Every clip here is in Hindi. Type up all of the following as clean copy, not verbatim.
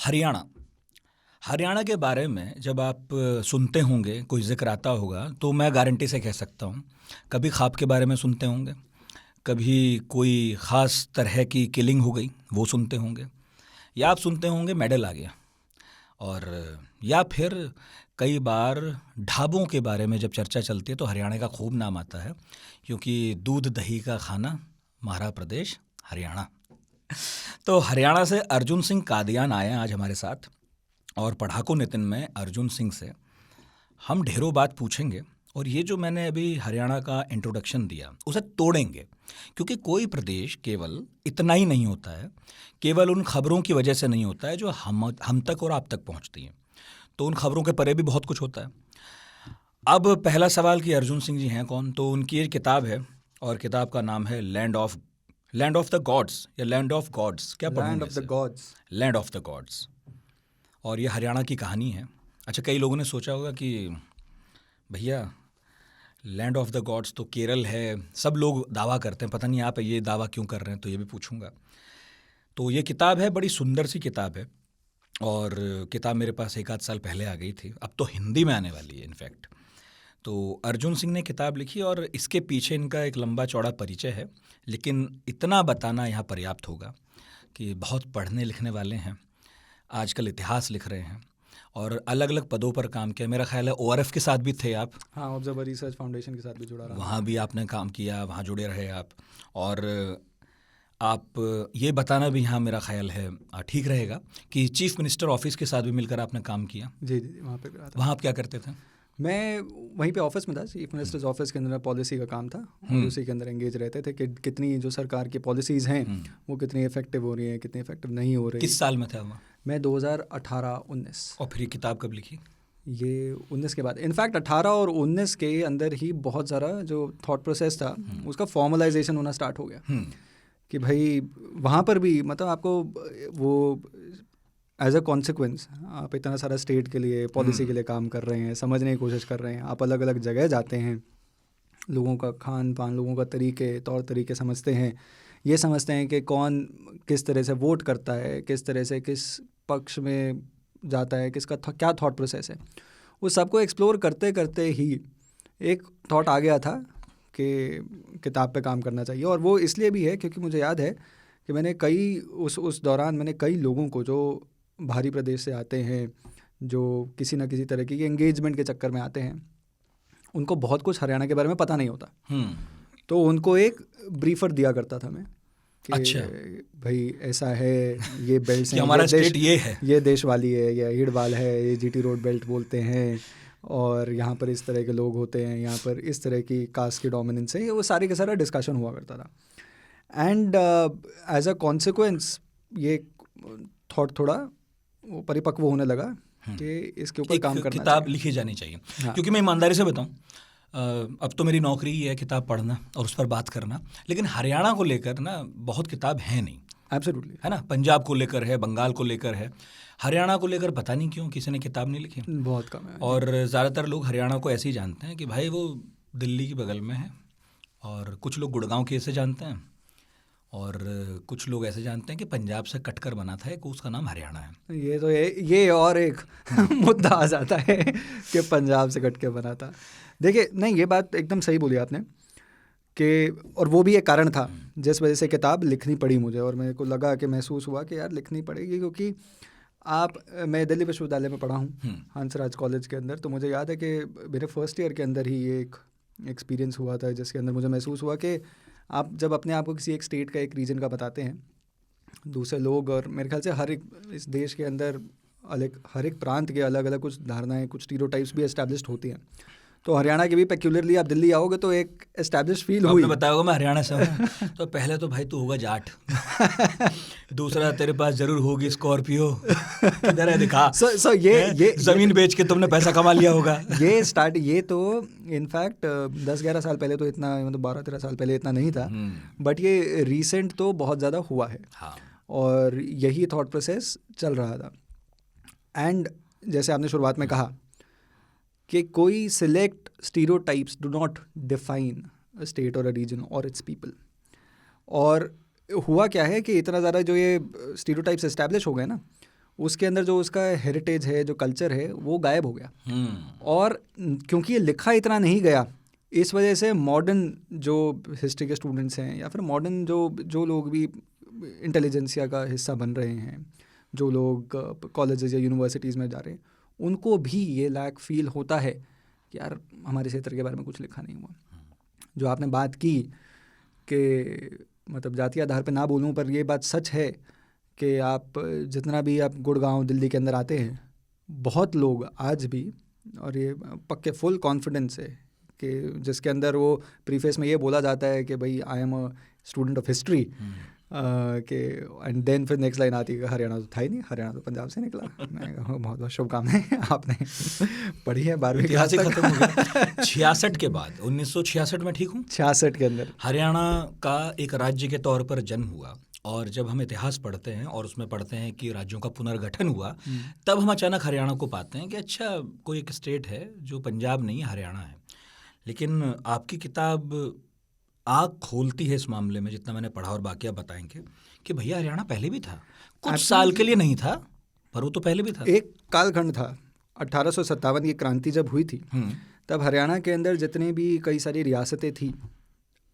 हरियाणा। हरियाणा के बारे में जब आप सुनते होंगे, कोई ज़िक्र आता होगा, तो मैं गारंटी से कह सकता हूँ, कभी ख्वाब के बारे में सुनते होंगे, कभी कोई ख़ास तरह की किलिंग हो गई वो सुनते होंगे, या आप सुनते होंगे मेडल आ गया, और या फिर कई बार ढाबों के बारे में जब चर्चा चलती है तो हरियाणा का खूब नाम आता है, क्योंकि दूध दही का खाना हमारा प्रदेश हरियाणा। तो हरियाणा से अर्जुन सिंह कादियान आए हैं आज हमारे साथ, और पढ़ाकू नितिन में अर्जुन सिंह से हम ढेरों बात पूछेंगे। और ये जो मैंने अभी हरियाणा का इंट्रोडक्शन दिया उसे तोड़ेंगे, क्योंकि कोई प्रदेश केवल इतना ही नहीं होता है, केवल उन खबरों की वजह से नहीं होता है जो हम तक और आप तक पहुंचती हैं। तो उन खबरों के परे भी बहुत कुछ होता है। अब पहला सवाल कि अर्जुन सिंह जी हैं कौन, तो उनकी एक किताब है और किताब का नाम है लैंड ऑफ द गॉड्स या लैंड ऑफ गॉड्स, क्या land of the gods, land of the gods. और ये हरियाणा की कहानी है। अच्छा, कई लोगों ने सोचा होगा कि भैया लैंड ऑफ द गॉड्स तो केरल है, सब लोग दावा करते हैं, पता नहीं आप ये दावा क्यों कर रहे हैं, तो ये भी पूछूंगा। तो ये किताब है, बड़ी सुंदर सी किताब है, और किताब मेरे पास एक आध साल पहले आ गई थी, अब तो हिंदी में आने वाली है इनफैक्ट। तो अर्जुन सिंह ने किताब लिखी और इसके पीछे इनका एक लंबा चौड़ा परिचय है, लेकिन इतना बताना यहाँ पर्याप्त होगा कि बहुत पढ़ने लिखने वाले हैं, आजकल इतिहास लिख रहे हैं और अलग अलग पदों पर काम किया। मेरा ख्याल है ORF के साथ भी थे आप। हाँ, ऑब्जर्वर रिसर्च फाउंडेशन के साथ भी जुड़ा रहा, वहाँ भी आपने काम किया, वहाँ जुड़े रहे आप। और आप ये बताना भी यहाँ मेरा ख्याल है ठीक रहेगा कि चीफ मिनिस्टर ऑफिस के साथ भी मिलकर आपने काम किया। जी जी, वहाँ पे भी रहा था। वहाँ आप क्या करते थे? मैं वहीं पे ऑफिस में था, चीफ मिनिस्टर्स ऑफिस के अंदर पॉलिसी का काम था, और उसी के अंदर एंगेज रहते थे कि कितनी जो सरकार की पॉलिसीज़ हैं वो कितनी इफेक्टिव हो रही हैं, कितनी इफेक्टिव नहीं हो रही। किस साल में था वहाँ? मैं 2018-19। और फिर ये किताब कब लिखी? ये 19 के बाद, इनफैक्ट 18 और 19 के अंदर ही बहुत सारा जो थॉट प्रोसेस था उसका फॉर्मलाइजेशन होना स्टार्ट हो गया कि भाई वहाँ पर भी मतलब आपको वो एज अ कॉन्सिक्वेंस आप इतना सारा स्टेट के लिए पॉलिसी के लिए काम कर रहे हैं, समझने की कोशिश कर रहे हैं, आप अलग अलग जगह जाते हैं, लोगों का खान पान, लोगों का तौर तरीके समझते हैं, ये समझते हैं कि कौन किस तरह से वोट करता है, किस तरह से किस पक्ष में जाता है, किसका क्या थॉट प्रोसेस है। वो सबको एक्सप्लोर करते करते ही एक थॉट आ गया था कि किताब पे काम करना चाहिए। और वो इसलिए भी है क्योंकि मुझे याद है कि मैंने उस दौरान मैंने कई लोगों को जो बाहरी प्रदेश से आते हैं, जो किसी ना किसी तरह की एंगेजमेंट के चक्कर में आते हैं, उनको बहुत कुछ हरियाणा के बारे में पता नहीं होता। तो उनको एक ब्रीफर दिया करता था मैं कि अच्छा, भाई ऐसा है, ये बेल्ट हैं, हमारा स्टेट ये है, ये देश वाली है, ये हिड़वाल है, ये GT रोड बेल्ट बोलते हैं, और यहाँ पर इस तरह के लोग होते हैं, यहाँ पर इस तरह की कास्ट की डोमिनेंस है। वो सारे का सारा डिस्कशन हुआ करता था। एंड एज अ कॉन्सिक्वेंस ये थॉट थोड़ा वो परिपक्व होने लगा कि इसके ऊपर काम करना किताब चाहिए, लिखी जानी चाहिए। हाँ। क्योंकि मैं ईमानदारी से बताऊं, अब तो मेरी नौकरी ही है किताब पढ़ना और उस पर बात करना, लेकिन हरियाणा को लेकर ना बहुत किताब है नहीं। एब्सोल्युटली, है ना, पंजाब को लेकर है, बंगाल को लेकर है, हरियाणा को लेकर पता नहीं क्यों किसी ने किताब नहीं लिखी। बहुत कम है। और ज़्यादातर लोग हरियाणा को ऐसे ही जानते हैं कि भाई वो दिल्ली के बगल में है, और कुछ लोग गुड़गांव के ऐसे जानते हैं, और कुछ लोग ऐसे जानते हैं कि पंजाब से कटकर बना था एक, उसका नाम हरियाणा है। ये तो ये और एक मुद्दा आ जाता है कि पंजाब से कट के बना था। देखिए, नहीं, ये बात एकदम सही बोली आपने कि, और वो भी एक कारण था जिस वजह से किताब लिखनी पड़ी मुझे, और मेरे को लगा कि महसूस हुआ कि यार लिखनी पड़ेगी, क्योंकि मैं दिल्ली विश्वविद्यालय में पढ़ा हूँ, हंसराज कॉलेज के अंदर। तो मुझे याद है कि मेरे फर्स्ट ईयर के अंदर ही ये एक एक्सपीरियंस हुआ था जिसके अंदर मुझे महसूस हुआ कि आप जब अपने आप को किसी एक स्टेट का, एक रीजन का बताते हैं दूसरे लोग, और मेरे ख्याल से हर एक इस देश के अंदर हर एक प्रांत के अलग अलग कुछ धारणाएं, कुछ स्टीरियोटाइप्स भी एस्टैब्लिश्ड होती हैं। तो हरियाणा के भी पेक्यूलरली आप दिल्ली आओगे तो एक एस्टैब्लिश फील हुई। आपने बताया होगा मैं हरियाणा से हूँ तो पहले तो भाई तू होगा जाट, दूसरा तेरे पास जरूर होगी स्कॉर्पियो, किधर है दिखा। सो ये जमीन बेच के तुमने पैसा कमा लिया होगा। ये तो इनफैक्ट 10-11 साल पहले तो इतना, मतलब 12-13 साल पहले इतना नहीं था, बट ये रीसेंट तो बहुत ज़्यादा हुआ है। हाँ। और यही थॉट प्रोसेस चल रहा था। एंड जैसे आपने शुरुआत में कहा कि कोई select stereotypes do not define a state और अ रीजन और इट्स पीपल। और हुआ क्या है कि इतना ज़्यादा जो ये स्टीरियोटाइप्स एस्टैब्लिश हो गए ना, उसके अंदर जो उसका हेरिटेज है, जो कल्चर है, वो गायब हो गया। और क्योंकि ये लिखा इतना नहीं गया, इस वजह से मॉडर्न जो हिस्ट्री के स्टूडेंट्स हैं या फिर मॉडर्न जो लोग भी इंटेलिजेंसिया का हिस्सा बन रहे हैं, जो लोग कॉलेजेस या यूनिवर्सिटीज़ में जा रहे हैं, उनको भी ये लैक फील होता है कि यार हमारे क्षेत्र के बारे में कुछ लिखा नहीं हुआ। जो आपने बात की कि मतलब जातीय आधार पे ना बोलूं, पर ये बात सच है कि आप जितना भी आप गुड़गांव दिल्ली के अंदर आते हैं, बहुत लोग आज भी, और ये पक्के फुल कॉन्फिडेंस है कि जिसके अंदर वो प्रीफेस में ये बोला जाता है कि भाई I am a student of history, कि एंड देन फिर नेक्स्ट लाइन आती है हरियाणा तो था ही नहीं, हरियाणा तो पंजाब से निकला। मैं बहुत बहुत शुभकामनाएं, आपने पढ़ी है 12वीं क्लास तक। खत्म हो गया 66 के बाद, 1966 में, ठीक हूँ, 66 के अंदर हरियाणा का एक राज्य के तौर पर जन्म हुआ। और जब हम इतिहास पढ़ते हैं और उसमें पढ़ते हैं कि राज्यों का पुनर्गठन हुआ, तब हम अचानक हरियाणा को पाते हैं कि अच्छा कोई एक स्टेट है जो पंजाब नहीं हरियाणा है। लेकिन आपकी किताब आँख खोलती है इस मामले में, जितना मैंने पढ़ा और बाकी आप बताएंगे, कि भैया हरियाणा पहले भी था, कुछ साल के लिए नहीं था, पर वो तो पहले भी था। एक कालखंड था। 1857 की क्रांति जब हुई थी, तब हरियाणा के अंदर जितने भी कई सारी रियासतें थी,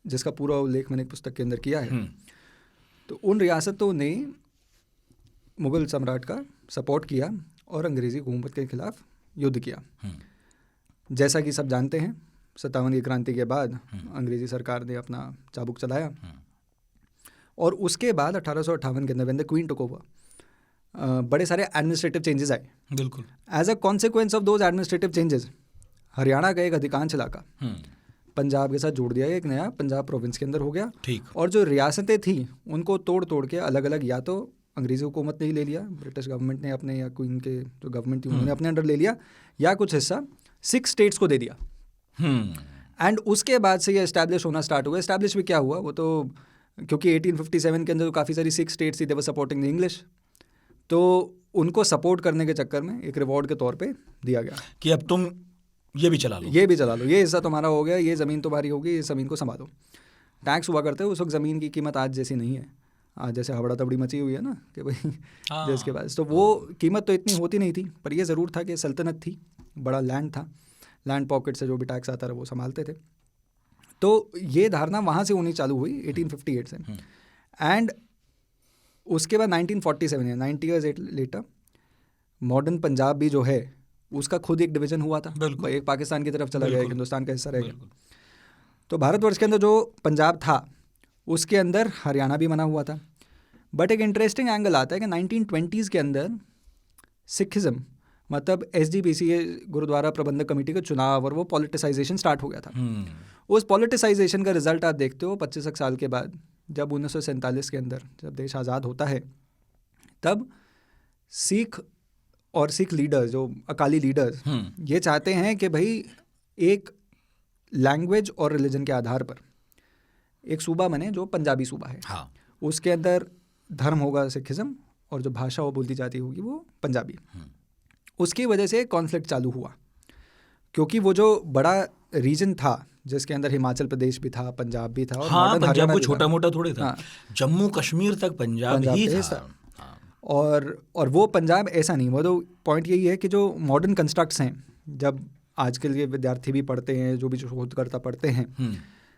जिसका पूरा उल्लेख मैंने एक पुस्तक के अंदर किया है, तो उन रियासतों ने मुगल सम्राट का सपोर्ट किया और अंग्रेज़ी हुकूमत के खिलाफ युद्ध किया। जैसा कि सब जानते हैं, 57 की क्रांति के बाद अंग्रेज़ी सरकार ने अपना चाबुक चलाया, और उसके बाद 1858 के अंदर when the queen took over, बड़े सारे एडमिनिस्ट्रेटिव चेंजेस आए। बिल्कुल। As a consequence of those administrative changes, Haryana का एक अधिकांश इलाका पंजाब के साथ जोड़ दिया, एक नया पंजाब प्रोविंस के अंदर हो गया। ठीक। और जो रियासतें थी उनको तोड़ तोड़ के अलग अलग, या तो अंग्रेज़ी हुकूमत ने ही ले लिया, ब्रिटिश गवर्नमेंट ने अपने, या क्वीन के जो गवर्नमेंट थी उन्होंने अपने अंडर ले लिया, या कुछ हिस्सा 6 स्टेट्स को दे दिया। एंड उसके बाद से ये इस्टेब्लिश होना स्टार्ट हुआ। इस्टेब्लिश भी क्या हुआ, वो तो क्योंकि 1857 के अंदर तो काफ़ी सारी 6 स्टेट्स थी, दे वर सपोर्टिंग द इंग्लिश, तो उनको सपोर्ट करने के चक्कर में एक रिवॉर्ड के तौर पे दिया गया कि अब तुम ये भी चला लो, ये भी चला लो, ये हिस्सा तुम्हारा हो गया, ये ज़मीन तुम्हारी होगी, इस ज़मीन को संभालो। टैक्स हुआ करते उस वक्त, ज़मीन की कीमत आज जैसी नहीं है। आज जैसे हबड़ा तबड़ी मची हुई है ना कि भाई जिसके बाद, तो वो कीमत तो इतनी होती नहीं थी, पर ये ज़रूर था कि सल्तनत थी, बड़ा लैंड था, लैंड पॉकेट से जो भी टैक्स आता रहा वो संभालते थे। तो ये धारणा वहाँ से होनी चालू हुई 1858 से। एंड उसके बाद 1947 है, 90 ईयर्स लेटर, मॉडर्न पंजाब भी जो है उसका खुद एक डिवीज़न हुआ था, एक पाकिस्तान की तरफ चला गया, एक हिंदुस्तान का हिस्सा रह गया। तो भारतवर्ष के अंदर जो पंजाब था उसके अंदर हरियाणा भी बना हुआ था। बट एक इंटरेस्टिंग एंगल आता है कि 1920s के अंदर सिखिज़म, मतलब SGPC गुरुद्वारा प्रबंधक कमेटी का चुनाव, और वो पॉलिटिसाइजेशन स्टार्ट हो गया था। उस पॉलिटिसाइजेशन का रिजल्ट आप देखते हो 25 साल के बाद, जब 1947 के अंदर जब देश आज़ाद होता है, तब सिख और सिख लीडर्स, जो अकाली लीडर्स, ये चाहते हैं कि भाई एक लैंग्वेज और रिलीजन के आधार पर एक सूबा बने जो पंजाबी सूबा है। हाँ। उसके अंदर धर्म होगा सिखिज़म, और जो भाषा वो बोलती जाती होगी वो पंजाबी। उसकी वजह से कॉन्फ्लिक्ट चालू हुआ, क्योंकि वो जो बड़ा रीजन था जिसके अंदर हिमाचल प्रदेश भी था, पंजाब भी था, और हाँ, पंजाब को छोटा मोटा थोड़े था। जम्मू कश्मीर तक पंजाब ही था। और वो पंजाब ऐसा नहीं, वो तो पॉइंट यही है कि जो मॉडर्न कंस्ट्रक्ट्स हैं, जब आज के लिए विद्यार्थी भी पढ़ते हैं, जो भी शोधकर्ता पढ़ते हैं,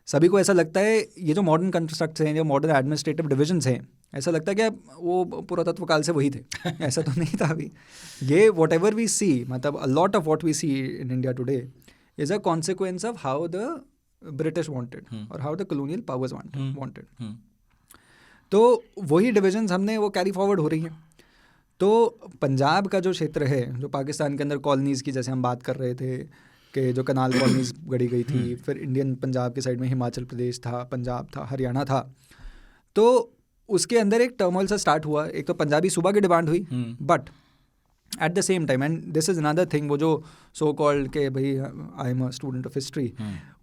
सभी को ऐसा लगता है ये जो मॉडर्न कंस्ट्रक्ट्स हैं, जो मॉडर्न एडमिनिस्ट्रेटिव डिविजन्स हैं, ऐसा लगता है कि वो पुरातत्व काल से वही थे। ऐसा तो नहीं था अभी। ये वॉट एवर वी सी, मतलब a lot of what we see in India today is a consequence of how the British wanted और how the colonial powers wanted. तो वही डिविजन्स हमने वो कैरी फॉरवर्ड हो रही हैं। तो पंजाब का जो क्षेत्र है, जो पाकिस्तान के अंदर कॉलोनीज़ की जैसे हम बात कर रहे थे कि जो कनाल कॉलोनीज़ गढ़ी गई थी, फिर इंडियन पंजाब के साइड में हिमाचल प्रदेश था, पंजाब था, हरियाणा था, तो उसके अंदर एक टर्मोइल सा स्टार्ट हुआ। एक तो पंजाबी सूबा की डिमांड हुई, but at the same time, and this is another thing, वो जो सो कॉल्ड के भाई I am a student of history,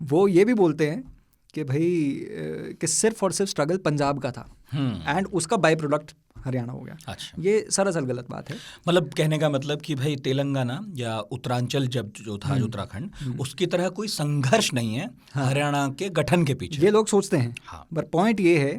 वो ये भी बोलते हैं कि भाई कि सिर्फ और सिर्फ स्ट्रगल पंजाब का था एंड उसका बाई प्रोडक्ट हरियाणा हो गया। अच्छा। ये सरासर गलत बात है। मतलब कहने का मतलब कि भाई तेलंगाना या उत्तरांचल जब जो था, जो उत्तराखंड, उसकी तरह कोई संघर्ष नहीं है हरियाणा के गठन के पीछे, ये लोग सोचते हैं। हाँ। पर पॉइंट ये है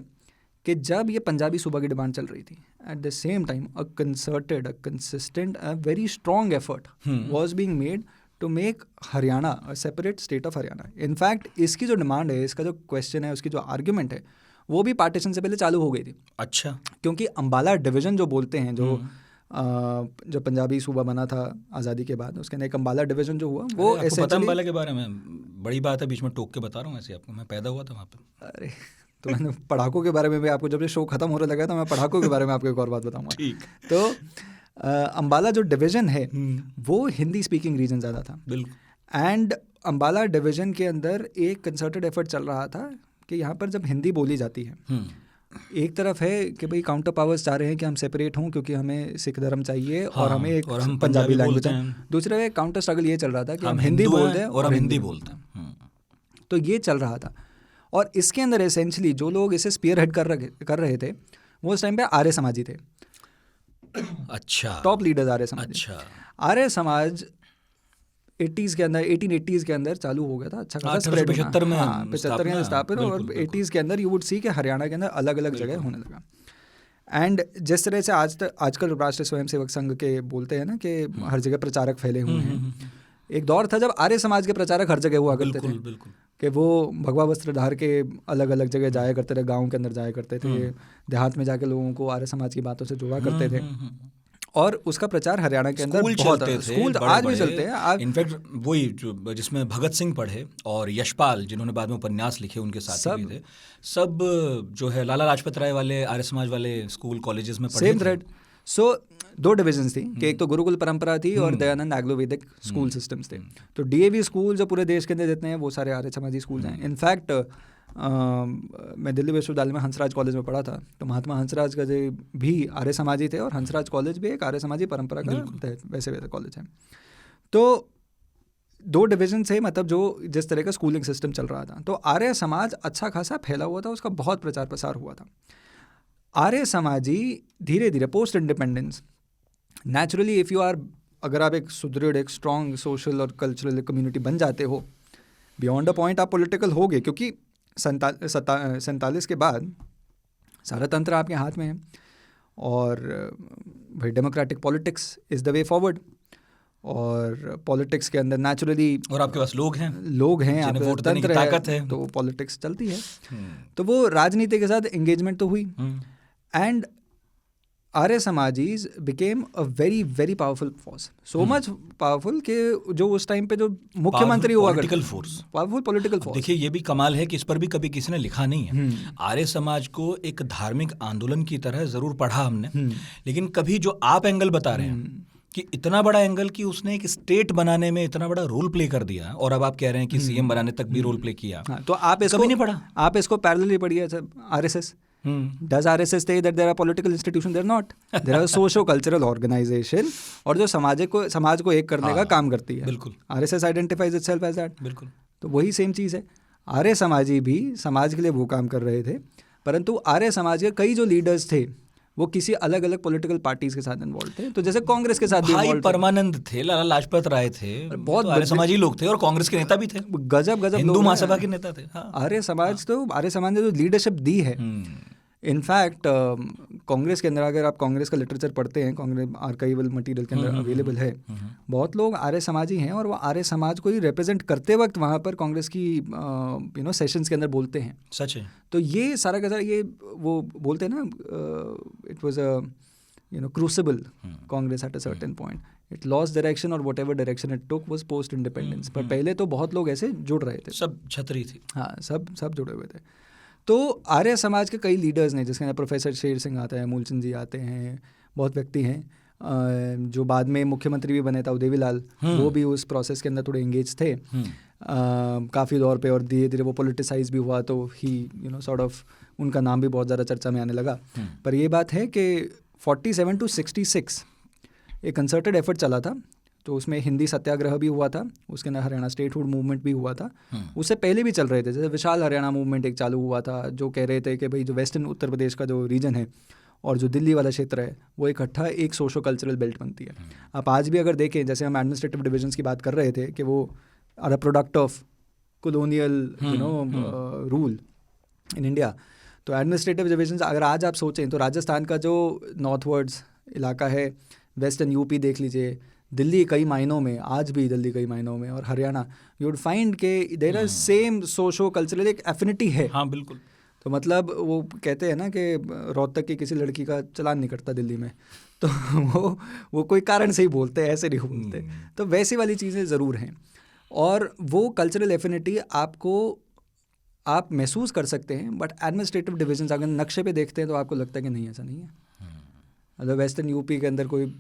कि जब ये पंजाबी सूबा की डिमांड चल रही थी, at the same time a concerted, a consistent, a very strong effort was being made to make Haryana a separate state of Haryana. In fact इसकी जो डिमांड है, इसका जो क्वेश्चन है, उसकी जो आर्ग्यूमेंट है, वो भी पार्टीशन से पहले चालू हो गई थी। अच्छा। क्योंकि अम्बाला डिवीज़न जो बोलते हैं, जो पंजाबी सूबा बना था आज़ादी के बाद, उसके अंदर एक अम्बाला डिवीज़न जो हुआ, वो आपको पता essentially- अम्बाला के बारे में? बड़ी बात है, बीच में टोक के बता रहा हूँ ऐसे आपको, मैं पैदा हुआ था वहाँ पे। अरे तो मैंने पढ़ाकों के बारे में भी आपको, जब ये शो खत्म होने लगा तो मैं पढ़ाकों के बारे में आपको एक और बात बताऊंगा। ठीक। तो अम्बाला जो डिवीज़न है वो हिंदी स्पीकिंग रीजन ज़्यादा था। बिल्कुल। एंड अम्बाला डिवीज़न के अंदर एक कंसर्टेड एफर्ट चल रहा था कि यहाँ पर जब हिंदी बोली जाती है, एक तरफ है कि भाई काउंटर पावर्स चाह रहे हैं कि हम सेपरेट हों क्योंकि हमें सिख धर्म चाहिए, हाँ, और हमें एक और हम पंजाबी लैंग्वेज बोलते है। हैं। दूसरा है काउंटर स्ट्रगल ये चल रहा था कि हम हिंदी हिंदू बोलते हैं हैं और हम हिंदी बोलते हैं। तो ये चल रहा था, और इसके अंदर एसेंशली जो लोग इसे स्पीयर हेड कर रहे थे वो उस टाइम पे आर्य समाजी थे। अच्छा। टॉप लीडर्स आर्य समाजी। अच्छा। आर्य समाज 80s के अंदर, 1880s के अंदर चालू हो गया था, अच्छा खासा स्प्रेड होना। 1875 में 75 में स्थापित, और 80s के अंदर यू वुड सी कि हरियाणा के अंदर अलग अलग जगह होने लगा। एंड जिस तरह से आजकल राष्ट्रीय स्वयंसेवक संघ के बोलते हैं ना कि हर जगह प्रचारक फैले हुए हैं, एक दौर था जब आर्य समाज के प्रचारक हर जगह हुआ करते थे। बिल्कुल। कि वो भगवा वस्त्र धार के अलग अलग जगह जाया करते थे, गाँव के अंदर जाया करते थे, देहात में जाके लोगों को आर्य समाज की बातों से जोड़ा करते थे, और उसका प्रचार हरियाणा के अंदर बहुत स्कूल आज भी चलते हैं। इनफैक्ट वही जो जिसमें भगत सिंह पढ़े और यशपाल जिन्होंने बाद में उपन्यास लिखे उनके साथ भी थे, सब जो है लाला लाजपत राय वाले आर्य समाज वाले स्कूल कॉलेजेस में पढ़े। Same thread. सो 2 डिविजन्स थी कि एक तो गुरुकुल परंपरा थी और दयानंद एग्लो वैदिक स्कूल सिस्टम्स थे। तो डीएवी स्कूल जो पूरे देश के अंदर जितने हैं वो सारे आर्य समाजी स्कूल हैं। इनफैक्ट मैं दिल्ली विश्वविद्यालय में हंसराज कॉलेज में पढ़ा था, तो महात्मा हंसराज का भी आर्य समाजी थे, और हंसराज कॉलेज भी एक आर्य समाजी परंपरा का वैसे कॉलेज है। तो 2 डिविजन से, मतलब जो जिस तरह का स्कूलिंग सिस्टम चल रहा था, तो आर्य समाज अच्छा खासा फैला हुआ था, उसका बहुत प्रचार प्रसार हुआ था। आर्य समाजी धीरे धीरे post independence naturally, if you are, अगर आप एक सुदृढ़, एक स्ट्रॉन्ग सोशल और कल्चरल कम्युनिटी बन जाते हो, बियॉन्ड अ पॉइंट आप पॉलिटिकल हो गए, क्योंकि 47 के बाद सारा तंत्र आपके हाथ में है, और भाई democratic politics is the way forward, और पॉलिटिक्स के अंदर नेचुरली, और आपके पास लोग हैं, आपके वोट देने की तंत्र ताकत है, तो पॉलिटिक्स चलती है। तो वो राजनीति के साथ एंगेजमेंट तो हुई, and Arya Samajis became a very very powerful force, so much powerful कि जो उस टाइम पे जो मुख्यमंत्री हुआ करते, पावरफुल पॉलिटिकल फोर्स। देखिए ये भी कमाल है कि इस पर भी कभी किसी ने लिखा नहीं है। आर्य समाज को एक धार्मिक आंदोलन की तरह जरूर पढ़ा हमने, लेकिन कभी जो आप एंगल बता रहे हैं कि इतना बड़ा एंगल कि उसने एक स्टेट बनाने में इतना बड़ा रोल प्ले कर दिया, और अब आप कह रहे हैं कि सीएम बनाने तक भी रोल प्ले किया, तो आप इसको नहीं पढ़ा। आप इसको पैरेलली पढ़िए। RSS, does RSS say that there are political institutions? They're not. There are socio-cultural organization, और जो समाज को एक करने का काम करती है। बिल्कुल। RSS identifies itself as that. बिल्कुल। तो वही सेम चीज़ है। आर्य समाजी भी समाज के लिए वो काम कर रहे थे, परंतु आर्य समाज के कई जो लीडर्स थे वो किसी अलग अलग पॉलिटिकल पार्टीज के साथ इन्वॉल्व थे। तो जैसे कांग्रेस के साथ भी भाई परमानंद थे, लाला लाजपत राय थे, बहुत आर्य समाजी लोग थे, और कांग्रेस के नेता भी थे, गजब हिंदू महासभा के नेता थे। आर्य समाज ने जो लीडरशिप दी है, इनफैक्ट कांग्रेस के अंदर, अगर आप कांग्रेस का लिटरेचर पढ़ते हैं, कांग्रेस आर्काइवल मटेरियल के अंदर अवेलेबल है, बहुत लोग आर्य समाजी हैं, और वो आर्य समाज को ही रिप्रेजेंट करते वक्त वहाँ पर कांग्रेस की सेशंस के अंदर बोलते हैं। सच है। तो ये सारा का सारा, ये वो बोलते हैं ना, it was a crucible Congress at a certain point, it lost direction, और whatever direction it took was post independence. पर पहले तो बहुत लोग ऐसे जुड़ रहे थे, सब छतरी थी। हाँ, सब जुड़े हुए थे। तो आर्य समाज के कई लीडर्स ने, जिसके अंदर प्रोफेसर शेर सिंह आता है, मूलचंद जी आते हैं, बहुत व्यक्ति हैं, जो बाद में मुख्यमंत्री भी बने था, देवीलाल, वो भी उस प्रोसेस के अंदर थोड़े एंगेज थे काफ़ी दौर पे, और धीरे धीरे वो पोलिटिसाइज भी हुआ, तो ही सॉर्ट ऑफ उनका नाम भी बहुत ज़्यादा चर्चा में आने लगा। पर ये बात है कि 47 to 66 एक कंसर्टेड एफर्ट चला था, तो उसमें हिंदी सत्याग्रह भी हुआ था, उसके अंदर हरियाणा स्टेटहुड मूवमेंट भी हुआ था। उससे पहले भी चल रहे थे, जैसे विशाल हरियाणा मूवमेंट एक चालू हुआ था, जो कह रहे थे कि भाई जो वेस्टर्न उत्तर प्रदेश का जो रीजन है और जो दिल्ली वाला क्षेत्र है, वो इकट्ठा एक सोशो कल्चरल बेल्ट बनती है। आप आज भी अगर देखें, जैसे हम एडमिनिस्ट्रेटिव डिविजन्स की बात कर रहे थे कि वो are a product of colonial rule in India, तो एडमिनिस्ट्रेटिव डिविजन्स अगर आज आप सोचें तो राजस्थान का जो नॉर्थवर्ड्स इलाका है, वेस्टर्न यूपी देख लीजिए, दिल्ली कई मायनों में, आज भी दिल्ली कई मायनों में, और हरियाणा, यू वुड फाइंड के there are same socio cultural एक एफिनिटी है। हाँ बिल्कुल। तो मतलब वो कहते हैं ना कि रोहतक की किसी लड़की का चलान नहीं करता दिल्ली में, तो वो कोई कारण से ही बोलते हैं, ऐसे नहीं बोलते। तो वैसी वाली चीज़ें ज़रूर हैं, और वो कल्चरल एफिनिटी आपको आप महसूस कर सकते हैं। बट एडमिनिस्ट्रेटिव डिविजन्स अगर नक्शे पे देखते हैं तो आपको लगता है कि नहीं, ऐसा नहीं है। मतलब वेस्टर्न यूपी के अंदर कोई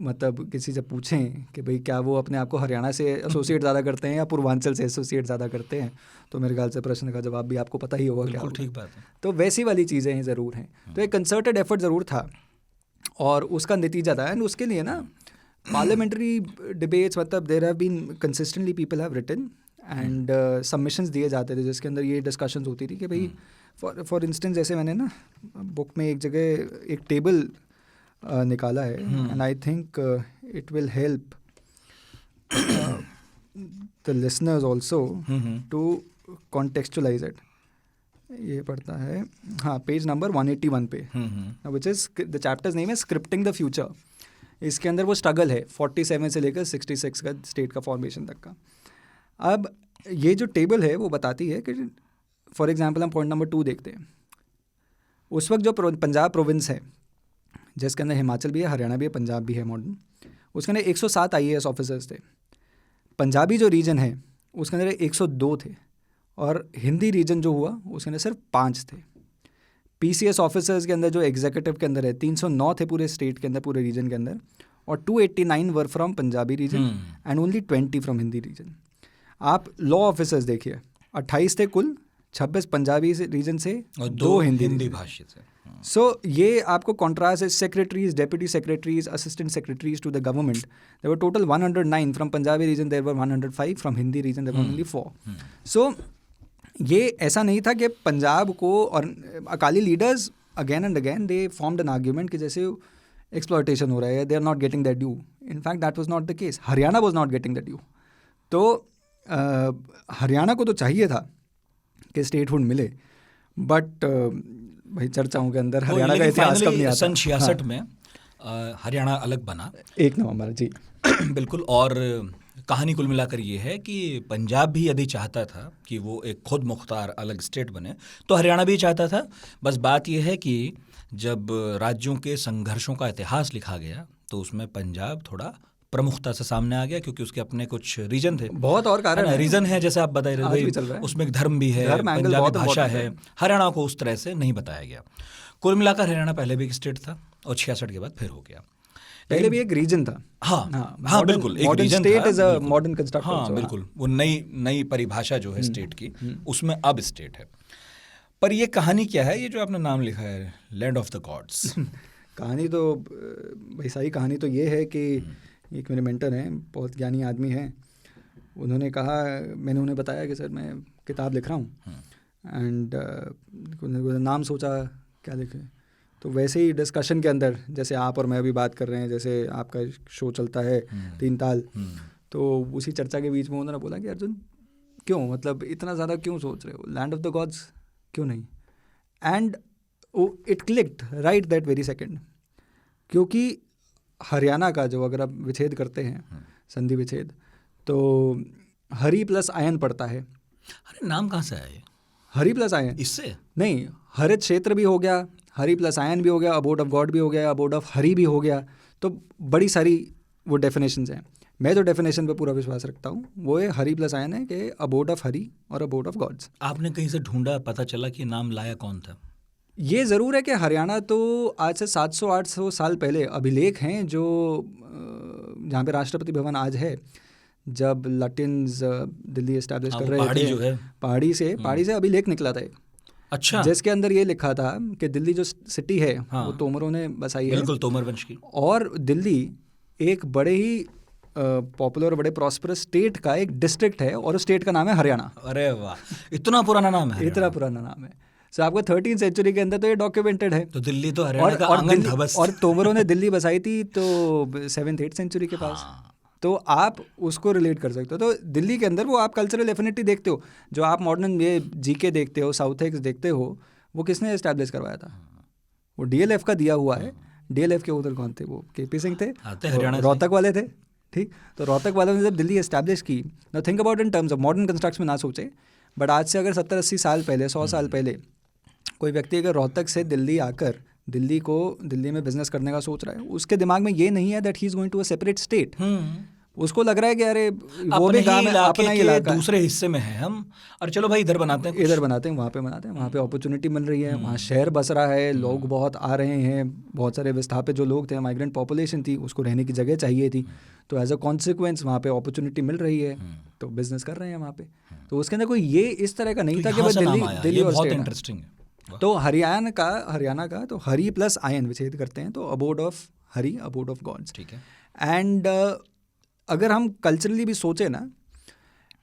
मतलब किसी से पूछें कि भाई क्या वो अपने आप को हरियाणा से एसोसिएट ज़्यादा करते हैं या पूर्वांचल से एसोसिएट ज़्यादा करते हैं, तो मेरे ख्याल से प्रश्न का जवाब भी आपको पता ही होगा क्या होगा। ठीक बात है। तो वैसी वाली चीज़ें ज़रूर हैं। तो एक कंसर्टेड एफर्ट ज़रूर था और उसका नतीजा था। एंड उसके लिए ना पार्लियामेंट्री डिबेट्स, मतलब there have been consistently people have written and submissions दिए जाते थे जिसके अंदर ये डिस्कशंस होती थी कि भाई फॉर इंस्टेंस जैसे मैंने ना बुक में एक जगह एक टेबल निकाला है, and I think it will help the listeners also to contextualise it. ये पढ़ता है, हाँ, पेज नंबर 181 पे, which is the chapters name है स्क्रिप्टिंग द फ्यूचर। इसके अंदर वो स्ट्रगल है 47 से लेकर 66 का स्टेट का फॉर्मेशन तक का। अब ये जो टेबल है वो बताती है कि फॉर एग्जांपल हम पॉइंट नंबर 2 देखते हैं। उस वक्त जो पंजाब प्रोविंस है, जिसके अंदर हिमाचल भी है, हरियाणा भी है, पंजाब भी है मॉडर्न, उसके अंदर 107 IAS ऑफिसर्स थे। पंजाबी जो रीजन है उसके अंदर 102 थे, और हिंदी रीजन जो हुआ उसके अंदर सिर्फ 5 थे। PCS ऑफिसर्स के अंदर जो एग्जीक्यूटिव के अंदर है 309 थे पूरे स्टेट के अंदर, पूरे रीजन के अंदर, और 289 were from Punjabi region and only 20 from Hindi region. आप लॉ ऑफिसर्स देखिए, 28 थे कुल, 26 पंजाबी रीजन से और 2 हिंदी भाषी से। सो ये आपको कॉन्ट्रास्ट है। Secretaries, deputy secretaries, assistant secretaries to the government, there were total 109 from Punjabi region, there were 105 from Hindi region, there were only 4। So ये ऐसा नहीं था कि पंजाब को, और Akali leaders again and again they formed an argument कि जैसे एक्सप्लॉयटेशन हो रहा है, they are not getting that due. In fact that was not the case, Haryana was not getting that due. तो हरियाणा को तो चाहिए था कि स्टेटहुड मिले, बट भाई चर्चाओं के अंदर हरियाणा का इतिहास कब नहीं आता। सन 66 में हरियाणा अलग बना 1 नवंबर जी। बिल्कुल। और कहानी कुल मिलाकर ये है कि पंजाब भी यदि चाहता था कि वो एक खुद मुख्तार अलग स्टेट बने, तो हरियाणा भी चाहता था। बस बात यह है कि जब राज्यों के संघर्षों का इतिहास लिखा गया तो उसमें पंजाब थोड़ा प्रमुखता से सामने आ गया, क्योंकि उसके अपने कुछ रीजन थे, बहुत और कारण है। रीजन है जैसे आप बता रहे थे, उसमें धर्म भी है, पंजाबी भाषा है। हरियाणा को उस तरह से नहीं बताया गया। कुल मिलाकर हरियाणा पहले भी एक स्टेट था और 66 के बाद फिर हो गया। पहले भी एक रीजन था। हाँ बिल्कुल, एक region state is a modern construct. हाँ बिल्कुल, वो नई परिभाषा जो है स्टेट की, उसमें अब स्टेट है। पर ये कहानी क्या है, ये जो आपने नाम लिखा है लैंड ऑफ द गॉड्स? कहानी तो भाई सही कहानी तो ये है कि एक मेरे मेंटर हैं, बहुत ज्ञानी आदमी हैं, उन्होंने कहा, मैंने उन्हें बताया कि सर मैं किताब लिख रहा हूँ, एंड नाम सोचा क्या लिखें, तो वैसे ही डिस्कशन के अंदर जैसे आप और मैं अभी बात कर रहे हैं, जैसे आपका शो चलता है 3 ताल, तो उसी चर्चा के बीच में उन्होंने बोला कि अर्जुन क्यों, मतलब इतना ज़्यादा क्यों सोच रहे हो, लैंड ऑफ द गॉड्स क्यों नहीं? And it clicked right that very second, क्योंकि हरियाणा का जो अगर आप विच्छेद करते हैं, संधि विच्छेद, तो हरि प्लस आयन पड़ता है। अरे नाम कहाँ से आया? हरि प्लस आयन इससे नहीं, हरित क्षेत्र भी हो गया, हरि प्लस आयन भी हो गया, अबोर्ड ऑफ गॉड भी हो गया, अबोर्ड ऑफ हरि भी हो गया। तो बड़ी सारी वो डेफिनेशंस हैं। मैं जो डेफिनेशन पे पूरा विश्वास रखता हूँ वो है हरि प्लस आयन है कि अबोर्ड ऑफ हरि और अबोर्ड ऑफ गॉड्स। आपने कहीं से ढूंढा, पता चला कि नाम लाया कौन था? ये ज़रूर है कि हरियाणा तो आज से 700-800 साल पहले अभिलेख हैं जो जहाँ पे राष्ट्रपति भवन आज है, जब लटिन्स दिल्ली एस्टैब्लिश कर रहे थे, जो है पहाड़ी से अभिलेख निकला था एक। अच्छा। जिसके अंदर ये लिखा था कि दिल्ली जो सिटी है वो तोमरों ने बसाई है, बिल्कुल तोमर वंश की, और दिल्ली एक बड़े ही पॉपुलर और बड़े प्रॉस्परस स्टेट का एक डिस्ट्रिक्ट है, और उस स्टेट का नाम है हरियाणा। अरे वाह, इतना पुराना नाम है। इतना पुराना नाम है। सो आपको 13th सेंचुरी के अंदर तो ये डॉक्यूमेंटेड है। तो दिल्ली तो हरियाणा का आंगन था बस। और तोमरों ने दिल्ली बसाई थी तो 7th-8th सेंचुरी के पास। तो आप उसको रिलेट कर सकते हो। तो दिल्ली के अंदर वो आप कल्चरल एफिनिटी देखते हो, जो आप मॉडर्न ये जीके देखते हो, साउथ एक्स देखते हो, वो किसने इस्टेब्लिश करवाया था? वो डीएलएफ का दिया हुआ है। डीएलएफ के उधर कौन थे? वो केपी सिंह थे, रोहतक वाले थे, ठीक। तो रोहतक वालों ने जब दिल्ली इस्टेब्लिश की, now think about in terms of modern constructs में ना सोचे, बट आज से अगर 70-80 साल पहले, 100 साल पहले कोई व्यक्ति अगर रोहतक से दिल्ली आकर दिल्ली में बिजनेस करने का सोच रहा है, उसके दिमाग में ये नहीं है that he is going to a separate state. उसको लग रहा है कि अरे वो भी गांव है, अपना ही इलाका, दूसरे हिस्से में है हम, और चलो भाई इधर बनाते हैं, वहाँ पे बनाते हैं, वहाँ पे अपॉर्चुनिटी मिल रही है, वहाँ शहर बस रहा है, लोग बहुत आ रहे हैं, बहुत सारे विस्थापित जो लोग थे, माइग्रेंट पॉपुलेशन थी, उसको रहने की जगह चाहिए थी, तो एज अ कॉन्सिक्वेंस वहाँ पे अपॉर्चुनिटी मिल रही है, तो बिजनेस कर रहे हैं वहाँ पे। तो उसके अंदर कोई ये इस तरह का नहीं था कि बस दिल्ली और स्टेट। इंटरेस्टिंग है। तो हरियाणा का तो हरि प्लस आयन विच्छेद करते हैं, तो abode of Hari, abode of gods, ठीक है। एंड अगर हम कल्चरली भी सोचे ना,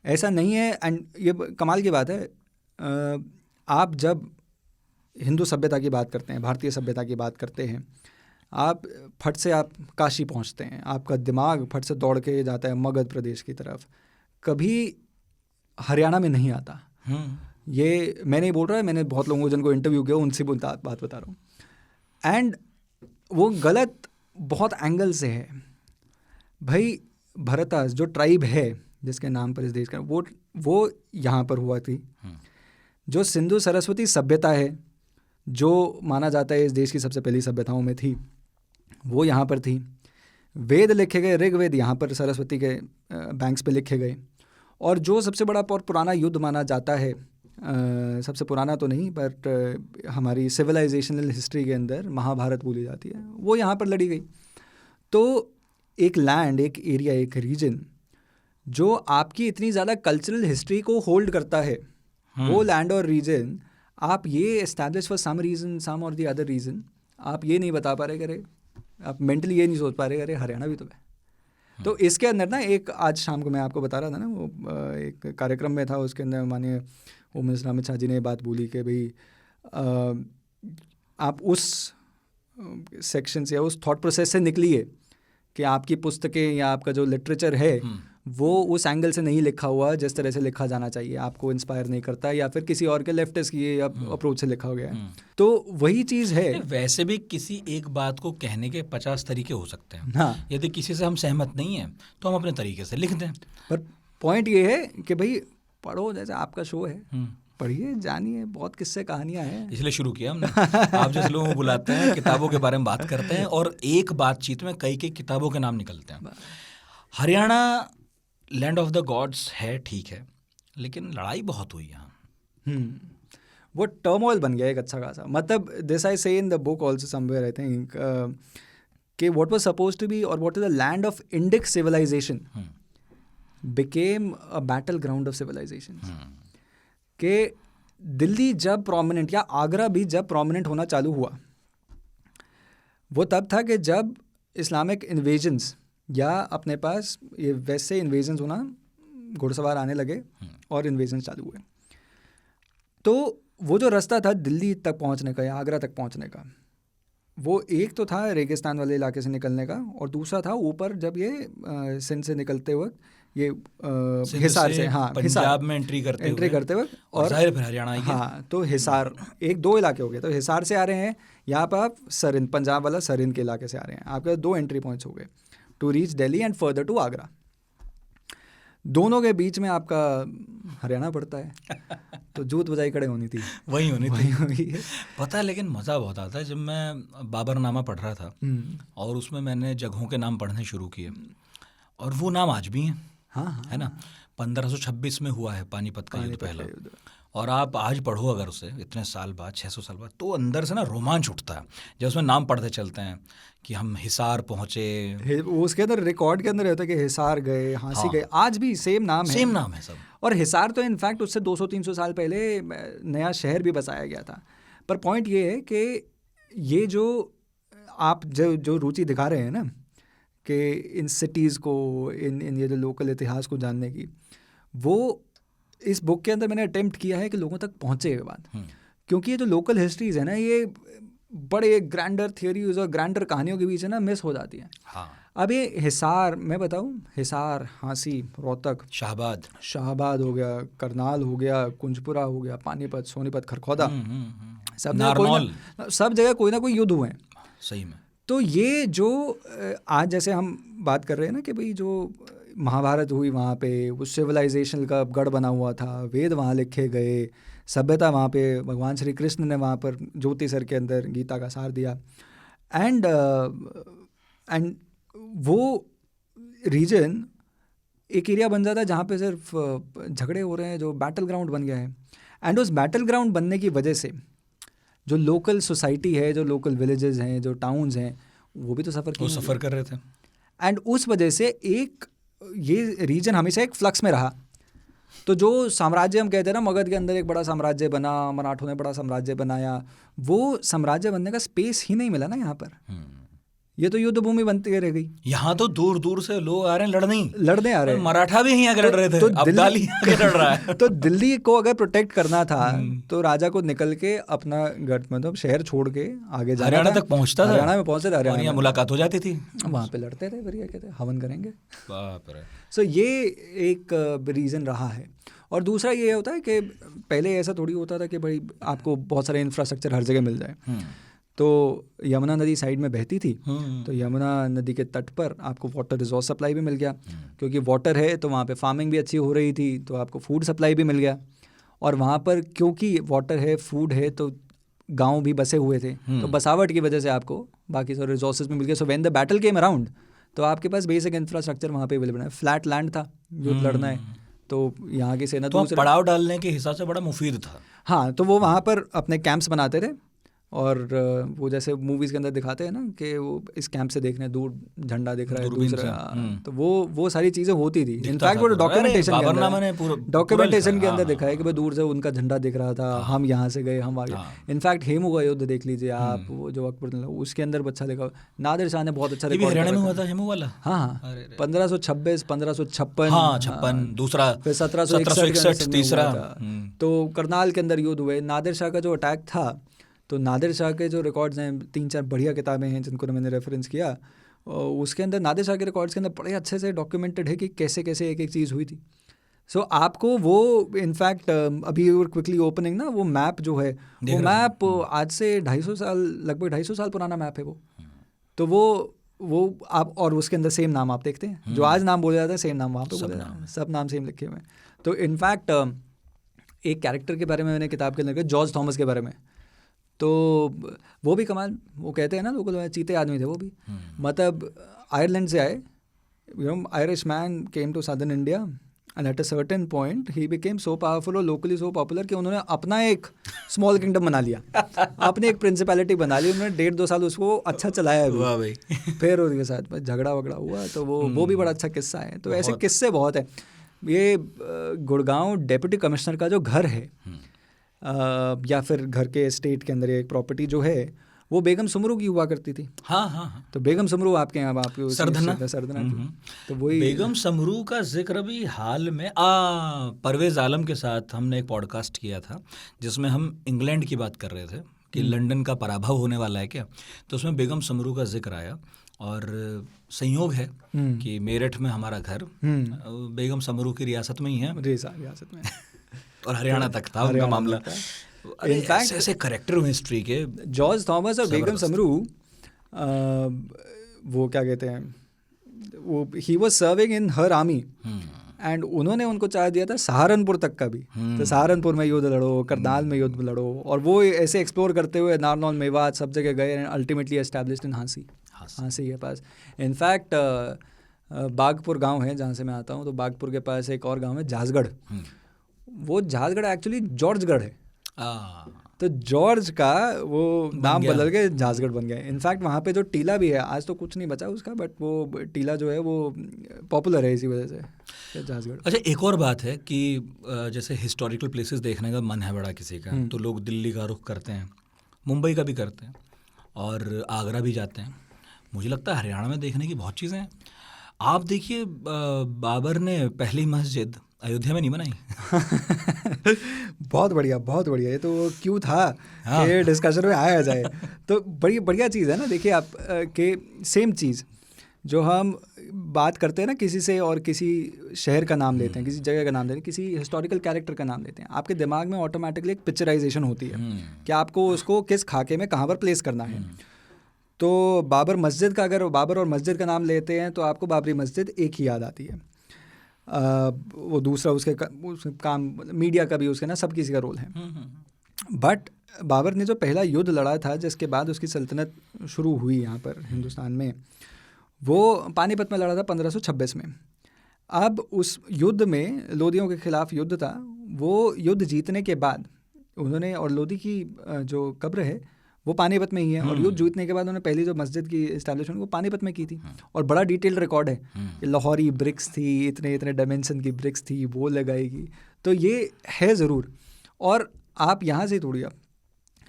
ऐसा नहीं है, एंड ये कमाल की बात है, आप जब हिंदू सभ्यता की बात करते हैं, भारतीय सभ्यता की बात करते हैं, आप फट से आप काशी पहुंचते हैं, आपका दिमाग फट से दौड़ के जाता है मगध प्रदेश की तरफ, कभी हरियाणा में नहीं आता। ये मैं नहीं बोल रहा है, मैंने बहुत लोगों को जिनको इंटरव्यू किया उनसे बात बता रहा हूँ, एंड वो गलत बहुत एंगल से है भाई। भरतास जो ट्राइब है जिसके नाम पर इस देश का, वो यहाँ पर हुआ थी। जो सिंधु सरस्वती सभ्यता है, जो माना जाता है इस देश की सबसे पहली सभ्यताओं में थी, वो यहाँ पर थी। वेद लिखे गए, ऋग्वेद यहाँ पर सरस्वती के बैंक्स पे लिखे गए। और जो सबसे बड़ा और पुराना युद्ध माना जाता है, सबसे पुराना तो नहीं बट हमारी सिविलाइजेशनल हिस्ट्री के अंदर महाभारत बोली जाती है, वो यहाँ पर लड़ी गई। तो एक लैंड, एक एरिया, एक रीजन जो आपकी इतनी ज़्यादा कल्चरल हिस्ट्री को होल्ड करता है, वो लैंड और रीजन आप ये एस्टैब्लिश फॉर सम रीज़न, सम और द अदर रीज़न, आप ये नहीं बता पा रहे, अरे आप मेंटली ये नहीं सोच पा रहे, अरे हरियाणा भी तो है। तो इसके अंदर ना, एक आज शाम को मैं आपको बता रहा था ना, वो एक कार्यक्रम में था, उसके अंदर माननीय होम मिनिस्टर अमित शाह जी ने बात बोली कि भाई आप उस सेक्शन से या उस थॉट प्रोसेस से निकलिए कि आपकी पुस्तकें या आपका जो लिटरेचर है वो उस एंगल से नहीं लिखा हुआ जिस तरह से लिखा जाना चाहिए, आपको इंस्पायर नहीं करता, या फिर किसी और के लेफ्टिस्ट की अप्रोच से लिखा हो गया है। तो वही चीज़ है। वैसे भी किसी एक बात को कहने के 50 तरीके हो सकते हैं। हाँ, यदि किसी से हम सहमत नहीं हैं तो हम अपने तरीके से लिख दें। पर पॉइंट ये है कि भाई पढ़ो, जैसे आपका शो है, पढ़िए, जानिए, बहुत किस्से कहानियाँ हैं, इसलिए शुरू किया हमने। आप जैसे लोगों को बुलाते हैं, किताबों के बारे में बात करते हैं, और एक बातचीत में कई किताबों के नाम निकलते हैं। Haryana land of the gods है, ठीक है, लेकिन लड़ाई बहुत हुई यहाँ। वो टर्मोइल बन गया एक अच्छा खासा। मतलब this I say in the book also somewhere I think कि what was suppose to be और what is the land of Indic civilisation became a battle ground of civilisation. कि दिल्ली जब प्रोमिनेंट, या आगरा भी जब प्रोमिनेंट होना चालू हुआ, वो तब था कि जब इस्लामिक इन्वेजन्स या अपने पास ये वैसे इन्वेजन्स होना, घुड़सवार आने लगे और इन्वेजन्स चालू हुए। तो वो जो रास्ता था दिल्ली तक पहुंचने का या आगरा तक पहुंचने का, वो एक तो था रेगिस्तान वाले इलाके से निकलने का, और दूसरा था ऊपर जब ये सिंध से निकलते वक्त, ये हिसार से, हाँ, पंजाब में एंट्री करते वक्त, और फिर हरियाणा। हाँ, तो हिसार, एक दो इलाके हो गए। तो हिसार से आ रहे हैं, यहाँ पर आप सरिंद, पंजाब वाला सरिंद के इलाके से आ रहे हैं, आपके 2 एंट्री पॉइंट्स हो गए to reach Delhi and further to Agra. दोनों के बीच में आपका हरियाणा पड़ता है। तो जूत बजाई खड़े होनी थी, वही होनी थी। पता है, लेकिन मज़ा बहुत आता है। जब मैं बाबरनामा पढ़ रहा था और उसमें मैंने जगहों के नाम पढ़ने शुरू किए, और वो नाम आज भी हैं। हाँ, है ना। 1526 में हुआ है पानीपत का युद्ध पहला, और आप आज पढ़ो अगर उसे इतने साल बाद, 600 साल बाद, तो अंदर से ना रोमांच उठता है जब उसमें नाम पढ़ते चलते हैं कि हम हिसार पहुँचे। उसके अंदर रिकॉर्ड के अंदर रहता है कि हिसार गए, हाँसी गए, आज भी सेम नाम है सब। और हिसार तो इनफैक्ट उससे 200-300 साल पहले नया शहर भी बसाया गया था। पर पॉइंट ये है कि ये जो आप जो रुचि दिखा रहे हैं ना कि इन सिटीज़ को, इन ये जो लोकल इतिहास को जानने की, वो इस बुक के अंदर मैंने अटेम्प्ट किया है कि लोगों तक पहुँचे ये बात। क्योंकि ये जो लोकल हिस्ट्रीज़ है ना, ये बड़े ग्रैंडर थियोरीज और ग्रैंडर कहानियों के बीच है ना मिस हो जाती है। हाँ। अब ये हिसार, मैं बताऊँ, हिसार, हाँसी, रोहतक, शाहबाद हो गया, करनाल हो गया, कुंजपुरा हो गया, पानीपत, सोनीपत, खरखौदा, सब जगह कोई ना कोई युद्ध हुए हैं सही में। तो ये जो आज जैसे हम बात कर रहे हैं ना कि भाई जो महाभारत हुई वहाँ पे, उस सिविलाइजेशन का गढ़ बना हुआ था, वेद वहाँ लिखे गए, सभ्यता वहाँ पे, भगवान श्री कृष्ण ने वहाँ पर ज्योति सर के अंदर गीता का सार दिया। एंड वो रीजन एक एरिया बन जाता है जहाँ पे सिर्फ झगड़े हो रहे हैं, जो बैटल ग्राउंड बन गया है। एंड उस बैटल ग्राउंड बनने की वजह से जो लोकल सोसाइटी है, जो लोकल विलेजेस हैं, जो टाउन्स हैं, वो भी तो सफ़र कर रहे थे। एंड उस वजह से एक ये रीजन हमेशा एक फ्लक्स में रहा। तो जो साम्राज्य हम कहते हैं ना, मगध के अंदर एक बड़ा साम्राज्य बना, मराठों ने बड़ा साम्राज्य बनाया, वो साम्राज्य बनने का स्पेस ही नहीं मिला ना यहाँ पर। ये तो युद्ध भूमि बनती रह गई। यहाँ तो दूर दूर से लोग आ रहे हैं लड़ने आ रहे हैं। मराठा भी यहीं आके लड़ रहे थे, अब्दाली आके लड़ रहा है। तो दिल्ली को अगर प्रोटेक्ट करना था तो राजा को निकल के अपना घर मतलब शहर छोड़ के आगे जाना, हरियाणा तक पहुंचता था, हरियाणा में पहुंचते थे, हरियाणा में मुलाकात हो जाती थी, वहाँ पे लड़ते थे, बढ़िया कहते हवन करेंगे। बाप रे। सो ये एक रीज़न रहा है। और दूसरा ये होता है कि पहले ऐसा थोड़ी होता था कि भाई आपको बहुत सारे इंफ्रास्ट्रक्चर हर जगह मिल जाए। तो यमुना नदी साइड में बहती थी, तो यमुना नदी के तट पर आपको वाटर रिसोर्स सप्लाई भी मिल गया, क्योंकि वाटर है तो वहाँ पे फार्मिंग भी अच्छी हो रही थी, तो आपको फूड सप्लाई भी मिल गया। और वहाँ पर क्योंकि वाटर है, फूड है, तो गांव भी बसे हुए थे, तो बसावट की वजह से आपको बाकी सारे रिसोर्सेज भी मिल गए। So when the battle came around, तो आपके पास बेसिक इंफ्रास्ट्रक्चर वहाँ पे अवेलेबल है। फ्लैट लैंड था, युद्ध लड़ना है तो यहाँ की सेना तो पड़ाव डालने के हिसाब से बड़ा मुफीद था। हाँ, तो वो वहाँ पर अपने कैंप्स बनाते थे। और वो जैसे मूवीज़ के अंदर दिखाते हैं ना कि वो इस कैंप से देख रहे हैं, दूर झंडा दिख रहा है दूसरा, तो वो सारी चीज़ें होती थी। इनफैक्ट वो डॉक्यूमेंटेशन के अंदर दिखाया कि भाई दूर से उनका झंडा दिख रहा था, हम यहाँ से गए, हम आगे। इनफैक्ट हेमू का युद्ध देख लीजिए आप, वो जो अकबर, उसके अंदर अच्छा देखा, नादिर शाह ने बहुत अच्छा हरियाणा में हुआ था हेमू वाला। हाँ, 1526, 1556, दूसरा फिर 1761 तीसरा। तो करनाल के अंदर युद्ध हुए। नादिर शाह का जो अटैक था, तो नादिर शाह के जो रिकॉर्ड्स हैं, 3-4 बढ़िया किताबें हैं जिनको मैंने रेफरेंस किया, उसके अंदर नादिर शाह के रिकॉर्ड्स के अंदर बड़े अच्छे से डॉक्यूमेंटेड है कि कैसे कैसे एक एक चीज़ हुई थी। सो आपको वो इनफैक्ट अभी क्विकली ओपनिंग ना, वो मैप जो है, वो मैप आज से 250 साल, लगभग 250 साल पुराना मैप है वो। तो वो आप, और उसके अंदर सेम नाम आप देखते हैं, जो आज नाम बोला जाता है सेम नाम वहाँ पे बोला जाता है, सब नाम सेम लिखे हुए हैं। तो इनफैक्ट एक कैरेक्टर के बारे में मैंने किताब के अंदर, जॉर्ज थॉमस के बारे में, तो वो भी कमाल, वो कहते हैं ना लोग चीते आदमी थे वो भी। मतलब आयरलैंड से आए, Irish man came to southern India and at a certain point he became so powerful और लोकली सो पॉपुलर कि उन्होंने अपना एक स्मॉल किंगडम बना लिया, अपनी एक प्रिंसिपैलिटी बना ली। उन्होंने 1.5-2 साल उसको अच्छा चलाया है। फिर उसके साथ झगड़ा वगड़ा हुआ, तो वो भी बड़ा अच्छा किस्सा है। तो ऐसे किस्से बहुत है। ये गुड़गांव डेप्यूटी कमिश्नर का जो घर है, या फिर घर के स्टेट के अंदर एक प्रॉपर्टी जो है, वो बेगम सुमरू की हुआ करती थी। हाँ। तो बेगम सुमरू आपके यहाँ, आपके सरधना तो वही बेगम सुमरू का जिक्र भी हाल में परवेज़ आलम के साथ हमने एक पॉडकास्ट किया था, जिसमें हम इंग्लैंड की बात कर रहे थे कि लंदन का पराभव होने वाला है क्या, तो उसमें बेगम सुमरू का जिक्र आया। और संयोग है कि मेरठ में हमारा घर बेगम सुमरू की रियासत में ही है, रियासत में और हरियाणा तक था उनका मामला। इनफैक्ट ऐसे कैरेक्टर हुए हिस्ट्री के, जॉर्ज थॉमस और बेगम सुमरू, वो क्या कहते हैं, वो he was serving in her army, and उन्होंने उनको चार्ज दिया था सहारनपुर तक का भी। तो सहारनपुर में युद्ध लड़ो, करनाल में युद्ध लड़ो, और वो ऐसे एक्सप्लोर करते हुए नारनौल, मेवात, सब जगह गए, and ultimately established in Hansi के पास। इनफैक्ट बागपुर गांव है जहाँ से मैं आता हूँ, तो बागपुर के पास एक और गांव है झासगढ़। वो झासगढ़ एक्चुअली जॉर्जगढ़ है, तो जॉर्ज का वो नाम बदल के झासगढ़ बन गया। इनफैक्ट वहाँ पे जो टीला भी है, आज तो कुछ नहीं बचा उसका, बट वो टीला जो है वो पॉपुलर है इसी वजह से, झासगढ़। अच्छा, एक और बात है कि जैसे हिस्टोरिकल प्लेसेस देखने का मन है बड़ा किसी का, तो लोग दिल्ली का रुख करते हैं, मुंबई का भी करते हैं, और आगरा भी जाते हैं। मुझे लगता है हरियाणा में देखने की बहुत चीज़ें हैं। आप देखिए, बाबर ने पहली मस्जिद अयोध्या में नहीं बनाई। बहुत बढ़िया, बहुत बढ़िया। ये तो क्यों था कि डिस्कशन में आया जाए। तो बड़ी बढ़िया चीज़ है ना। देखिए आप के सेम चीज़ जो हम बात करते हैं ना किसी से और किसी शहर का नाम लेते हैं, किसी जगह का नाम लेते हैं, किसी हिस्टोरिकल कैरेक्टर का नाम लेते हैं, आपके दिमाग में ऑटोमेटिकली एक पिक्चराइजेशन होती है कि आपको उसको किस खाके में कहाँ पर प्लेस करना है। तो बाबर मस्जिद का, अगर बाबर और मस्जिद का नाम लेते हैं तो आपको बाबरी मस्जिद एक ही याद आती है। वो दूसरा उसके काम मीडिया का भी उसके ना सब किसी का रोल है। बट बाबर ने जो पहला युद्ध लड़ा था जिसके बाद उसकी सल्तनत शुरू हुई यहाँ पर हिंदुस्तान में, वो पानीपत में लड़ा था 1526 में। अब उस युद्ध में लोदियों के खिलाफ युद्ध था। वो युद्ध जीतने के बाद उन्होंने, और लोदी की जो कब्र है वो पानीपत में ही है, और युद्ध जीतने के बाद उन्होंने पहली जो मस्जिद की इस्टेब्लिशमेंट वो पानीपत में की थी। और बड़ा डिटेल्ड रिकॉर्ड है कि लाहौरी ब्रिक्स थी, इतने इतने डायमेंशन की ब्रिक्स थी, वो लगाएगी। तो ये है ज़रूर। और आप यहाँ से थोड़ी, आप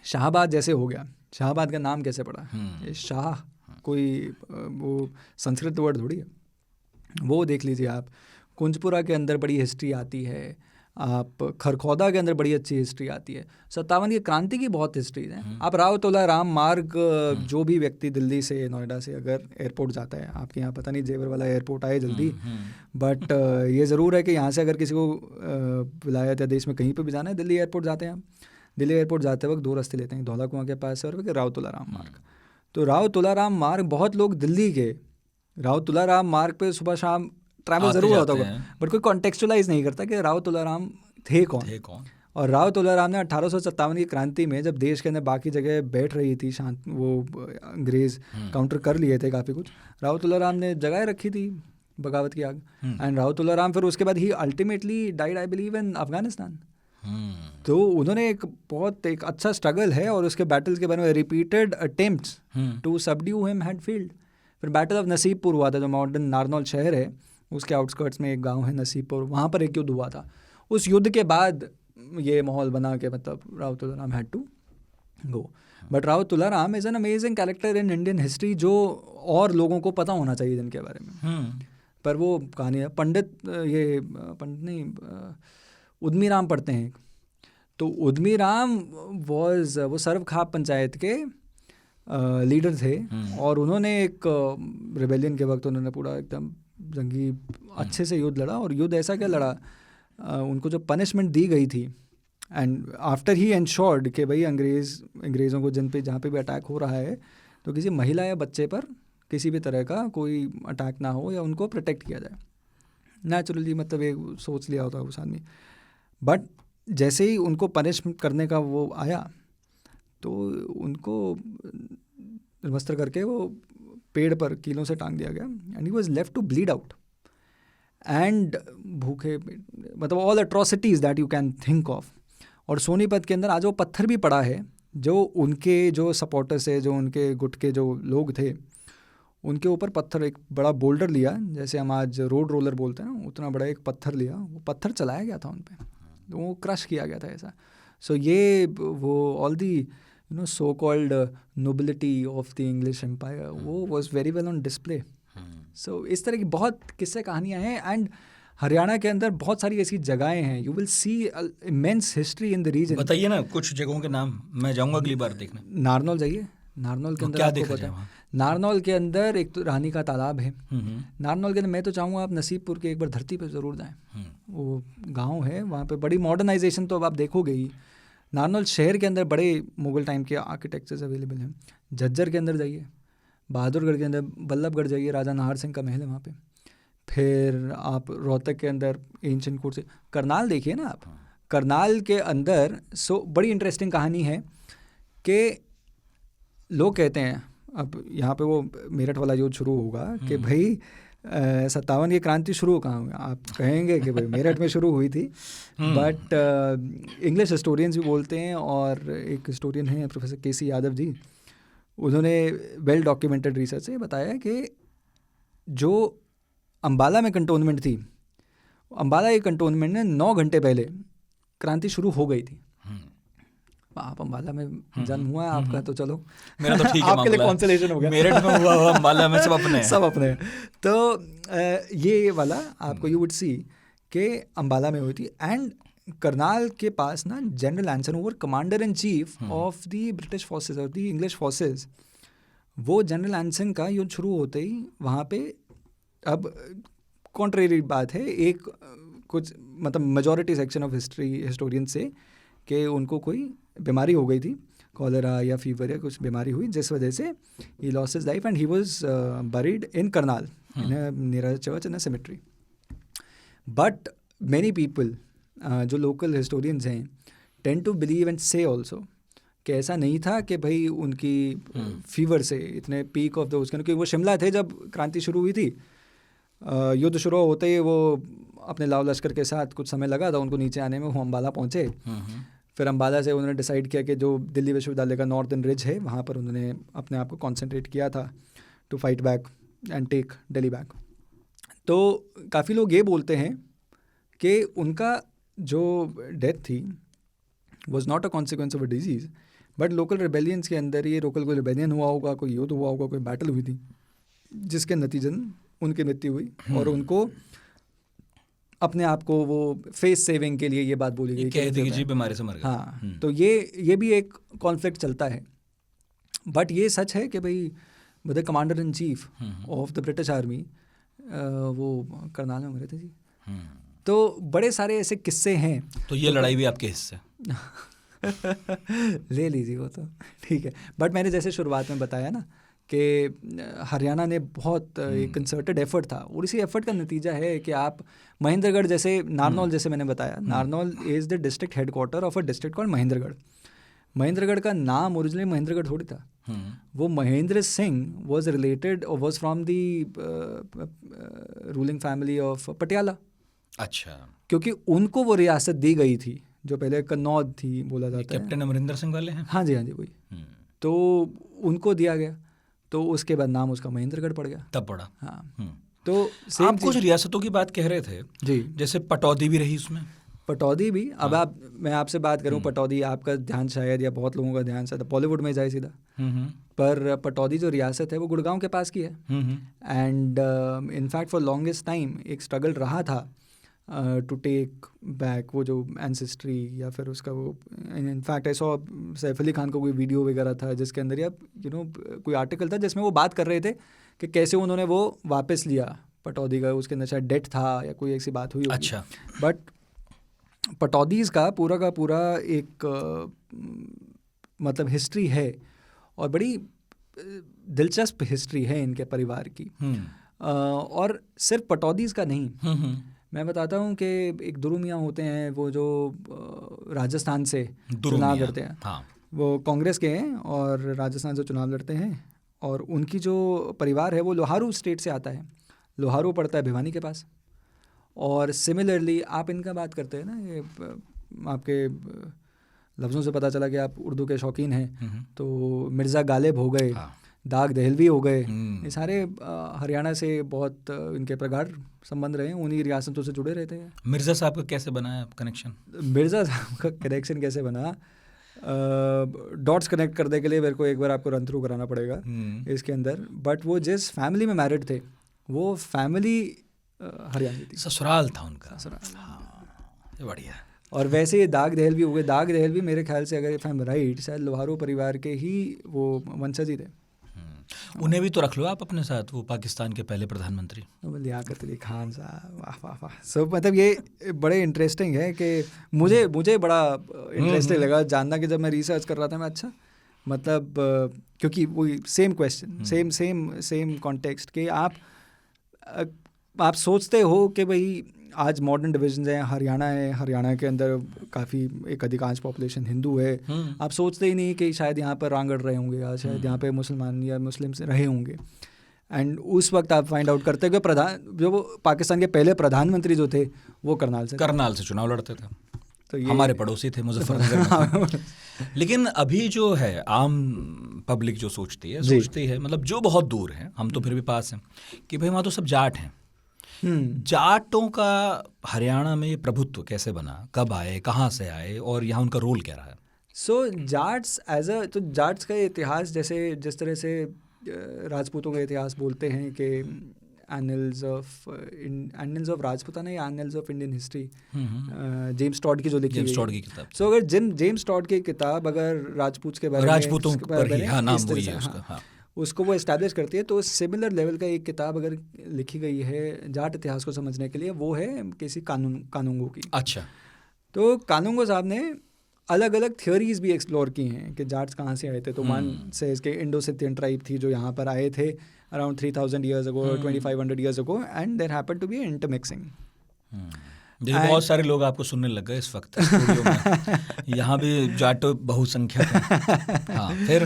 शाहबाद जैसे हो गया, शाहबाद का नाम कैसे पड़ा? ये शाह कोई वो संस्कृत वर्ड थोड़ी है। वो देख लीजिए आप, कुंजपुरा के अंदर बड़ी हिस्ट्री आती है, आप खरखौदा के अंदर बड़ी अच्छी हिस्ट्री आती है, 57 की क्रांति की बहुत हिस्ट्री है। आप राव तुलाराम मार्ग, जो भी व्यक्ति दिल्ली से नोएडा से अगर एयरपोर्ट जाता है, आपके यहाँ पता नहीं जेवर वाला एयरपोर्ट आए जल्दी, बट ये ज़रूर है कि यहाँ से अगर किसी को विलायत या देश में कहीं पर भी जाना है, दिल्ली एयरपोर्ट जाते हैं आप। दिल्ली एयरपोर्ट जाते वक्त 2 रास्ते लेते हैं, धौला कुआं के पास और राव तुलाराम मार्ग। तो राव तुलाराम मार्ग, बहुत लोग दिल्ली के राव तुलाराम मार्ग पे सुबह शाम ट्रैवल ज़रूर होता होगा, बट कोई कॉन्टेक्चुअलाइज नहीं करता कि राव तुलाराम थे कौन। और राव तुलाराम ने 1857 की क्रांति में, जब देश के अंदर बाकी जगह बैठ रही थी शांत, वो अंग्रेज़ काउंटर कर लिए थे काफ़ी कुछ, राव तुलाराम ने जगाए रखी थी बगावत की आग। एंड राव तुलाराम फिर उसके बाद ही अल्टीमेटली डाइड, आई बिलीव, इन अफगानिस्तान। तो उन्होंने एक अच्छा स्ट्रगल है, और उसके बैटल्स के बारे में repeated attempts to subdue him had failed. फिर बैटल ऑफ नसीबपुर हुआ था, जो मॉडर्न नारनौल शहर है उसके आउटस्कर्ट्स में एक गांव है नसीबपुर, वहाँ पर एक युद्ध हुआ था। उस युद्ध के बाद ये माहौल बना के मतलब Rao Tularam had to go. But Rao Tularam is an amazing character in Indian history, जो और लोगों को पता होना चाहिए जिनके बारे में। पर वो कहानी है, पंडित नहीं, उद्मी राम पढ़ते हैं। तो उद्मी राम वो सर्वखाप पंचायत के लीडर थे, और उन्होंने एक रिबेलियन के वक्त उन्होंने पूरा एकदम जंगी अच्छे से युद्ध लड़ा। और युद्ध ऐसा क्या लड़ा, उनको जो पनिशमेंट दी गई थी, एंड आफ्टर ही एंश्योर्ड कि भाई अंग्रेज़ों को जहाँ पे भी अटैक हो रहा है तो किसी महिला या बच्चे पर किसी भी तरह का कोई अटैक ना हो, या उनको प्रोटेक्ट किया जाए। नेचुरली मतलब ये सोच लिया होता है उस आदमी। बट जैसे ही उनको पनिश करने का वो आया, तो उनको वस्त्र करके वो पेड़ पर कीलों से टांग दिया गया, and he was left to bleed out. And भूखे, मतलब all atrocities that you can think of. और सोनीपत के अंदर आज वो पत्थर भी पड़ा है, जो उनके जो सपोर्टर्स है, जो उनके गुट के जो लोग थे, उनके ऊपर पत्थर, एक बड़ा बोल्डर लिया, जैसे हम आज रोड रोलर बोलते हैं ना, उतना बड़ा एक पत्थर लिया, वो पत्थर चलाया गया था उन पर, तो वो क्रश किया गया था ऐसा। सो ये वो all the so called nobility of the English empire, वो was very well on display. So इस तरह की बहुत किस्से कहानियाँ हैं। एंड हरियाणा के अंदर बहुत सारी ऐसी जगहें हैं, you will see immense history in the region. बताइए ना कुछ जगहों के नाम, मैं जाऊँगा अगली बार देखने। नारनौल जाइए, नारनौल के अंदर क्या आपको देखा पता जाए है, नारनौल के अंदर एक तो रानी का तालाब है। नारनौल के अंदर मैं तो चाहूँगा आप नसीबपुर के एक बार धरती पर ज़रूर जाएँ। वो गांव है, वहाँ पे बड़ी मॉडर्नाइजेशन तो अब आप देखोगे ही। नारनौल शहर के अंदर बड़े मुगल टाइम के आर्किटेक्चर्स अवेलेबल हैं। झज्जर के अंदर जाइए, बहादुरगढ़ के अंदर बल्लभगढ़ जाइए, राजा नाहर सिंह का महल है वहाँ पे। फिर आप रोहतक के अंदर एंशिएंट कोर्ट से, करनाल देखिए ना आप, करनाल के अंदर बड़ी इंटरेस्टिंग कहानी है कि लोग कहते हैं, अब यहाँ पे वो मेरठ वाला युद्ध शुरू होगा कि भाई 57 की क्रांति शुरू कहाँ हुई, आप कहेंगे कि भाई मेरठ में शुरू हुई थी। बट इंग्लिश हिस्टोरियंस भी बोलते हैं, और एक हिस्टोरियन हैं प्रोफेसर के.सी. यादव जी, उन्होंने वेल डॉक्यूमेंटेड रिसर्च से बताया कि जो अम्बाला में कंटोनमेंट थी, अम्बाला के कंटोनमेंट में 9 घंटे पहले क्रांति शुरू हो गई थी। आप अम्बाला में जन्म हुआ है आपका, तो चलो मेरा तो ठीक है, आपके लिए कॉन्सोलेशन हो गया। मेरठ में हुआ अम्बाला में सब अपने हैं। सब अपने हैं। तो ये वाला आपको यू वुड सी कि अम्बाला में हुई थी। एंड करनाल के पास ना general एंसन over, commander in chief of the British forces और द इंग्लिश फोर्सेज, वो जनरल एंसन का युद्ध शुरू होते ही वहाँ पे अब कॉन्ट्रेरी बात है, एक कुछ मतलब मेजॉरिटी सेक्शन ऑफ हिस्टोरियन से कि उनको कोई बीमारी हो गई थी, कॉलरा या फीवर या कुछ बीमारी हुई, जिस वजह से he lost his life and he was buried in Karnal near a church in a cemetery. But many people जो लोकल हिस्टोरियंस हैं टेंड टू बिलीव एंड से ऑल्सो कि ऐसा नहीं था कि भाई उनकी फीवर से इतने पीक ऑफ द उसके, क्योंकि वो शिमला थे जब क्रांति शुरू हुई थी. युद्ध शुरू होते ही वो अपने लाव लश्कर के साथ कुछ समय लगा था उनको नीचे आने में. वो अम्बाला पहुँचे, फिर अम्बाला से उन्होंने डिसाइड किया कि जो दिल्ली विश्वविद्यालय का नॉर्थर्न रिज है वहाँ पर उन्होंने अपने आप को कॉन्सेंट्रेट किया था to fight back and take Delhi back. तो काफ़ी लोग ये बोलते हैं कि उनका जो डेथ थी was not a consequence of a disease, but local rebellions के अंदर ये लोकल कोई रिबेलियन हुआ होगा, कोई युद्ध हुआ होगा, कोई बैटल हुई थी जिसके नतीजन उनकी मृत्यु हुई. और उनको अपने आप को वो फेस सेविंग के लिए ये बात बोली गई कि जी बीमारी से मर गए. हाँ, तो ये भी एक कॉन्फ्लिक्ट चलता है. बट ये सच है कि भाई the commander in chief of the British army वो करनाल में मरे थे जी. तो बड़े सारे ऐसे किस्से हैं. तो ये लड़ाई भी आपके हिस्से ले लीजिए वो तो ठीक है. बट मैंने जैसे शुरुआत में बताया ना कि हरियाणा ने बहुत एक कंसर्टेड एफर्ट था, और इसी एफर्ट का नतीजा है कि आप महेंद्रगढ़ जैसे, नारनौल जैसे मैंने बताया, Narnaul is the district headquarter of a district called Mahendragarh. Mahendragarh का नाम ओरिजिनली महेंद्रगढ़ थोड़ी था. वो महेंद्र सिंह वॉज रिलेटेड और was from the ruling family of Patiala. अच्छा, क्योंकि उनको वो रियासत दी गई थी जो पहले कन्नौज थी बोला जाता है. कैप्टन अमरिंदर सिंह वाले हैं. हाँ जी वही. तो उनको दिया गया, तो उसके बाद नाम उसका महेंद्रगढ़ पड़ गया. तब पड़ा. हाँ. तो आप कुछ रियासतों की बात कह रहे थे जी, जैसे पटौदी भी रही उसमें. पटौदी भी. अब मैं आपसे बात करूं पटौदी, आपका ध्यान शायद या बहुत लोगों का ध्यान शायद बॉलीवुड में जाए सीधा. पर पटौदी जो रियासत है वो गुड़गांव के पास की है. And in fact for longest time एक स्ट्रगल रहा था टू टेक बैक वो जो एंसेस्ट्री या फिर उसका वो. In fact I saw Saif Ali Khan का कोई वीडियो वगैरह था जिसके अंदर या कोई आर्टिकल था जिसमें वो बात कर रहे थे कि कैसे उन्होंने वो वापस लिया पटौदी का. उसके अंदर शायद डेट था या कोई ऐसी बात हुई. अच्छा. बट पटौदीज़ का पूरा एक मतलब हिस्ट्री है, और बड़ी दिलचस्प हिस्ट्री है इनके परिवार की. और सिर्फ पटौदीज़ का नहीं, मैं बताता हूँ कि एक दुरू मियाँ होते हैं वो जो राजस्थान से चुनाव लड़ते हैं. हाँ. वो कांग्रेस के हैं और राजस्थान से चुनाव लड़ते हैं, और उनकी जो परिवार है वो लोहारू स्टेट से आता है. लोहारू पड़ता है भिवानी के पास. और सिमिलरली आप इनका बात करते हैं ना, ये आपके लफ्ज़ों से पता चला कि आप उर्दू के शौकीन हैं. तो मिर्ज़ा गालिब हो गए, दाग दहलवी हो गए, ये सारे हरियाणा से बहुत इनके प्रगाढ़ संबंध रहे. उन्हीं रियासतों से जुड़े रहते हैं. मिर्ज़ा साहब का कैसे बना कनेक्शन? मिर्ज़ा साहब का कनेक्शन कैसे बना, डॉट्स कनेक्ट करने के लिए मेरे को एक बार आपको रन थ्रू कराना पड़ेगा इसके अंदर. बट वो जिस फैमिली में मैरिड थे वो फैमिली हरियाणवी थी. ससुराल था उनका. ससुराल. बढ़िया. और वैसे ये दाग दहलवी हो गए. दाग दहलवी मेरे ख्याल से अगर इफ आई एम राइट शायद लोहारू परिवार के ही वो वंशज ही थे. उन्हें भी तो रख लो आप अपने साथ, वो पाकिस्तान के पहले प्रधानमंत्री लियाकत अली खान साहब. वाह वाह वाह. सो मतलब ये बड़े इंटरेस्टिंग है कि मुझे बड़ा इंटरेस्टिंग लगा जानना कि जब मैं रिसर्च कर रहा था मैं अच्छा मतलब क्योंकि वही सेम क्वेश्चन सेम कॉन्टेक्स्ट कि आप सोचते हो कि भाई आज मॉडर्न डिविजन हैं, हरियाणा है, हरियाणा के अंदर काफ़ी एक अधिकांश पॉपुलेशन हिंदू है. आप सोचते ही नहीं कि शायद यहाँ पर रांगड़ रहे होंगे या शायद यहाँ पे मुसलमान या मुस्लिम से रहे होंगे. एंड उस वक्त आप फाइंड आउट करते हैं कि जो पाकिस्तान के पहले प्रधानमंत्री जो थे वो करनाल से चुनाव लड़ते थे. तो ये हमारे पड़ोसी थे मुजफ्फरनगर. लेकिन अभी जो है आम पब्लिक जो सोचती है मतलब जो बहुत दूर है, हम तो फिर भी पास हैं, कि भाई वहाँ तो सब जाट हैं. जाटों का हरियाणा में ये प्रभुत्व कैसे बना, कब आए, कहाँ से आए, और यहाँ उनका रोल क्या रहा है? सो जाट्स तो जाट्स का इतिहास जैसे जिस तरह से राजपूतों का इतिहास बोलते हैं कि एनल्स ऑफ राजपूताना या annals of Indian history James Tod की जो लिखी है किताब. सो अगर जेम्स टॉड की किताब अगर राजपूत के बारे में राजपूतों पर ही नाम वही है उसका. उसको वो इस्टेब्लिश करती है। तो सिमिलर लेवल का एक किताब अगर लिखी गई है जाट इतिहास को समझने के लिए, वो है किसी कानूंगो की। अच्छा। तो कानूंगो साहब ने अलग अलग थ्योरीज भी एक्सप्लोर की हैं कि जाट्स कहाँ से आए थे। तो वन से इसके इंडो-सिथियन ट्राइब थी जो यहाँ पर आए थे around 3000 years ago, 2500 years ago, and there happened to be intermixing. जैसे बहुत सारे लोग आपको सुनने लग गए इस वक्त स्टूडियो में। यहाँ भी जाटो बहुसंख्यक हैं। हाँ, फिर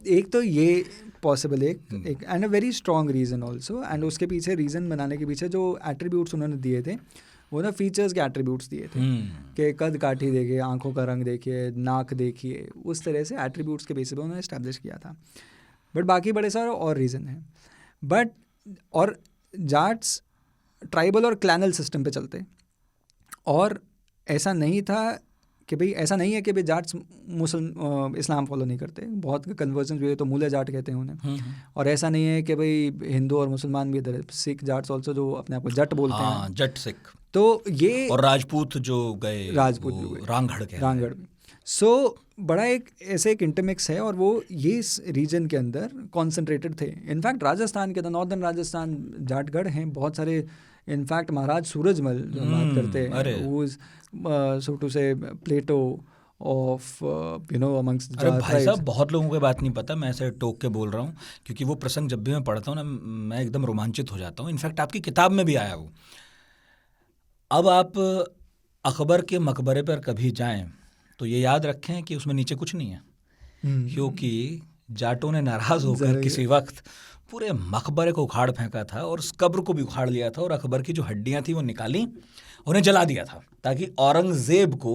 एक तो ये पॉसिबल एक and a very strong reason also. And उसके पीछे रीज़न बनाने के पीछे जो एट्रीब्यूट्स उन्होंने दिए थे वो ना फीचर्स के एट्रीब्यूट्स दिए थे कि कद काठी देखिए, आंखों का रंग देखिए, नाक देखिए, उस तरह से एट्रीब्यूट्स के बेसिस पे उन्होंने इस्टेब्लिश किया था। बट बाकी बड़े सारे और रीज़न हैं। बट और जाट्स ट्राइबल और क्लैनल सिस्टम पे चलते, और ऐसा नहीं था कि भाई, ऐसा नहीं है कि भाई जाट्स इस्लाम फॉलो नहीं करते। बहुत कन्वर्जन हुए तो मूले जाट कहते हैं उन्हें। और ऐसा नहीं है कि भाई हिंदू और मुसलमान भी इधर है, सिख जाट्स ऑल्सो जो अपने आप को जट बोलते हैं, जट सिख। तो ये और राजपूत जो गए, रांगड़ सो बड़ा एक ऐसे एक इंटरमिक्स है, और वो ये इस रीजन के अंदर कॉन्सेंट्रेटेड थे। इनफैक्ट राजस्थान के अंदर, नॉर्दर्न राजस्थान जाटगढ़ हैं बहुत सारे। इनफैक्ट महाराज सूरजमल जो हम बात करते हैं, who's so to say Plato of amongst अरे भाई साहब, बहुत लोगों को बात नहीं पता, मैं ऐसे टोक के बोल रहा हूँ क्योंकि वो प्रसंग जब भी मैं पढ़ता हूँ ना, मैं एकदम रोमांचित हो जाता हूँ। इनफैक्ट आपकी किताब में भी आया वो। अब आप अकबर के मकबरे पर कभी जाएं तो ये याद रखें कि उसमें नीचे कुछ नहीं है, क्योंकि जाटों ने नाराज होकर किसी वक्त पूरे मकबरे को उखाड़ फेंका था और उस कब्र को भी उखाड़ लिया था, और अकबर की जो हड्डियां थी वो निकाली, उन्हें जला दिया था ताकि औरंगजेब को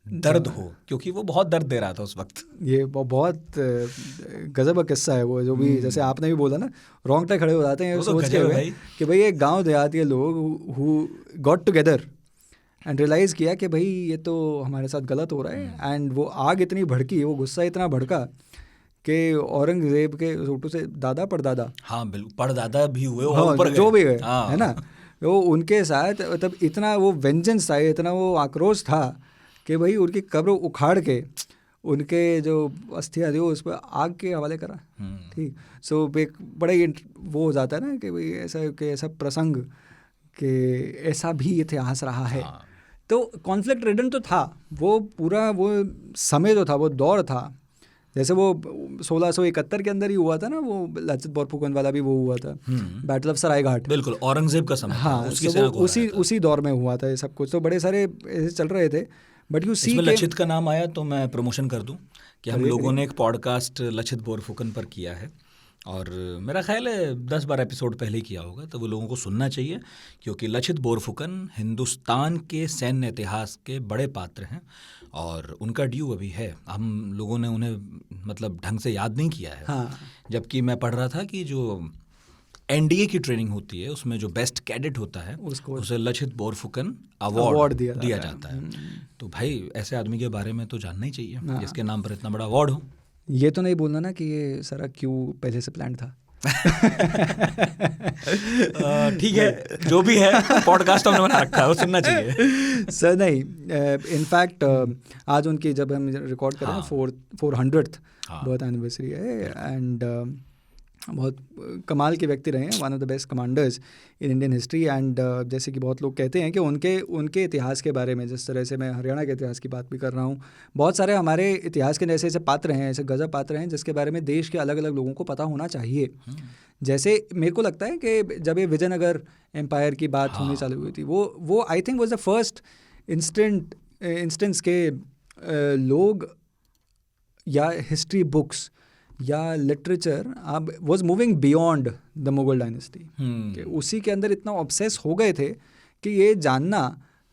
दर्द हो, क्योंकि वो बहुत दर्द दे रहा था उस वक्त। ये बहुत गजब का किस्सा है वो, जो भी जैसे आपने भी बोला ना, रोंगटे खड़े हो जाते हैं सोच के भाई कि भाई एक गांव देहाती लोग who got together and realise किया कि भाई ये तो हमारे साथ गलत हो रहा है। एंड वो आग इतनी भड़की, वो गुस्सा इतना भड़का कि औरंगजेब के छोटू से दादा परदादा, हाँ बिल्कुल, परदादा भी हुए, हाँ, ऊपर जो भी गए, हाँ, है ना, वो उनके साथ मतलब इतना वो वेंजेंस था, इतना वो आक्रोश था कि भाई उनकी कब्र उखाड़ के उनके जो अस्थियाँ थी उस पर आग के हवाले करा। ठीक, सो एक बड़ा ही वो हो जाता है ना कि भाई ऐसा प्रसंग कि ऐसा भी इतिहास रहा है। तो कॉन्फ्लिक्ट रिडन तो था वो पूरा, वो समय जो था, वो दौर था। जैसे वो 1671 के अंदर ही हुआ था ना, वो लाचित बोरफुकन वाला भी वो हुआ था, बैटल ऑफ सरायघाट। बिल्कुल, औरंगजेब का समय। हाँ, उसी दौर में हुआ था ये सब कुछ। तो बड़े सारे ऐसे चल रहे थे। बट यू सी इसमें लचित का नाम आया तो मैं प्रमोशन कर दूं कि हम लोगों ने एक पॉडकास्ट लचित बोरफुकन पर किया है, और मेरा ख्याल है 10-12 एपिसोड पहले किया होगा, तो वो लोगों को सुनना चाहिए, क्योंकि लचित बोरफुकन हिंदुस्तान के सैन्य इतिहास के बड़े पात्र हैं, और उनका ड्यू अभी है। हम लोगों ने उन्हें मतलब ढंग से याद नहीं किया है। हाँ। जबकि मैं पढ़ रहा था कि जो एनडीए की ट्रेनिंग होती है उसमें जो बेस्ट कैडेट होता है उसे लचित बोरफुकन अवार्ड दिया जाता है। तो भाई ऐसे आदमी के बारे में तो जानना ही चाहिए जिसके नाम पर इतना बड़ा अवार्ड हो। ये तो नहीं बोलना ना कि ये सारा क्यों पहले से प्लान था। ठीक है, जो भी है पॉडकास्ट हमने बना रखा है, वो सुनना चाहिए। सर नहीं, इनफैक्ट आज उनकी जब हम रिकॉर्ड कर रहे हैं 400th बर्थ एनिवर्सरी है, एंड बहुत कमाल के व्यक्ति रहे हैं, one of the best commanders in Indian history. And जैसे कि बहुत लोग कहते हैं कि उनके इतिहास के बारे में, जिस तरह से मैं हरियाणा के इतिहास की बात भी कर रहा हूँ, बहुत सारे हमारे इतिहास के ऐसे ऐसे पात्र हैं, ऐसे गजब पात्र हैं जिसके बारे में देश के अलग अलग लोगों को पता होना चाहिए। जैसे मेरे को लगता है कि जब ये विजयनगर एम्पायर की बात होनी चालू हुई थी, वो I think was the first instance के लोग या हिस्ट्री बुक्स या लिटरेचर अब was moving beyond the Mughal dynasty, कि उसी के अंदर इतना ऑब्सेस हो गए थे कि ये जानना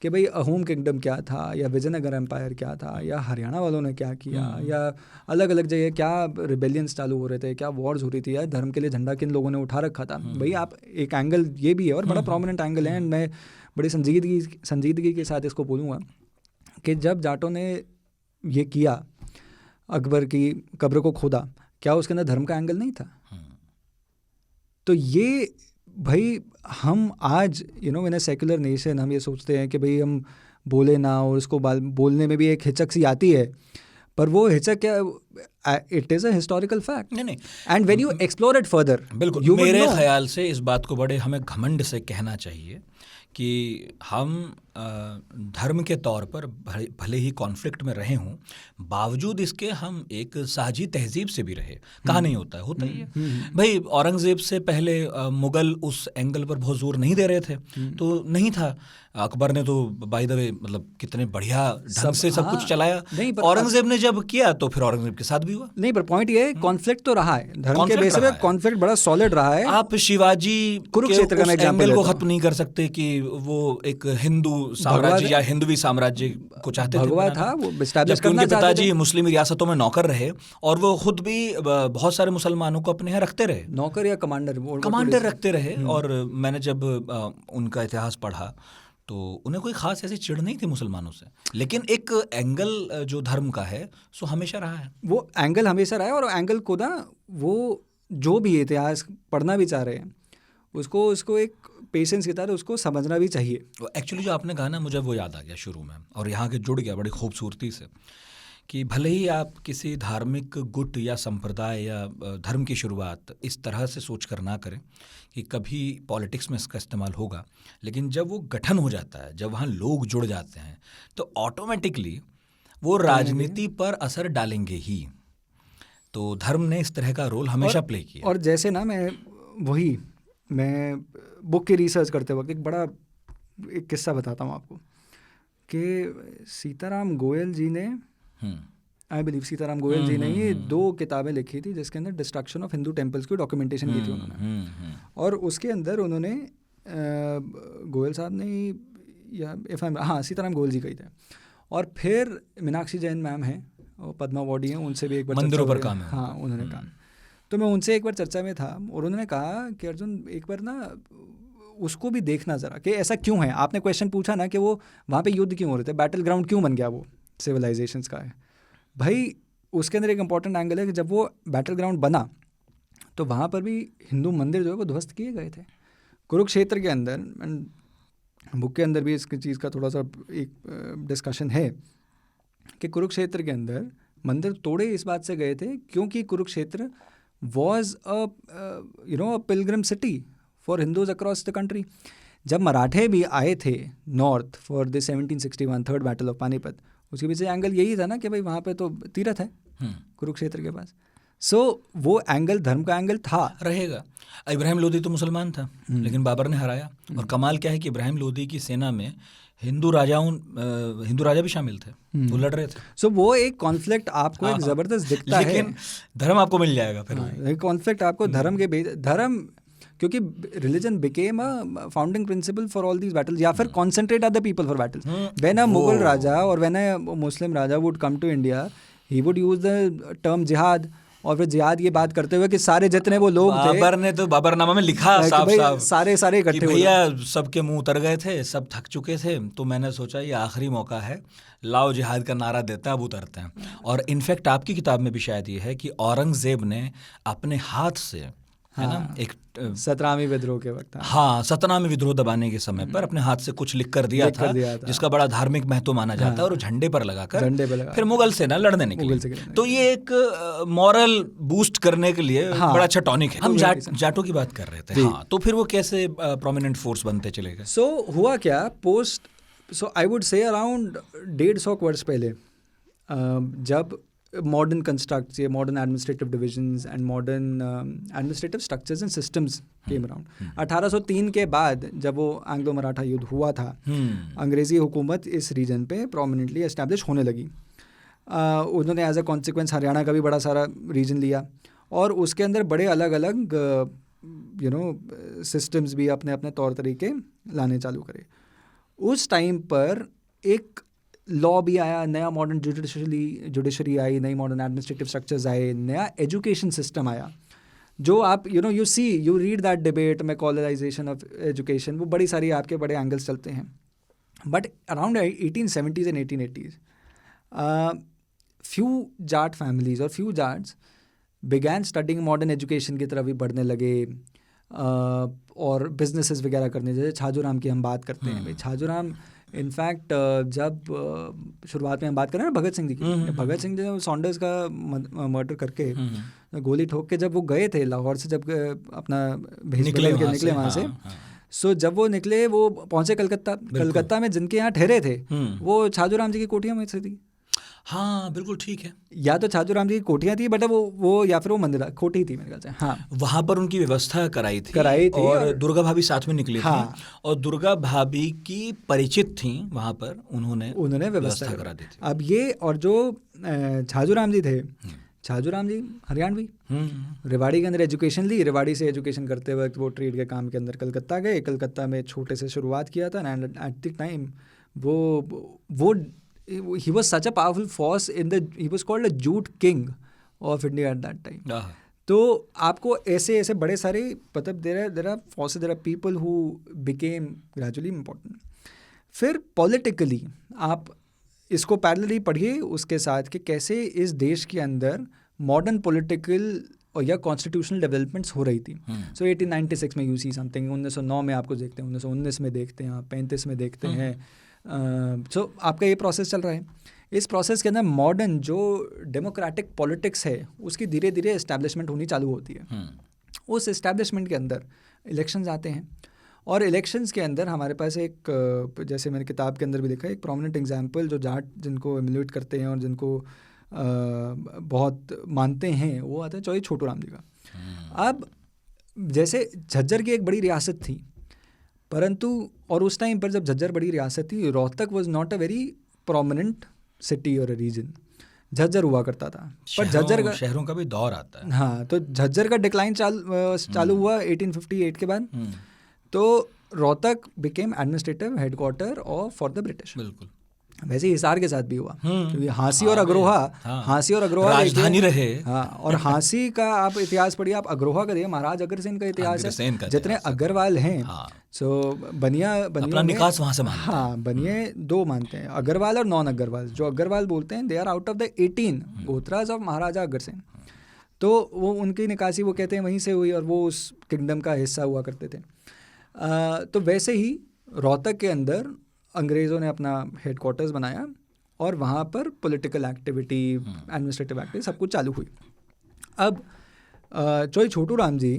कि भाई अहोम किंगडम क्या था, या विजयनगर एम्पायर क्या था, या हरियाणा वालों ने क्या किया, या अलग अलग जगह क्या रिबेलियंस चालू हो रहे थे, क्या वॉर्स हो रही थी, या धर्म के लिए झंडा किन लोगों ने उठा रखा था। भाई आप एक एंगल ये भी है, और बड़ा प्रोमिनेंट एंगल है, एंड मैं बड़ी संजीदगी के साथ इसको बोलूँगा कि जब जाटों ने ये किया, अकबर की कब्र को खोदा, क्या उसके अंदर धर्म का एंगल नहीं था? तो ये भाई हम आज इन अ सेक्युलर नेशन हम ये सोचते हैं कि भाई हम बोले ना, और उसको बोलने में भी एक हिचक सी आती है, पर वो हिचक क्या, it is a historical fact. नहीं and when you explore it further, बिल्कुल मेरे ख्याल से इस बात को बड़े हमें घमंड से कहना चाहिए कि हम धर्म के तौर पर भले ही कॉन्फ्लिक्ट में रहे हों, बावजूद इसके हम एक साझी तहजीब से भी रहे। कहाँ नहीं होता है, होता ही है भाई। औरंगज़ेब से पहले मुग़ल उस एंगल पर बहुत जोर नहीं दे रहे थे, तो नहीं था। अकबर ने तो बाय द वे मतलब कितने बढ़िया ढंग से सब कुछ चलाया। औरंगज़ेब ने जब किया तो फिर औरंगज़ेब के साथ भी हुआ। नहीं, पर पॉइंट ये है कॉन्फ्लिक्ट तो रहा है, धर्म के बेस पे कॉन्फ्लिक्ट बड़ा सॉलिड रहा है। आप शिवाजी कुरुक्षेत्र का एंगल को खत्म नहीं कर सकते कि वो एक हिंदू साम्राज्य या हिंदुवी साम्राज्य को चाहते थे। भगवा था वो एस्टैब्लिश करना चाहते थे। उनके पिताजी मुस्लिम रियासतों में नौकर रहे और वो खुद भी बहुत सारे मुसलमानों को अपने यहाँ रखते रहे, नौकर या कमांडर रखते रहे। और मैंने जब उनका इतिहास पढ़ा तो उन्हें कोई ख़ास ऐसी चिढ़ नहीं थी मुसलमानों से, लेकिन एक एंगल जो धर्म का है सो हमेशा रहा है। वो एंगल हमेशा रहा है, और एंगल को ना वो जो भी इतिहास पढ़ना भी चाह रहे हैं उसको एक पेशेंस की तरह उसको समझना भी चाहिए। एक्चुअली जो आपने कहा ना, मुझे वो याद आ गया शुरू में और यहाँ के जुड़ गया बड़ी खूबसूरती से कि भले ही आप किसी धार्मिक गुट या संप्रदाय या धर्म की शुरुआत इस तरह से सोच कर ना करें कि कभी पॉलिटिक्स में इसका इस्तेमाल होगा, लेकिन जब वो गठन हो जाता है, जब वहाँ लोग जुड़ जाते हैं तो ऑटोमेटिकली वो राजनीति पर असर डालेंगे ही। तो धर्म ने इस तरह का रोल हमेशा प्ले किया। और जैसे ना मैं बुक की रिसर्च करते वक्त एक किस्सा बताता हूँ आपको कि सीताराम गोयल जी ने आई बिलीव सीताराम गोयल जी ने ये 2 किताबें लिखी थी जिसके अंदर डिस्ट्रक्शन ऑफ हिंदू टेम्पल्स की डॉक्यूमेंटेशन की थी उन्होंने। और उसके अंदर उन्होंने गोयल साहब ने सीताराम गोयल जी कही थे। और फिर मीनाक्षी जैन मैम हैं, पद्मा वार्डी हैं, उनसे भी एक बार मंदिरों पर काम है। हाँ, उन्होंने कहा। तो मैं उनसे एक बार चर्चा में था और उन्होंने कहा कि अर्जुन एक बार ना उसको भी देखना ज़रा कि ऐसा क्यों है। आपने क्वेश्चन पूछा ना कि वो वहाँ पे युद्ध क्यों हो रहे थे, बैटल ग्राउंड क्यों बन गया वो सिविलाइजेशंस का है। भाई उसके अंदर एक इंपॉर्टेंट एंगल है कि जब वो बैटल ग्राउंड बना तो वहाँ पर भी हिंदू मंदिर जो है वो ध्वस्त किए गए थे। कुरुक्षेत्र के अंदर, बुक के अंदर भी इसकी चीज़ का थोड़ा सा एक डिस्कशन है कि कुरुक्षेत्र के अंदर मंदिर तोड़े इस बात से गए थे क्योंकि Kurukshetra was a Pilgrim city for Hindus across the country. जब मराठे भी आए थे north for the 1761 third battle of Panipat, उसके पीछे एंगल यही था ना कि भाई वहाँ पे तो तीर्थ है कुरुक्षेत्र के पास। सो वो एंगल धर्म का एंगल था, रहेगा। इब्राहिम लोदी तो मुसलमान था लेकिन बाबर ने हराया। और कमाल क्या है कि इब्राहिम लोदी की सेना में हिंदू राजा भी शामिल थे, वो लड़ रहे थे। सो वो एक कॉन्फ्लिक्ट आपको एक ज़बरदस्त दिखता है, लेकिन धर्म आपको मिल जाएगा फिर। एक कॉन्फ्लिक्ट आपको धर्म क्योंकि religion became a founding principle for all these battles, या फिर concentrate other people for battles. When a Mughal राजा और व्हेन अ मुस्लिम राजा would come to India, he would use the term जिहाद, और फिर जिहाद ये बात करते हुए कि सारे जितने वो लोग थे, बाबर ने तो बाबरनामा में लिखा साफ सारे इकट्ठे, भैया सबके मुंह उतर गए थे, सब थक चुके थे, तो मैंने सोचा ये आखिरी मौका है, लाओ जिहाद का नारा देते हैं, अब उतरते हैं। और इनफैक्ट आपकी किताब में भी शायद ये है कि औरंगजेब ने अपने हाथ से है ना एक 17वें विद्रोह के वक्त, 17वें विद्रोह दबाने के समय पर अपने हाथ से कुछ लिख कर दिया था जिसका बड़ा धार्मिक महत्व माना जाता है, और झंडे पर लगाकर फिर मुगल सेना लड़ने निकली। तो ये एक मॉरल बूस्ट करने के लिए बड़ा अच्छा टॉनिक है। हम जाटों की बात कर रहे थे। हाँ, तो फिर वो कैसे प्रोमिनेंट फोर्स बनते चले गए? सो हुआ क्या, आई वुड से अराउंड 150 वर्ष पहले, जब मॉडर्न कंस्ट्रक्ट्स, ये modern administrative divisions and modern administrative structures and systems came around. 1803 के बाद जब वो एंग्लो मराठा युद्ध हुआ था, अंग्रेज़ी हुकूमत इस रीजन पे प्रोमिनेंटली एस्टैब्लिश होने लगी। उन्होंने एज अ कॉन्सिक्वेंस हरियाणा का भी बड़ा सारा रीजन लिया और उसके अंदर बड़े अलग अलग सिस्टम्स भी अपने अपने तौर तरीके लाने चालू करे। उस टाइम पर एक लॉ भी आया, नया मॉडर्न जुडिशरी आई, नई मॉडर्न एडमिनिस्ट्रेटिव स्ट्रक्चर्स आए, नया एजुकेशन सिस्टम आया, जो आप यू रीड दैट डिबेट में कॉलेजाइजेशन ऑफ एजुकेशन, वो बड़ी सारी आपके बड़े एंगल्स चलते हैं। But around 1870s and 1880s few Jat families और few Jats began studying modern education की तरफ भी बढ़ने लगे, और बिजनेसेस वगैरह करने, जैसे छाजूराम की हम बात करते हैं। भाई छाजूराम इनफैक्ट जब शुरुआत में हम बात करें ना भगत सिंह जी की, भगत सिंह जी सॉन्डर्स का मर्डर करके गोली ठोक के जब वो गए थे लाहौर से, जब अपना भेष बदल के निकले वहाँ से, सो जब वो निकले वो पहुँचे कलकत्ता में जिनके यहाँ ठहरे थे वो छाजूराम जी की कोठियों में से थी। हाँ बिल्कुल ठीक है, या तो छाजूराम जी की कोठियाँ थी, बट वो या फिर वो मंदिर कोठी थी मेरे ख्याल से। हाँ, वहाँ पर उनकी व्यवस्था कराई थी और दुर्गा भाभी साथ में निकली हाँ, थी और दुर्गा भाभी की परिचित थी वहाँ पर, उन्होंने व्यवस्था करा दी थी। अब ये और जो छाजूराम जी थे, छाजूराम जी हरियाणवी, रेवाड़ी के अंदर एजुकेशन ली, रेवाड़ी से एजुकेशन करते वक्त वो ट्रेड के काम के अंदर कलकत्ता गए, कलकत्ता में छोटे से शुरुआत किया था, एंड एट द टाइम वो he was such a powerful force he was called a jute king of India at that time. तो आपको ऐसे ऐसे बड़े सारे मतलब there are forces, there are people who became gradually important. फिर पॉलिटिकली आप इसको पैरेलली पढ़िए उसके साथ कि कैसे इस देश के अंदर मॉडर्न पॉलिटिकल और या कॉन्स्टिट्यूशनल डेवलपमेंट्स हो रही थी। सो 1896 में यू सी समथिंग, 1909 में आपको देखते हैं, 1919 में देखते हैं, आप 35 में देखते हैं। सो आपका ये प्रोसेस चल रहा है। इस प्रोसेस के अंदर मॉडर्न जो डेमोक्रेटिक पॉलिटिक्स है उसकी धीरे धीरे इस्टेब्लिशमेंट होनी चालू होती है। उस इस्टेब्लिशमेंट के अंदर इलेक्शंस आते हैं और इलेक्शंस के अंदर हमारे पास एक, जैसे मैंने किताब के अंदर भी देखा, एक प्रोमिनेंट एग्जांपल जो जाट जिनको एमुलेट करते हैं और जिनको बहुत मानते हैं, वो आता है चौधरी छोटू राम जी का। अब जैसे झज्जर की एक बड़ी रियासत थी, परंतु और उस टाइम पर जब झज्जर बड़ी रियासत थी, Rohtak was not a very prominent city और अ रीजन, झज्जर हुआ करता था। पर झज्जर का शहरों का भी दौर आता है। हाँ, तो झज्जर का डिक्लाइन चालू हुआ 1858 के बाद। तो Rohtak became administrative headquarter of for the British. बिल्कुल वैसे हिसार के साथ भी हुआ, क्योंकि हाँसी और अग्रोहा, हाँसी और अग्रोहा राजधानी रहे। हाँ, और हाँसी का आप इतिहास पढ़िए, आप अग्रोहा का देखिए, महाराज अग्रसेन का इतिहास है। जितने अग्रवाल हैं, सो बनिया अपना निकास वहाँ से मानते हैं। हाँ, बनिए दो मानते हैं, अग्रवाल और नॉन अग्रवाल। जो अग्रवाल बोलते हैं, they are out of the 18 gotras of Maharaja Agrasen. तो वो उनकी निकासी वो कहते हैं वहीं से हुई और वो उस किंगडम का हिस्सा हुआ करते थे। तो वैसे ही रोहतक के अंदर अंग्रेज़ों ने अपना हेडक्वार्टर्स बनाया और वहाँ पर पॉलिटिकल एक्टिविटी, एडमिनिस्ट्रेटिव एक्टिविटी सब कुछ चालू हुई। अब चौधरी छोटू राम जी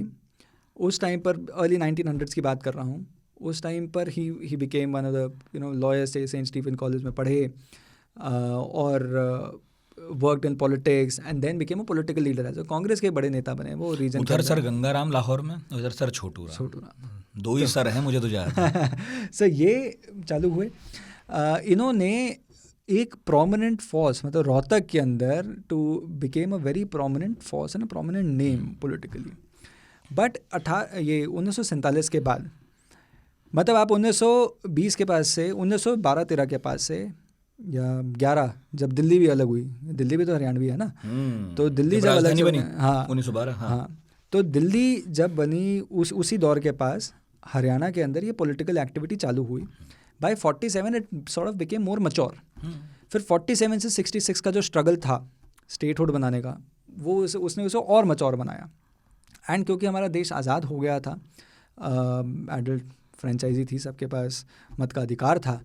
उस टाइम पर, अर्ली 1900s की बात कर रहा हूँ, उस टाइम पर he became one of the lawyers, Saint Stephen College में पढ़े और worked in politics and then became a political leader as. Congress के बड़े नेता बने वो रीजन। उधर सर गंगाराम लाहौर में, उधर सर छोटू राम, दो ही सर हैं मुझे तो याद है। सर ये चालू हुए, इन्होंने एक प्रोमिनेंट फोर्स, मतलब रोहतक के अंदर too became a very prominent force and a prominent name politically. But ये 1947 के बाद, मतलब आप 1920 के पास से 1912-13 के पास से या 11, जब दिल्ली भी अलग हुई, दिल्ली भी तो हरियाणवी है ना, तो दिल्ली जब अलग बनी, हाँ 1912, हाँ, तो दिल्ली जब बनी उसी दौर के पास हरियाणा के अंदर ये पॉलिटिकल एक्टिविटी चालू हुई। By 47 it sort of became more mature. फिर 47 से 66 का जो स्ट्रगल था स्टेटहुड बनाने का, वो उसने उसे और मैच्योर बनाया। एंड क्योंकि हमारा देश आज़ाद हो गया था, एडल्ट फ्रेंचाइजी थी, सबके पास मत का अधिकार था,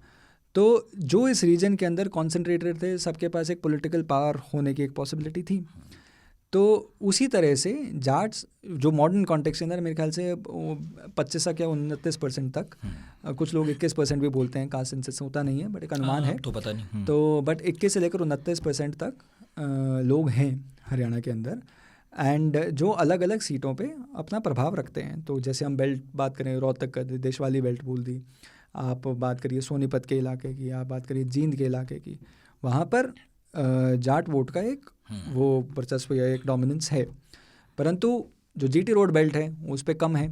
तो जो इस रीजन के अंदर कॉन्सेंट्रेटेड थे, सबके पास एक पॉलिटिकल पावर होने की एक पॉसिबिलिटी थी। तो उसी तरह से जाट्स जो मॉडर्न कॉन्टेक्स्ट के अंदर मेरे ख्याल से 25 या 29% तक, कुछ लोग 21% भी बोलते हैं, कास्ट सेंसस होता नहीं है बट एक अनुमान है, तो पता नहीं, तो बट 21 से लेकर 29% तक लोग हैं हरियाणा के अंदर, एंड जो अलग अलग सीटों पे अपना प्रभाव रखते हैं। तो जैसे हम बेल्ट बात करें, रोहतक का देशवाली बेल्ट बोल दी, आप बात करिए सोनीपत के इलाके की, आप बात करिए जींद के इलाके की, वहाँ पर जाट वोट का एक वो वर्चस्व या एक डोमिनेंस है। परंतु जो जीटी रोड बेल्ट है उस पर कम है।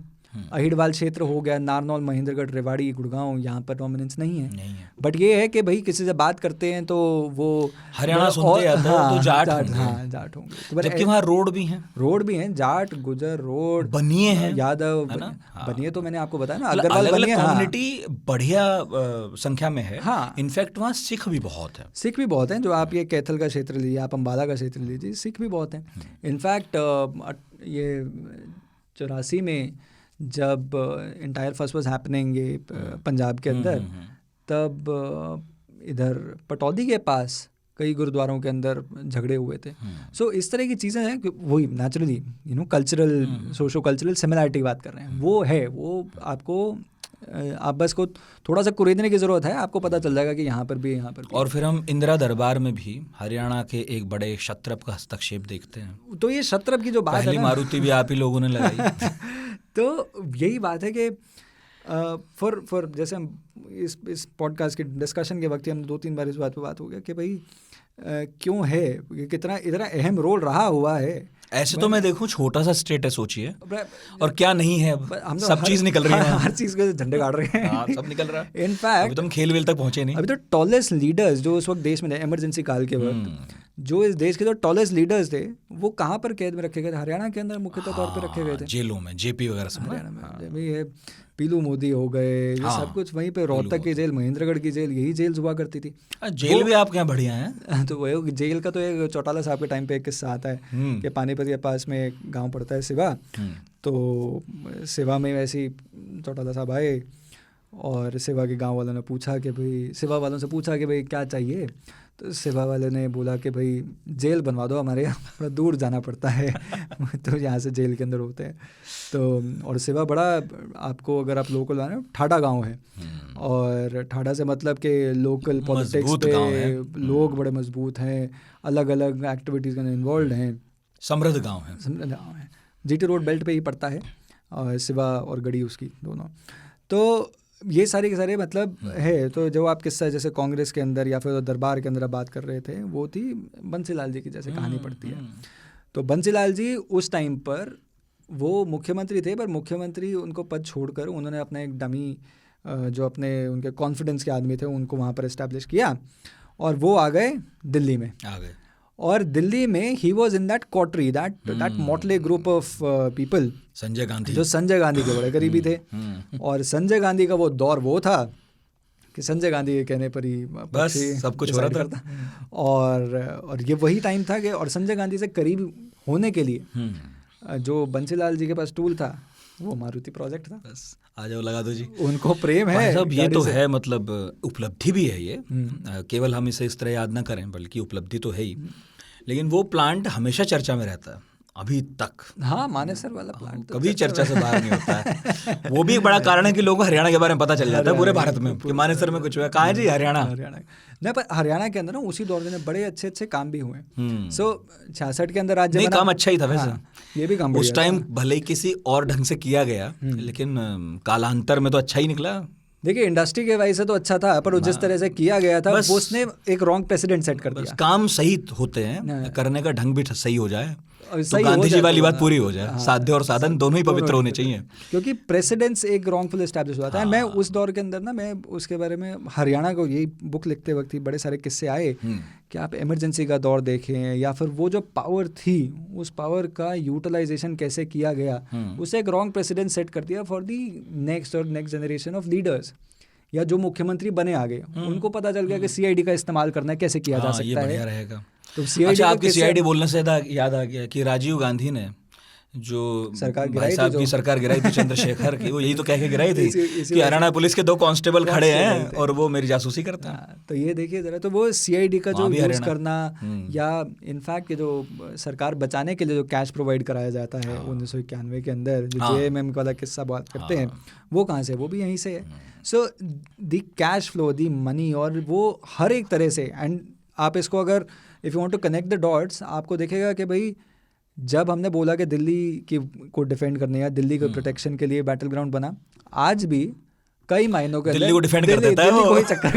अहिड़वाल क्षेत्र हो गया, नारनौल, महेंद्रगढ़, रेवाड़ी, गुड़गांव, यहाँ पर डोमिनेंस नहीं है। बट ये है कि भाई किसी से बात करते हैं तो वो हरियाणा सुनते हैं तो जाट होंगे, तो जबकि वहाँ रोड भी हैं, जाट, गुजर, रोड, बनिए हैं, यादव, बनिए तो मैंने आपको बताया ना, अग्रवाल बनिए, कम्युनिटी बढ़िया संख्या में है। इनफैक्ट वहाँ सिख भी बहुत है, जो आप ये कैथल का क्षेत्र लीजिए, आप अम्बाला का क्षेत्र लीजिए, सिख भी बहुत हैं। इनफैक्ट ये 84 में जब entire first was happening Punjab के अंदर, तब इधर पटौदी के पास कई गुरुद्वारों के अंदर झगड़े हुए थे। सो इस तरह की चीज़ें हैं कि वही naturally cultural socio cultural similarity बात कर रहे हैं, वो है, वो आपको आप बस को थोड़ा सा कुरेदने की ज़रूरत है, आपको पता चल जाएगा कि यहाँ पर भी यहाँ पर भी। और फिर हम इंदिरा दरबार में भी हरियाणा के एक बड़े क्षत्रप का हस्तक्षेप देखते हैं। तो ये क्षत्रप की जो बात है पहली ना, मारुति भी आप ही लोगों ने लगाई। तो यही बात है कि फॉर जैसे हम इस पॉडकास्ट के डिस्कशन के वक्त ही हम 2-3 बार इस बात पे बात हो गया कि भाई क्यों है, कितना इतना अहम रोल रहा हुआ है। ऐसे तो मैं देखूं छोटा सा स्टेट है, सोचिए, और क्या नहीं है, हम सब चीज निकल रही है, हर चीज के झंडे गाड़ रहे हैं। हाँ, सब निकल रहा है। इनफैक्ट अभी तो हम खेल वेल तक पहुंचे नहीं। अभी तो टॉलेस्ट लीडर्स जो उस वक्त देश में थे, इमरजेंसी काल के वक्त जो इस देश के जो टॉलेस्ट लीडर्स थे, वो कहाँ पर कैद में रखे गए थे? हरियाणा के अंदर मुख्यतः तौर पर रखे गए थे, जेलों में, जेपी वगैरह सब। हरियाणा में भी है, पीलू मोदी हो गए, ये सब कुछ वहीं पे, रोहतक की जेल, महेंद्रगढ़ की जेल, यही जेल हुआ करती थी। जेल भी आपके यहाँ बढ़िया है। तो वही जेल का तो एक चौटाला साहब के टाइम पे एक किस्सा आता है कि पानीपत के पास में एक गांव पड़ता है सिवा, तो सिवा में वैसे चौटाला साहब आए और सिवा के गांव वालों ने पूछा कि भाई, सिवा वालों से पूछा कि भाई क्या चाहिए, तो सिवा वाले ने बोला कि भाई जेल बनवा दो, हमारे यहाँ थोड़ा दूर जाना पड़ता है तो यहाँ से जेल के अंदर होते हैं। तो और सिवा बड़ा, आपको अगर आप लोकल आए, ठाडा गांव है, और ठाडा से मतलब कि लोकल पॉलिटिक्स पे लोग बड़े मजबूत हैं, अलग अलग एक्टिविटीज़ में इन्वॉल्व हैं, समृद्ध गांव है, समृद्ध गाँव है, जीटी रोड बेल्ट पे ही पड़ता है, और सिवा और गढ़ी उसकी दोनों। तो ये सारे के सारे मतलब है। तो जो आप किस्सा जैसे कांग्रेस के अंदर या फिर दरबार के अंदर आप बात कर रहे थे, वो थी बंसीलाल जी की जैसे कहानी पड़ती है। तो बंसीलाल जी उस टाइम पर वो मुख्यमंत्री थे, पर मुख्यमंत्री उनको पद छोड़कर उन्होंने अपना एक डमी जो अपने उनके कॉन्फिडेंस के आदमी थे उनको वहाँ पर इस्टेब्लिश किया, और वो आ गए दिल्ली में। और दिल्ली में ही was in that coterie, that motley group of people, Sanjay Gandhi, जो संजय गांधी के बड़े करीबी थे। और संजय गांधी का वो दौर वो था कि संजय गांधी के कहने पर ही बस सब कुछ हो रहा था। और ये वही टाइम था कि, और संजय गांधी से करीब होने के लिए जो बंसीलाल जी के पास टूल था वो मारुति प्रोजेक्ट था। बस आ जाओ, लगा दो जी, उनको प्रेम है सब। ये तो है, मतलब उपलब्धि भी है ये, केवल हम इसे इस तरह याद ना करें, बल्कि उपलब्धि तो है ही। लेकिन वो प्लांट हमेशा चर्चा में रहता है अभी तक। हाँ, मानेसर वाला प्लांट तो कभी चर्चा से बाहर नहीं होता है। वो भी एक बड़ा कारण है कि लोगों को हरियाणा के बारे में पता चल जाता है पूरे भारत में कि मानेसर में कुछ हुआ। कहाँ है जी? हरियाणा। नहीं, पर हरियाणा के अंदर ना उसी दौर में बड़े अच्छे अच्छे काम भी हुए। सो 66 के अंदर राज्य नहीं, काम अच्छा ही था वैसे। ये भी काम उस टाइम भले ही किसी और ढंग से किया गया, लेकिन कालांतर में तो अच्छा ही निकला। देखिए, इंडस्ट्री के वजह से तो अच्छा था, पर जिस तरह से किया गया था वो उसने एक रॉन्ग प्रेसिडेंट सेट कर दिया। काम सही होते हैं, करने का ढंग भी सही हो जाए, तो गांधी जी वाली बात पूरी हो जाए। साध्य और साधन दोनों ही पवित्र होने चाहिए, क्योंकि प्रेसिडेंस एक रॉन्गफुल एस्टैब्लिश हुआ था। मैं उस दौर के अंदर ना, मैं उसके बारे में हरियाणा को यही बुक लिखते वक्त ही बड़े सारे किस्से आए कि आप इमरजेंसी का दौर देखें, या फिर वो जो पावर थी उस पावर का यूटिलाइजेशन कैसे किया गया, उसे एक रॉन्ग प्रेसिडेंट सेट कर दिया for the next generation of leaders, या जो मुख्यमंत्री बने आगे उनको पता चल गया कि सीआईडी का इस्तेमाल करना कैसे किया जा सकता है। रहेगा। तो अच्छा, आपकी सीआईडी बोलने से याद आ गया कि राजीव गांधी ने जो भाई साहब की सरकार गिराई थी चंद्रशेखर की, वो यही तो कह के गिराई थी कि हरियाणा पुलिस के 2 कांस्टेबल खड़े हैं और वो मेरी जासूसी करता है। तो ये देखिए जरा, तो वो सीआईडी का जो यूज करना, या इनफैक्ट जो सरकार बचाने के लिए जो कैश प्रोवाइड कराया जाता है 1991 के अंदर, जो जेएमएम वाला किस्सा बात करते हैं, वो कहाँ से? वो भी यहीं से है। So the cash flow, the money, और वो हर एक तरह से। एंड आप इसको अगर if you want to connect the dots, आपको देखेगा कि भाई जब हमने बोला कि दिल्ली की को डिफेंड करने या दिल्ली के प्रोटेक्शन के लिए बैटल ग्राउंड बना, आज भी कई मायनों के दिल्ली को डिफेंड कर देता है वो। कोई चक्कर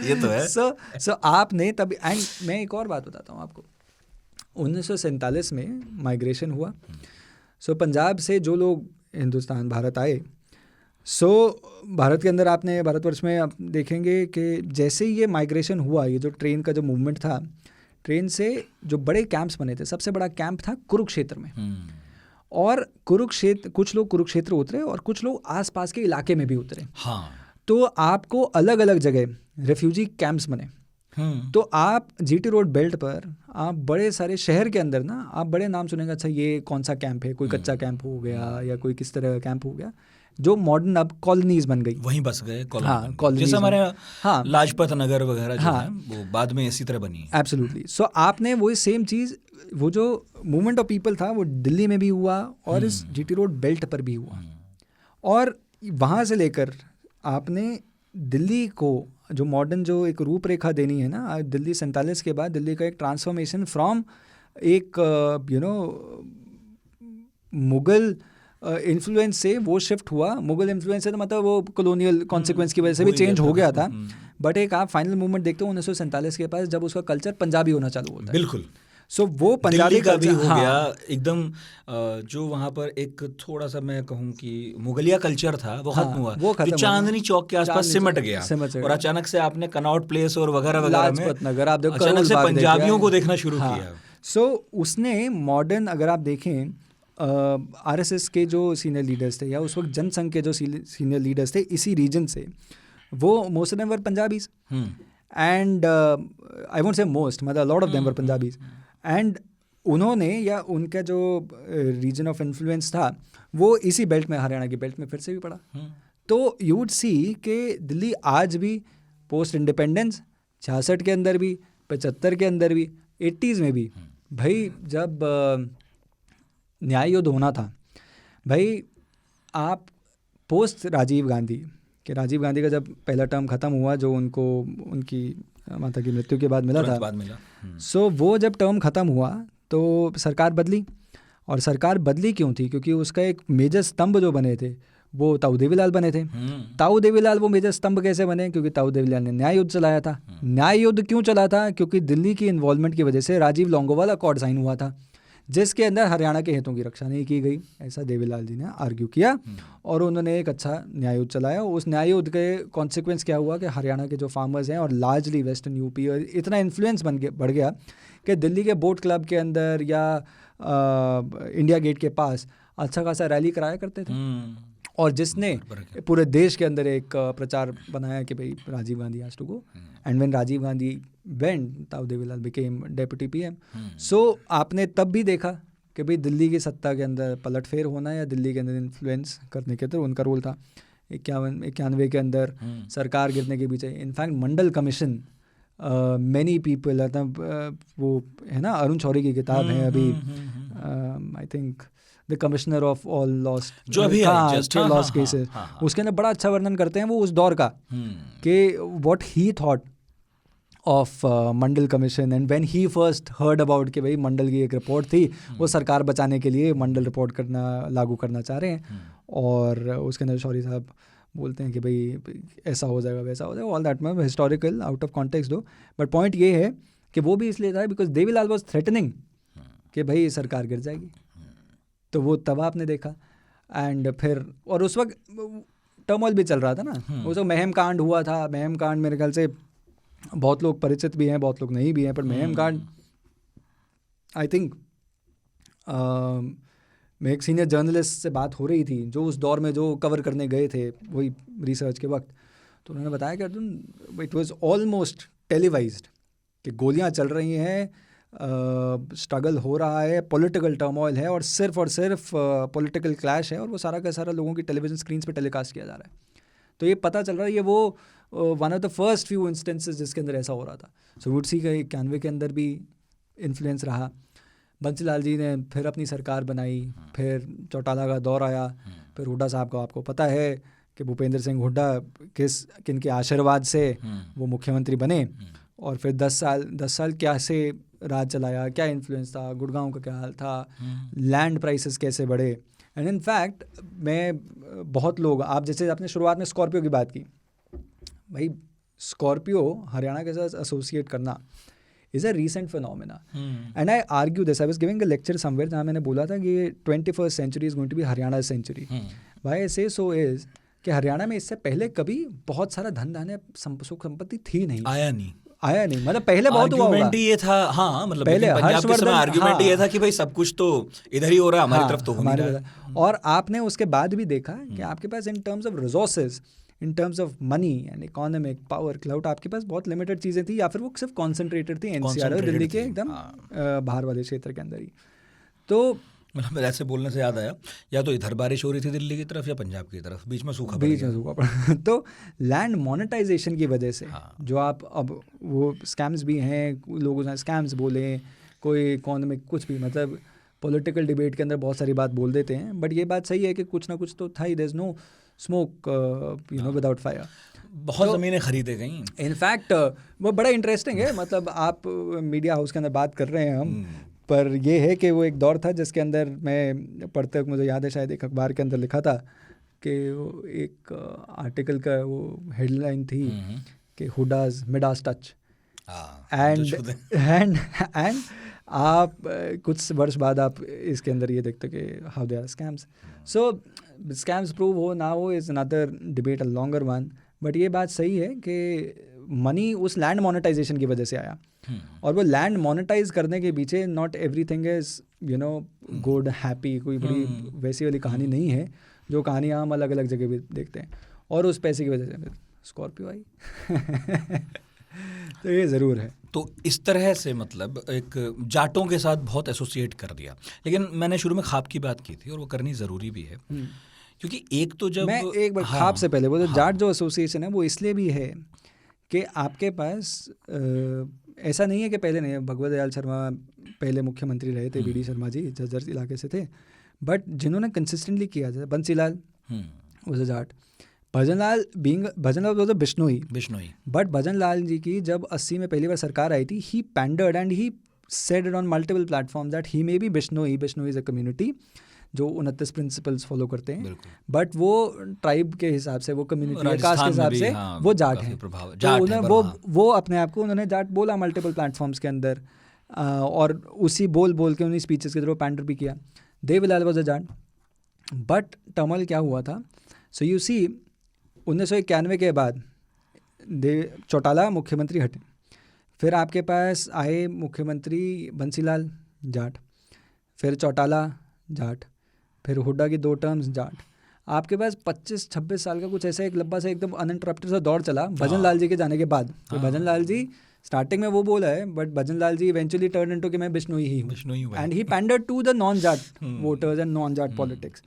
ये तो है। सो आपने तभी, एंड मैं एक और बात बताता हूँ आपको, 1947 में माइग्रेशन हुआ। सो पंजाब से जो लोग हिंदुस्तान भारत आए, सो भारत के अंदर आपने भारतवर्ष में आप देखेंगे कि जैसे ही ये माइग्रेशन हुआ, ये जो ट्रेन का जो मूवमेंट था, ट्रेन से जो बड़े कैंप्स बने थे, सबसे बड़ा कैंप था कुरुक्षेत्र में। और कुरुक्षेत्र, कुछ लोग कुरुक्षेत्र उतरे और कुछ लोग आसपास के इलाके में भी उतरे। हाँ। तो आपको अलग अलग जगह रेफ्यूजी कैंप्स बने। तो आप जीटी रोड बेल्ट पर आप बड़े सारे शहर के अंदर ना, आप बड़े नाम सुनेंगे, अच्छा ये कौन सा कैंप है, कोई कच्चा कैंप हो गया या कोई किस तरह का कैंप हो गया। जो मॉडर्न अब कॉलोनीज बन गई, वहीं बस गए कॉलोनी हाँ, बन गई। कॉलोनीज जैसे हमारे हाँ, लाजपत नगर वगैरह जो हाँ, है वो बाद में इसी तरह बनी है। एब्सोल्युटली। सो आपने वही सेम चीज़, वो जो मूवमेंट ऑफ पीपल था वो दिल्ली में भी हुआ और इस जीटी रोड बेल्ट पर भी हुआ। और वहाँ से लेकर आपने दिल्ली को जो मॉडर्न जो एक रूपरेखा देनी है ना, दिल्ली 47 के बाद दिल्ली का एक ट्रांसफॉर्मेशन फ्रॉम एक मुगल इन्फ्लुएंस से वो शिफ्ट हुआ। मुगल इन्फ्लुएंस से तो मतलब वो कॉलोनियल कॉन्सिक्वेंस की वजह से भी चेंज हो गया था, बट एक आप फाइनल मूवमेंट देखते हो 1947 के पास जब उसका कल्चर पंजाबी होना चालू होता है। बिल्कुल। सो वो पंजाबी का भी हो हाँ, गया एकदम। जो वहाँ पर एक थोड़ा सा मैं कहूँ कि मुगलिया कल्चर था वो खत्म हुआ, वो खत्म जो चांदनी चौक के आसपास सिमट गया और अचानक से आपने कनॉट प्लेस और वगैरह वगैरह में लाजपत नगर आप देखो, अचानक से पंजाबियों को देखना शुरू किया। सो उसने मॉडर्न, अगर आप देखें आरएसएस के जो सीनियर लीडर्स थे या उस वक्त जनसंघ के जो सीनियर लीडर्स थे इसी रीजन से, वो most of them were Punjabis and I won't say most, मतलब lot of them were Punjabis. And उन्होंने या उनका जो रीजन ऑफ इन्फ्लुएंस था वो इसी बेल्ट में, हरियाणा की बेल्ट में फिर से भी पड़ा। तो यू वुड सी कि दिल्ली आज भी पोस्ट इंडिपेंडेंस 66 के अंदर भी, 75 के अंदर भी, 80s में भी, भाई जब न्याय युद्ध होना था, भाई आप पोस्ट राजीव गांधी का जब पहला टर्म ख़त्म हुआ, जो उनको उनकी माता की मृत्यु के बाद मिला था, सो वो जब टर्म ख़त्म हुआ तो सरकार बदली। और सरकार बदली क्यों थी? क्योंकि उसका एक मेजर स्तंभ जो बने थे वो ताऊ देवीलाल बने थे। ताऊ देवीलाल वो मेजर स्तंभ कैसे बने? क्योंकि ताऊ देवीलाल ने न्याय युद्ध चलाया था। न्याय युद्ध क्यों चला था? क्योंकि दिल्ली की इन्वॉल्वमेंट की वजह से राजीव लोंगोवाल अकॉर्ड साइन हुआ था, जिसके अंदर हरियाणा के हितों की रक्षा नहीं की गई, ऐसा देवीलाल जी ने आर्ग्यू किया और उन्होंने एक अच्छा न्याय युद्ध चलाया। उस न्याय युद्ध के कॉन्सिक्वेंस क्या हुआ कि हरियाणा के जो फार्मर्स हैं और लार्जली वेस्टर्न यूपी, और इतना इन्फ्लुएंस बढ़ गया कि दिल्ली के बोट क्लब के अंदर या इंडिया गेट के पास अच्छा खासा रैली कराया करते थे, और जिसने पूरे देश के अंदर एक प्रचार बनाया कि भाई Rajiv Gandhi has to go. And when Rajiv Gandhi went, Tau Devilal became deputy PM. So आपने तब भी देखा कि भाई दिल्ली की सत्ता के अंदर पलटफेर होना या दिल्ली के अंदर इन्फ्लुएंस करने के अंदर उनका रोल था। 91 के अंदर सरकार गिरने के पीछे इनफैक्ट मंडल कमीशन, मैनी पीपल, वो है ना अरुण शौरी की किताब है अभी, I think the commissioner of all lost, जो अभी लॉस्ट केसेस, उसके अंदर बड़ा अच्छा वर्णन करते हैं वो उस दौर का कि what he thought of Mandal commission and when he first heard about कि भाई मंडल की एक रिपोर्ट थी, वो सरकार बचाने के लिए मंडल रिपोर्ट लागू करना चाह रहे हैं, और उसके अंदर शौरी साहब बोलते हैं कि भाई ऐसा हो जाएगा वैसा हो जाएगा, ऑल दैट में हिस्टोरिकल आउट ऑफ कॉन्टेक्स्ट दो, बट पॉइंट ये है कि वो भी इसलिए था बिकॉज देवीलाल वॉज थ्रेटनिंग कि भाई सरकार गिर जाएगी। तो वो तब आपने देखा, एंड फिर और उस वक्त टर्मोइल भी चल रहा था ना, उस वक्त महम कांड हुआ था। महम कांड मेरे ख्याल से बहुत लोग परिचित भी हैं, बहुत लोग नहीं भी हैं, पर महम कांड आई थिंक मैं एक सीनियर जर्नलिस्ट से बात हो रही थी जो उस दौर में जो कवर करने गए थे वही रिसर्च के वक्त, तो उन्होंने बताया कि Arjun it was almost televised कि गोलियां चल रही हैं, स्ट्रगल हो रहा है, पॉलिटिकल टर्मोइल है और सिर्फ पॉलिटिकल क्लैश है, और वो सारा का सारा लोगों की टेलीविज़न स्क्रीन्स पे टेलीकास्ट किया जा रहा है। तो ये पता चल रहा है ये वो one of the first few instances जिसके अंदर ऐसा हो रहा था। सो वुड सी का 91 के अंदर भी इन्फ्लुएंस रहा। बंसीलाल जी ने फिर अपनी सरकार बनाई, फिर चौटाला का दौर आया, फिर हुड्डा साहब को आपको पता है कि भूपेंद्र सिंह हुड्डा किन के आशीर्वाद से वो मुख्यमंत्री बने, और फिर 10 साल क्या से राज चलाया, क्या इन्फ्लुएंस था, गुड़गांव का क्या हाल था, लैंड प्राइसेस कैसे बढ़े। एंड इन फैक्ट मैं बहुत लोग, आप जैसे आपने शुरुआत में स्कॉर्पियो की बात की, भाई स्कॉर्पियो हरियाणा के साथ एसोसिएट करना is a recent phenomena, and I argue this. I was giving a lecture somewhere जहाँ मैंने बोला था कि 21st century is going to be Haryana century. Why I say so is कि हरियाणा में इससे पहले कभी बहुत सारा धन धान्य सुख संपत्ति थी नहीं, आया नहीं, मतलब पहले बहुत हुआ होगा। ये था, हाँ, मतलब पहले पंजाब के समय आर्गुमेंट ये था कि भाई सब कुछ तो इधर ही हो रहा है, हमारी तरफ तो हो नहीं रहा है। और आपने उसके बाद भी देखा कि आपके पास in terms of resources, in terms of money and economic power clout, आपके पास बहुत लिमिटेड चीज़ें थी, या फिर वो सिर्फ कॉन्सेंट्रेटेड थी एनसीआर और दिल्ली के एकदम बाहर वाले क्षेत्र के अंदर ही। तो मतलब ऐसे बोलने से याद आया, या तो इधर बारिश हो रही थी दिल्ली की तरफ या पंजाब की तरफ, बीच में सूखा पड़ बीच गया। में सूखा पड़ा। तो लैंड मोनेटाइजेशन की वजह से हाँ। जो आप अब वो स्कैम्स भी हैं, लोग उन्हें स्कैम्स बोले, कोई इकोनॉमिक कुछ भी, मतलब पॉलिटिकल डिबेट के अंदर बहुत सारी बात बोल देते हैं, बट ये बात सही है कि कुछ ना कुछ तो था ही, there is no smoke without fire. बहुत ज़मीनें खरीदे गई। इनफैक्ट वो बड़ा इंटरेस्टिंग है, मतलब आप मीडिया हाउस के अंदर बात कर रहे हैं हम, पर ये है कि वो एक दौर था जिसके अंदर मैं पढ़ते वक्त, मुझे याद है शायद एक अखबार के अंदर लिखा था कि वो एक आर्टिकल का वो हेडलाइन थी कि who does Midas touch, and आप कुछ वर्ष बाद आप इसके अंदर ये देखते कि how they are scams. So scams prove हो ना हो is another debate, a longer one, but ये बात सही है कि मनी उस लैंड मोनेटाइजेशन की वजह से आया, और वो लैंड मोनेटाइज करने के पीछे not everything is good happy, कोई बड़ी वैसी वाली कहानी नहीं है जो कहानियाँ हम अलग अलग जगह भी देखते हैं, और उस पैसे की वजह से स्कॉर्पियो आई। तो ये ज़रूर है। तो इस तरह से मतलब एक जाटों के साथ बहुत एसोसिएट कर दिया, लेकिन मैंने शुरू में खाप की बात की थी और वो करनी ज़रूरी भी है, क्योंकि एक तो जब मैं एक बार खाप से पहले वो जो जाट जो एसोसिएशन है वो इसलिए भी है कि आपके पास ऐसा नहीं है कि पहले नहीं, भगवत दयाल शर्मा पहले मुख्यमंत्री रहे थे, बीडी शर्मा जी झज्जर इलाके से थे, बट जिन्होंने कंसिस्टेंटली किया, जैसे Bansilal was a Jat, Bhajanlal was a Bishnoi, but Bhajanlal ji की जब 80 में पहली बार सरकार आई थी, he pandered and he said it on multiple platform that he may be Bishnoi is a community जो 29 प्रिंसिपल्स फॉलो करते हैं, बट वो ट्राइब के हिसाब से, वो कम्युनिटी या कास्ट के हिसाब से वो जाट हैं, तो वो अपने आप को उन्होंने जाट बोला मल्टीपल प्लेटफॉर्म्स के अंदर, और उसी बोल के उन्हीं स्पीचेस के थ्रू पैंडर भी किया। Devilal was a Jat, but turmoil क्या हुआ था, सो यू सी 1991 के बाद चौटाला मुख्यमंत्री हटे, फिर आपके पास आए मुख्यमंत्री बंसीलाल जाट, फिर चौटाला जाट, फिर हुड्डा की 2 टर्म्स जाट, आपके पास 25-26 साल का कुछ ऐसा एक लंबा सा एकदम अनइंटरप्टेड सा दौर चला भजन लाल जी के जाने के बाद। तो भजन लाल जी स्टार्टिंग में वो बोला है, but Bhajan Lal ji eventually turn into कि मैं बिश्नोई ही हूँ, and he pandered to the non Jat voters and non Jat politics.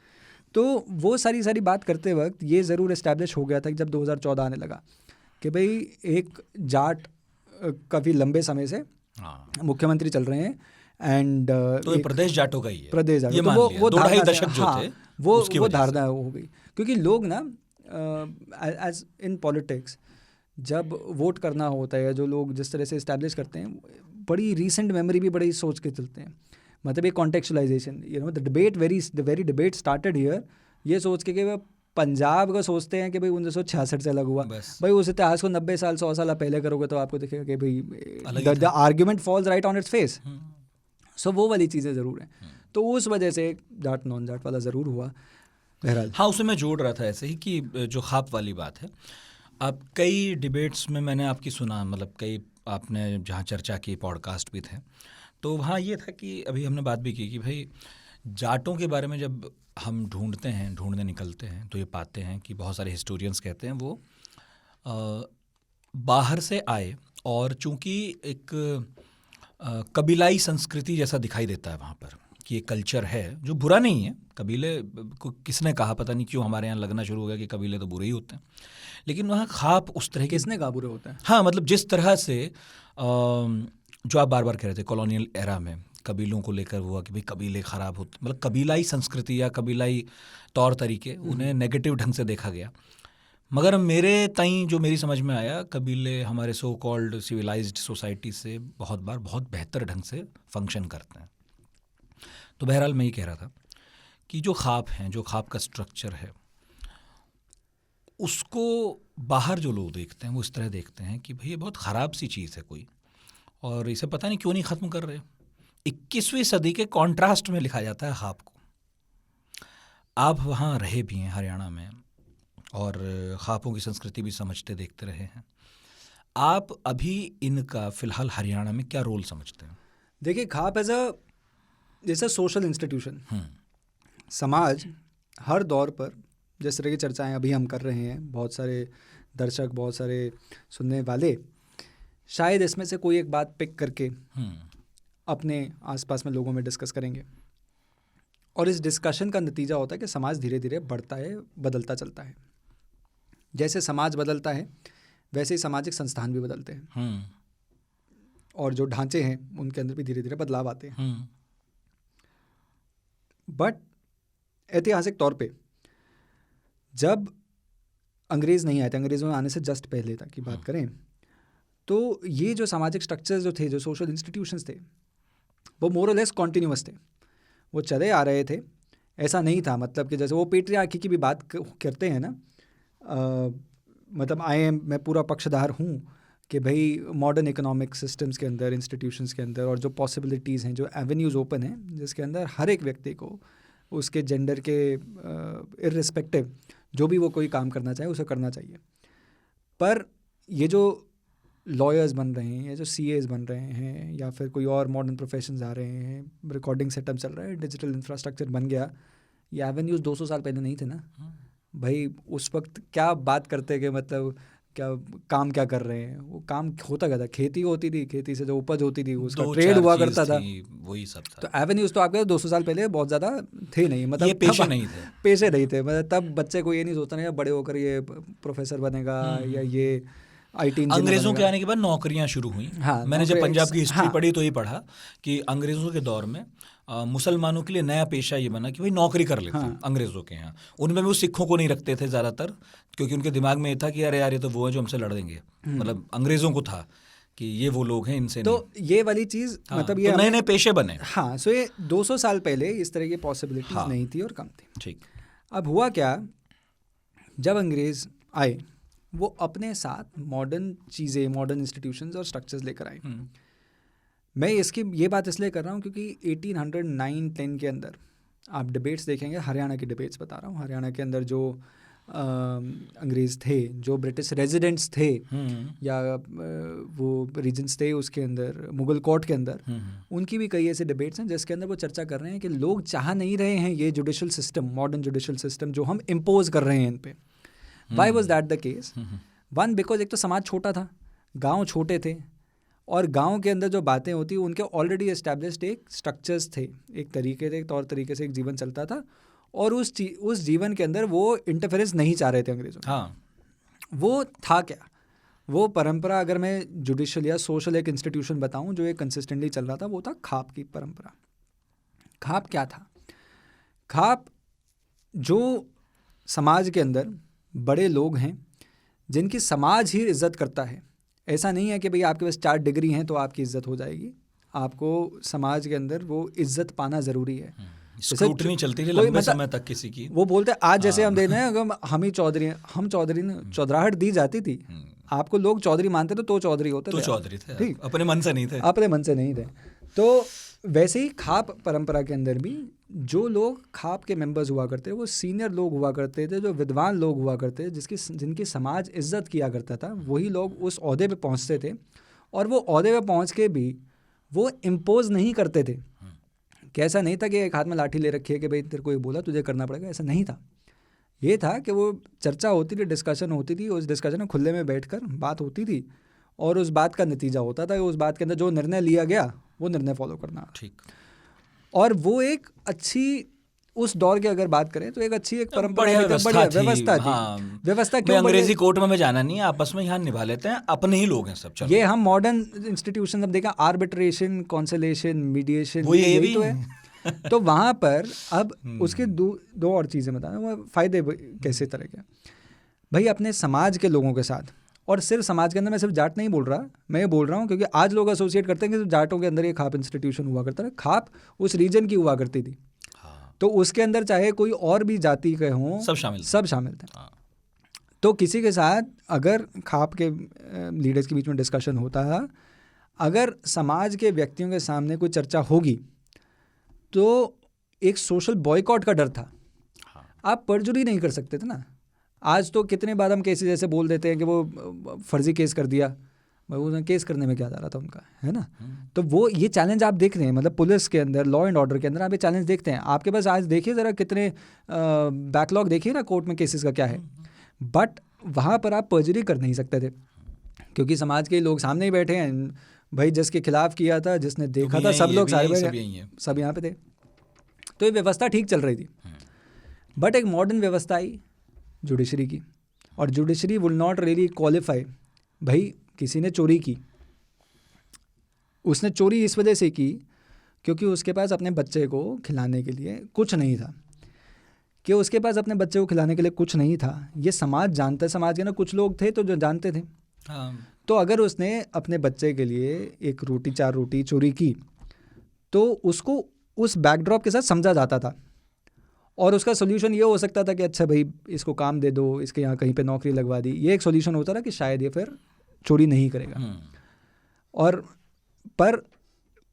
तो वो सारी बात करते वक्त ये ज़रूर इस्टेब्लिश हो गया था कि जब 2014 आने लगा कि भाई एक जाट काफ़ी लंबे समय से मुख्यमंत्री चल रहे हैं, एंड तो ये प्रदेश जाटों का ही है, प्रदेश जाटों, तो वो 2-2.5 दशक जो थे वो धारणा हो गई, क्योंकि लोग ना एज इन पॉलिटिक्स जब वोट करना होता है, जो लोग जिस तरह से इस्टेब्लिश करते हैं, बड़ी रीसेंट मेमोरी भी बड़ी सोच के चलते हैं, मतलब ये contextualisation, the very debate started here, ये सोच के कि वह पंजाब का सोचते हैं कि भाई 1966 से अलग हुआ, भाई उस इतिहास को 90 साल 100 साल पहले करोगे तो आपको दिखेगा कि भाई the argument falls right on its face. So वो वाली चीज़ें ज़रूर हैं, तो उस वजह से जाट नॉन जाट वाला ज़रूर हुआ। बहरहाल हाँ, उसमें मैं जोड़ रहा था ऐसे ही कि जो खाप वाली बात है, अब कई डिबेट्स में मैंने आपकी सुना, मतलब कई आपने जहाँ चर्चा की, पॉडकास्ट भी थे, तो वहाँ ये था कि अभी हमने बात भी की कि भाई जाटों के बारे में जब हम ढूंढने निकलते हैं तो ये पाते हैं कि बहुत सारे हिस्टोरियंस कहते हैं वो बाहर से आए, और चूँकि एक कबीलाई संस्कृति जैसा दिखाई देता है वहाँ पर, कि ये कल्चर है जो बुरा नहीं है, कबीले को किसने कहा, पता नहीं क्यों हमारे यहाँ लगना शुरू हो गया कि कबीले तो बुरे ही होते हैं, लेकिन वहाँ खाप उस तरह किसने कहा बुरे होते हैं? हाँ, मतलब जिस तरह से जो आप बार बार कह रहे थे कॉलोनियल एरा में कबीलों को लेकर हुआ कि भाई कबीले ख़राब होते, मतलब कबीलाई संस्कृति या कबीलाई तौर तरीके उन्हें नेगेटिव ढंग से देखा गया, मगर मेरे ताईं जो मेरी समझ में आया, कबीले हमारे सो कॉल्ड सिविलाइज्ड सोसाइटी से बहुत बार बहुत बेहतर ढंग से फंक्शन करते हैं। तो बहरहाल मैं ये कह रहा था कि जो खाप हैं, जो खाप का स्ट्रक्चर है, उसको बाहर जो लोग देखते हैं वो इस तरह देखते हैं कि भाई ये बहुत ख़राब सी चीज़ है कोई, और इसे पता नहीं क्यों नहीं ख़त्म कर रहे। 21वीं सदी के कॉन्ट्रास्ट में लिखा जाता है खाप को। आप वहाँ रहे भी हैं हरियाणा में, और खापों की संस्कृति भी समझते देखते रहे हैं, आप अभी इनका फ़िलहाल हरियाणा में क्या रोल समझते हैं? देखिए, खाप एज अ जैसा सोशल इंस्टीट्यूशन, समाज हर दौर पर जिस तरह की चर्चाएं अभी हम कर रहे हैं, बहुत सारे दर्शक, बहुत सारे सुनने वाले शायद इसमें से कोई एक बात पिक करके अपने आसपास में लोगों में डिस्कस करेंगे, और इस डिस्कशन का नतीजा होता है कि समाज धीरे धीरे बढ़ता है, बदलता चलता है। जैसे समाज बदलता है वैसे ही सामाजिक संस्थान भी बदलते हैं और जो ढांचे हैं उनके अंदर भी धीरे धीरे बदलाव आते हैं। बट ऐतिहासिक तौर पे जब अंग्रेज़ नहीं आए थे, अंग्रेज़ों आने से जस्ट पहले तक की बात करें, तो ये जो सामाजिक स्ट्रक्चर्स जो थे, जो सोशल इंस्टीट्यूशंस थे, वो मोर और लेस कॉन्टिन्यूअस थे, वो चले आ रहे थे। ऐसा नहीं था मतलब कि जैसे वो पेट्रियार्की की भी बात करते हैं ना, मतलब मैं पूरा पक्षधार हूँ कि भाई मॉडर्न इकोनॉमिक सिस्टम्स के अंदर, इंस्टीट्यूशंस के अंदर और जो पॉसिबिलिटीज़ हैं, जो एवेन्यूज़ ओपन हैं, जिसके अंदर हर एक व्यक्ति को उसके जेंडर के इर्रिस्पेक्टिव जो भी वो कोई काम करना चाहे उसे करना चाहिए। पर ये जो लॉयर्स बन रहे हैं या जो सीएस बन रहे हैं या फिर कोई और मॉडर्न प्रोफेशंस आ रहे हैं, रिकॉर्डिंग सेटअप चल रहा है, डिजिटल इंफ्रास्ट्रक्चर बन गया, ये एवेन्यूज़ 200 साल पहले नहीं थे ना भाई। उस वक्त क्या बात करते कि मतलब क्या काम क्या कर रहे हैं, वो काम होता क्या था, खेती होती थी, खेती से जो उपज होती थी उसका ट्रेड हुआ करता था, वही सब था। तो एवेन्यूज़ तो आपके 200 साल पहले बहुत ज़्यादा थे नहीं, मतलब ये पेशे नहीं थे, मतलब तब बच्चे को ये नहीं सोचता ना बड़े होकर ये प्रोफेसर बनेगा या ये IT इंजीनियर। अंग्रेज़ों के आने के बाद नौकरियां शुरू हुई। हाँ, मैंने जब पंजाब की हिस्ट्री पढ़ी तो ये पढ़ा कि अंग्रेज़ों के दौर में मुसलमानों के लिए नया पेशा ये बना कि भाई नौकरी कर लेते हैं अंग्रेज़ों के यहाँ। उनमें भी वो सिखों को नहीं रखते थे ज़्यादातर, क्योंकि उनके दिमाग में ये था कि अरे यार ये तो वो है जो हमसे लड़ देंगे, मतलब अंग्रेज़ों को था कि ये वो लोग हैं, इनसे तो नहीं। ये वाली चीज़ मतलब ये तो नए नए पेशे बने। हाँ, सो ये 200 साल पहले इस तरह की पॉसिबिलिटीज़ नहीं थी और कम थी। ठीक। अब हुआ क्या, जब अंग्रेज़ आए वो अपने साथ मॉडर्न चीज़ें, मॉडर्न इंस्टीट्यूशंस और स्ट्रक्चर्स लेकर आए। मैं इसकी ये बात इसलिए कर रहा हूँ क्योंकि 1809-10 के अंदर आप डिबेट्स देखेंगे, हरियाणा की डिबेट्स बता रहा हूँ, हरियाणा के अंदर जो अंग्रेज़ थे, जो ब्रिटिश रेजिडेंट्स थे या वो रीजन्स थे उसके अंदर, मुगल कोर्ट के अंदर, उनकी भी कई ऐसे डिबेट्स हैं जिसके अंदर वो चर्चा कर रहे हैं कि लोग चाह नहीं रहे हैं ये judicial system, modern judicial system जो हम इम्पोज कर रहे हैं इन पे। Why was that the case? One, because एक तो समाज छोटा था, गांव छोटे थे और गांव के अंदर जो बातें होती उनके ऑलरेडी एस्टैब्लिश्ड एक स्ट्रक्चर्स थे, एक तरीके थे, एक तौर तरीके से एक जीवन चलता था और उस जीवन के अंदर वो इंटरफेरेंस नहीं चाह रहे थे अंग्रेज़ों। हाँ, वो था क्या, वो परंपरा, अगर मैं जुडिशल या सोशल एक इंस्टीट्यूशन बताऊं जो एक कंसिस्टेंटली चल रहा था, वो था खाप की परंपरा। खाप क्या था? खाप जो समाज के अंदर बड़े लोग हैं जिनकी समाज ही इज्जत करता है। ऐसा नहीं है कि भाई आपके पास 4 डिग्री हैं तो आपकी इज्जत हो जाएगी, आपको समाज के अंदर वो इज्जत पाना ज़रूरी है। स्क्रूटनी चलती रही लंबे समय तक किसी की। वो बोलते हैं आज जैसे हम देख रहे हैं, अगर हम ही चौधरी हैं, हम चौधरी ने चौधराहट दी जाती थी, आपको लोग चौधरी मानते थे तो चौधरी होते थे, चौधरी थे, ठीक, अपने मन से नहीं थे, अपने मन से नहीं थे। तो वैसे ही खाप परंपरा के अंदर भी जो लोग खाप के मेंबर्स हुआ करते वो सीनियर लोग हुआ करते थे, जो विद्वान लोग हुआ करते, जिनकी समाज इज्जत किया करता था, वही लोग उस ओहदे पे पहुंचते थे और वो ओहदे पे पहुंच के भी वो इम्पोज नहीं करते थे। कैसा नहीं था कि एक हाथ में लाठी ले रखी है कि भाई तेरे को ये बोला तुझे करना पड़ेगा, ऐसा नहीं था। ये था कि वो चर्चा होती थी, डिस्कशन होती थी, उस डिस्कशन में खुले में बैठकर बात होती थी और उस बात का नतीजा होता था, उस बात के अंदर जो निर्णय लिया गया वो निर्णय फॉलो करना। ठीक। और वो एक अच्छी, उस दौर की अगर बात करें तो एक अच्छी एक परंपरा, व्यवस्था थी। हाँ, व्यवस्था क्यों? अंग्रेजी कोर्ट में जाना नहीं है, आपस में यहाँ निभा लेते हैं, अपने ही लोग हैं सब। चलो ये हम मॉडर्न इंस्टीट्यूशन अब देखा, आर्बिट्रेशन, कॉन्सलेशन, मीडिएशन, वो ये तो है। तो वहाँ पर अब उसके दो और चीज़ें बताना, वो फ़ायदे कैसे तरह के भाई अपने समाज के लोगों के साथ, और सिर्फ समाज के अंदर, मैं सिर्फ जाट नहीं बोल रहा, मैं ये बोल रहा हूँ क्योंकि आज लोग एसोसिएट करते हैं कि जाटों के अंदर ये खाप इंस्टीट्यूशन हुआ करता है। खाप उस रीजन की हुआ करती थी, तो उसके अंदर चाहे कोई और भी जाति के हों, सब शामिल थे। तो किसी के साथ अगर खाप के लीडर्स के बीच में डिस्कशन होता है, अगर समाज के व्यक्तियों के सामने कोई चर्चा होगी तो एक सोशल बॉयकॉट का डर था। आप परजुरी नहीं कर सकते थे ना। आज तो कितने बार हम केसेस ऐसे बोल देते हैं कि वो फर्जी केस कर दिया, वो केस करने में क्या जा रहा था उनका, है ना। तो वो ये चैलेंज आप देख रहे हैं, मतलब पुलिस के अंदर, लॉ एंड ऑर्डर के अंदर आप ये चैलेंज देखते हैं। आपके पास आज देखिए ज़रा कितने बैकलॉग देखिए ना कोर्ट में केसेस का क्या है, बट वहाँ पर आप परजुरी कर नहीं सकते थे क्योंकि समाज के लोग सामने ही बैठे हैं भाई, जिसके खिलाफ किया था, जिसने देखा था, सब लोग सारे सब यहाँ पे थे। तो ये व्यवस्था ठीक चल रही थी। बट एक मॉडर्न व्यवस्था आई जुडिशरी की, और judiciary will not really qualify. भाई किसी ने चोरी की, उसने चोरी इस वजह से की क्योंकि उसके पास अपने बच्चे को खिलाने के लिए कुछ नहीं था, कि उसके पास अपने बच्चे को खिलाने के लिए कुछ नहीं था। ये समाज जानता है, समाज के ना कुछ लोग थे तो जो जानते थे। तो अगर उसने अपने बच्चे के लिए एक रोटी 4 रोटी चोरी की तो उसको उस बैकड्रॉप के साथ समझा जाता था, और उसका सोल्यूशन ये हो सकता था कि अच्छा भाई इसको काम दे दो, इसके यहाँ कहीं पे नौकरी लगवा दी। ये एक सोल्यूशन होता था कि शायद ये फिर चोरी नहीं करेगा। और पर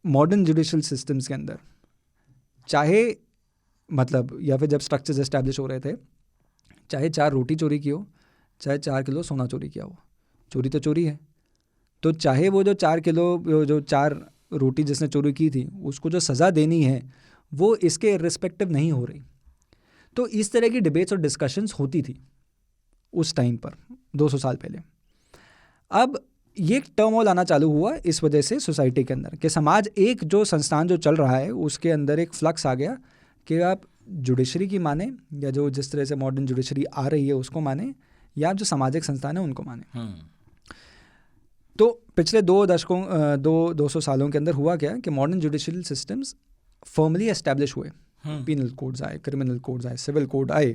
मॉडर्न जुडिशल सिस्टम्स के अंदर चाहे मतलब या फिर जब स्ट्रक्चर्स एस्टैब्लिश हो रहे थे, चाहे 4 रोटी चोरी की हो, चाहे 4 किलो सोना चोरी किया हो, चोरी तो चोरी है। तो चाहे वो जो 4 किलो जो 4 रोटी जिसने चोरी की थी उसको जो सज़ा देनी है वो इसके इर्रिस्पेक्टिव नहीं हो रही। तो इस तरह की डिबेट्स और डिस्कशंस होती थी उस टाइम पर 200 साल पहले। अब ये टर्मोल आना चालू हुआ इस वजह से सोसाइटी के अंदर कि समाज एक जो संस्थान जो चल रहा है उसके अंदर एक फ्लक्स आ गया कि आप जुडिशरी की माने, या जो जिस तरह से मॉडर्न जुडिशरी आ रही है उसको माने, या आप जो सामाजिक संस्थान है उनको माने। तो पिछले 200 सालों के अंदर हुआ क्या कि modern judicial systems firmly establish हुए। पीनल कोड्स आए, क्रिमिनल कोड्स आए, सिविल कोड आए,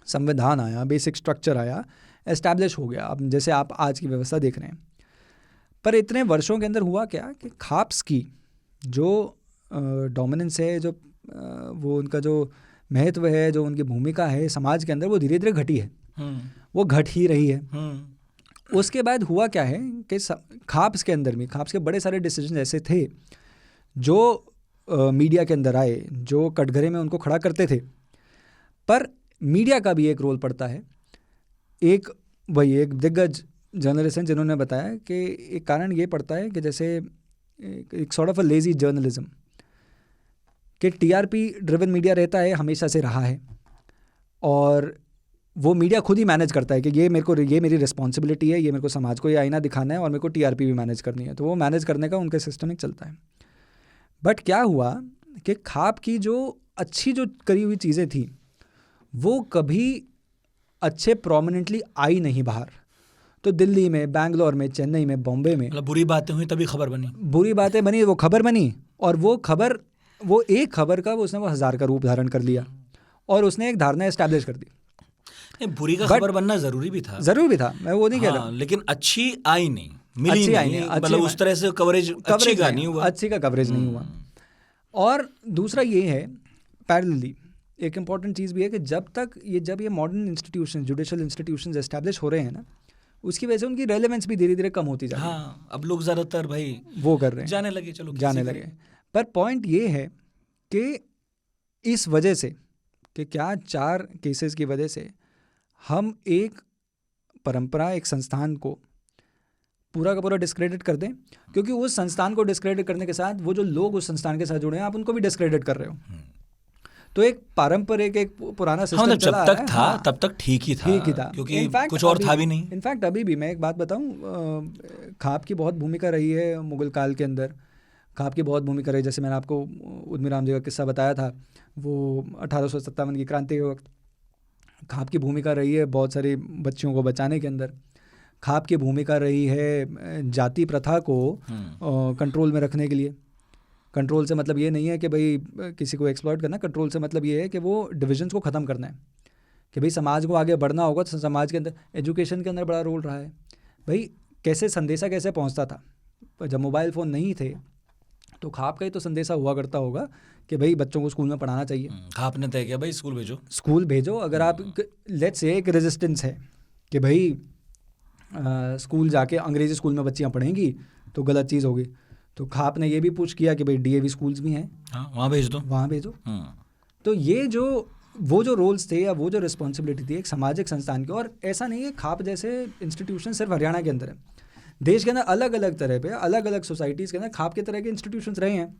संविधान आया, बेसिक स्ट्रक्चर आया, एस्टैब्लिश हो गया। अब जैसे आप आज की व्यवस्था देख रहे हैं। पर इतने वर्षों के अंदर हुआ क्या कि खाप्स की जो डोमिनेंस है, जो वो उनका जो महत्व है, जो उनकी भूमिका है समाज के अंदर, वो धीरे धीरे घटी है, वो घट ही रही है। उसके बाद हुआ क्या है कि खाप्स के अंदर में खाप्स के बड़े सारे डिसीजन ऐसे थे जो मीडिया के अंदर आए, जो कटघरे में उनको खड़ा करते थे। पर मीडिया का भी एक रोल पड़ता है। एक दिग्गज जर्नलिस्ट हैं जिन्होंने बताया कि एक कारण ये पड़ता है कि जैसे एक sort of a lazy journalism, कि टीआरपी ड्रिवन मीडिया रहता है, हमेशा से रहा है, और वो मीडिया खुद ही मैनेज करता है कि ये मेरी रिस्पॉन्सिबिलिटी है, ये मेरे को समाज को ये आईना दिखाना है और मेरे को टीआरपी भी मैनेज करनी है। तो वो मैनेज करने का उनका सिस्टम एक चलता है। बट क्या हुआ कि खाप की जो अच्छी जो करी हुई चीज़ें थी वो कभी अच्छे प्रोमिनेंटली आई नहीं बाहर। तो दिल्ली में, बैंगलोर में, चेन्नई में, बॉम्बे में मतलब बुरी बातें हुई तभी खबर बनी, बुरी बातें बनी, वो खबर बनी, और वो एक खबर का उसने 1000 का रूप धारण कर लिया और उसने एक धारणा एस्टैब्लिश कर दी। बुरी का खबर बनना जरूरी भी था, मैं वो नहीं कह रहा, लेकिन अच्छी आई नहीं, मिली नहीं, मतलब उस तरह से कवरेज अच्छी का नहीं हुआ, अच्छी का कवरेज नहीं हुआ। और दूसरा ये है, पैरेलली एक इम्पॉर्टेंट चीज़ भी है कि जब ये modern institution, judicial institution establish हो रहे हैं ना, उसकी वजह से उनकी रेलेवेंस भी धीरे धीरे कम होती जा रही है। अब लोग ज़्यादातर भाई वो कर रहे हैं, जाने लगे। पर पॉइंट ये है कि इस वजह से कि क्या 4 केसेस की वजह से हम एक परंपरा, एक संस्थान को पूरा का पूरा डिस्क्रेडिट कर दें, क्योंकि उस संस्थान को डिस्क्रेडिट करने के साथ वो जो लोग उस संस्थान के साथ जुड़े हैं आप उनको भी डिस्क्रेडिट कर रहे हो। तो एक पारंपरिक, एक पुराना सिस्टम जब तक था तब तक ठीक ही था, क्योंकि कुछ और था भी नहीं। इनफैक्ट अभी भी मैं एक बात बताऊं, खाप की बहुत भूमिका रही है मुगल काल के अंदर। खाप की बहुत भूमिका रही, जैसे मैंने आपको उद्यमी राम जी का किस्सा बताया था, वो 1857 की क्रांति के वक्त खाप की भूमिका रही है बहुत सारी बच्चियों को बचाने के अंदर। खाप की भूमिका रही है जाति प्रथा को कंट्रोल में रखने के लिए। कंट्रोल से मतलब ये नहीं है कि भाई किसी को एक्सप्लॉइट करना, कंट्रोल से मतलब ये है कि वो डिविजन्स को ख़त्म करना है, कि भाई समाज को आगे बढ़ना होगा तो समाज के अंदर एजुकेशन के अंदर बड़ा रोल रहा है। भाई कैसे संदेशा कैसे पहुंचता था, जब मोबाइल फ़ोन नहीं थे तो खाप का ही तो संदेशा हुआ करता होगा कि भाई बच्चों को स्कूल में पढ़ाना चाहिए। खाप ने तय किया भाई स्कूल भेजो। अगर आप लेट्स से एक रेजिस्टेंस है कि भाई स्कूल जाके अंग्रेजी स्कूल में बच्चियाँ पढ़ेंगी तो गलत चीज़ होगी, तो खाप ने ये भी पुश किया कि भाई डीएवी स्कूल्स भी हैं, वहाँ भेजो। तो ये वो जो रोल्स थे या वो जो रिस्पॉन्सिबिलिटी थी एक सामाजिक संस्थान की। और ऐसा नहीं है खाप जैसे इंस्टीट्यूशन सिर्फ हरियाणा के अंदर है, देश के अंदर अलग अलग तरह पे अलग अलग सोसाइटीज़ के अंदर खाप के तरह के इंस्टीट्यूशंस रहे हैं,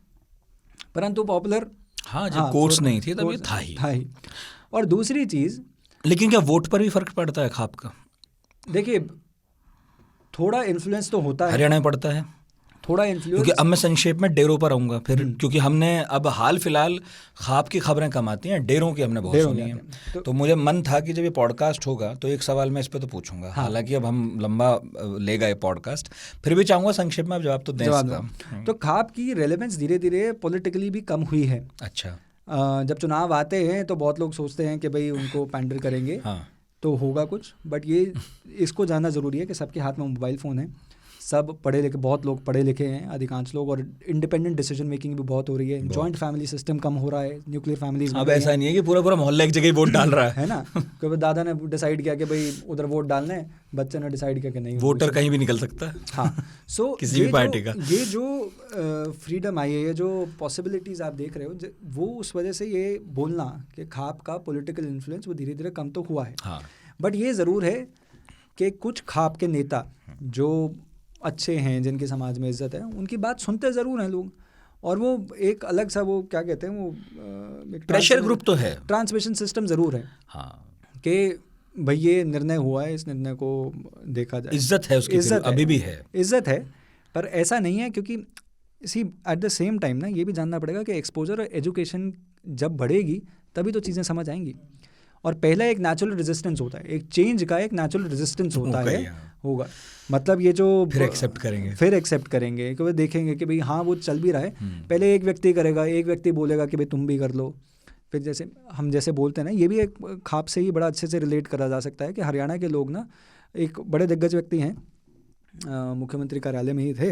परंतु पॉपुलर जब कोर्ट्स नहीं थी तब ये था ही। और दूसरी चीज़, लेकिन क्या वोट पर भी फर्क पड़ता है खाप का? देखिए थोड़ा इन्फ्लुएंस तो होता है, हरियाणा में पड़ता है, थोड़ा क्योंकि इन्फ्लुएंस। अब मैं संक्षेप में डेरों पर आऊँगा फिर, क्योंकि हमने अब हाल फिलहाल ख्वाब की खबरें कम आती हैं, डेरों की हमने बहुत डेरों सुनी की है। आती हैं। तो मुझे मन था कि जब ये पॉडकास्ट होगा तो एक सवाल मैं इस पे तो पूछूंगा। हालांकि अब हम लंबा ले गए पॉडकास्ट, फिर भी चाहूँगा संक्षेप में आप जवाब तो दें इसका। तो ख्वाब की रेलेवेंस धीरे धीरे पॉलिटिकली भी कम हुई है। अच्छा। जब चुनाव आते हैं तो बहुत लोग सोचते हैं कि भाई उनको पैंडर करेंगे तो होगा कुछ, बट ये इसको जानना ज़रूरी है कि सबके हाथ में मोबाइल फ़ोन है, सब पढ़े लिखे, बहुत लोग पढ़े लिखे हैं अधिकांश लोग, और इंडिपेंडेंट डिसीजन मेकिंग भी बहुत हो रही है। जॉइंट फैमिली सिस्टम कम हो रहा है, न्यूक्लियर फैमिलीज अब ऐसा नहीं है कि पूरा पूरा मोहल्ला एक जगह वोट डाल रहा है ना, क्योंकि दादा ने डिसाइड किया कि भाई उधर वोट डालना है, बच्चे ने डिसाइड किया कि नहीं, वोटर कहीं भी निकल सकता है। हाँ, सो किसी भी पार्टी का ये जो फ्रीडम आई है, ये जो पॉसिबिलिटीज़ आप देख रहे हो, वो उस वजह से ये बोलना कि ख्वाब का पॉलिटिकल इन्फ्लुएंस वो धीरे धीरे कम तो हुआ है। हाँ। बट ये ज़रूर है कि कुछ ख्वाब के नेता जो अच्छे हैं, जिनकी समाज में इज्जत है, उनकी बात सुनते ज़रूर हैं लोग, और वो एक अलग सा, वो क्या कहते हैं, वो प्रेशर ग्रुप तो है, ट्रांसमिशन सिस्टम ज़रूर है। हाँ, कि भाई ये निर्णय हुआ है, इस निर्णय को देखा जाए। इज्जत है उसकी, इज्जत अभी भी है, इज्जत है, पर ऐसा नहीं है, क्योंकि इसी एट द सेम टाइम ना ये भी जानना पड़ेगा कि एक्सपोजर और एजुकेशन जब बढ़ेगी तभी तो चीज़ें समझ आएंगी। और पहला एक नेचुरल रेजिस्टेंस होता है, एक चेंज का एक नेचुरल रेजिस्टेंस होता है, होगा, मतलब ये जो फिर एक्सेप्ट करेंगे, कि वो देखेंगे कि भाई हाँ वो चल भी रहा है। पहले एक व्यक्ति करेगा, एक व्यक्ति बोलेगा कि भाई तुम भी कर लो, फिर जैसे हम जैसे बोलते हैं ना, ये भी एक ख्वाब से ही बड़ा अच्छे से रिलेट करा जा सकता है कि हरियाणा के लोग ना एक बड़े दिग्गज व्यक्ति हैं, मुख्यमंत्री कार्यालय में ही थे,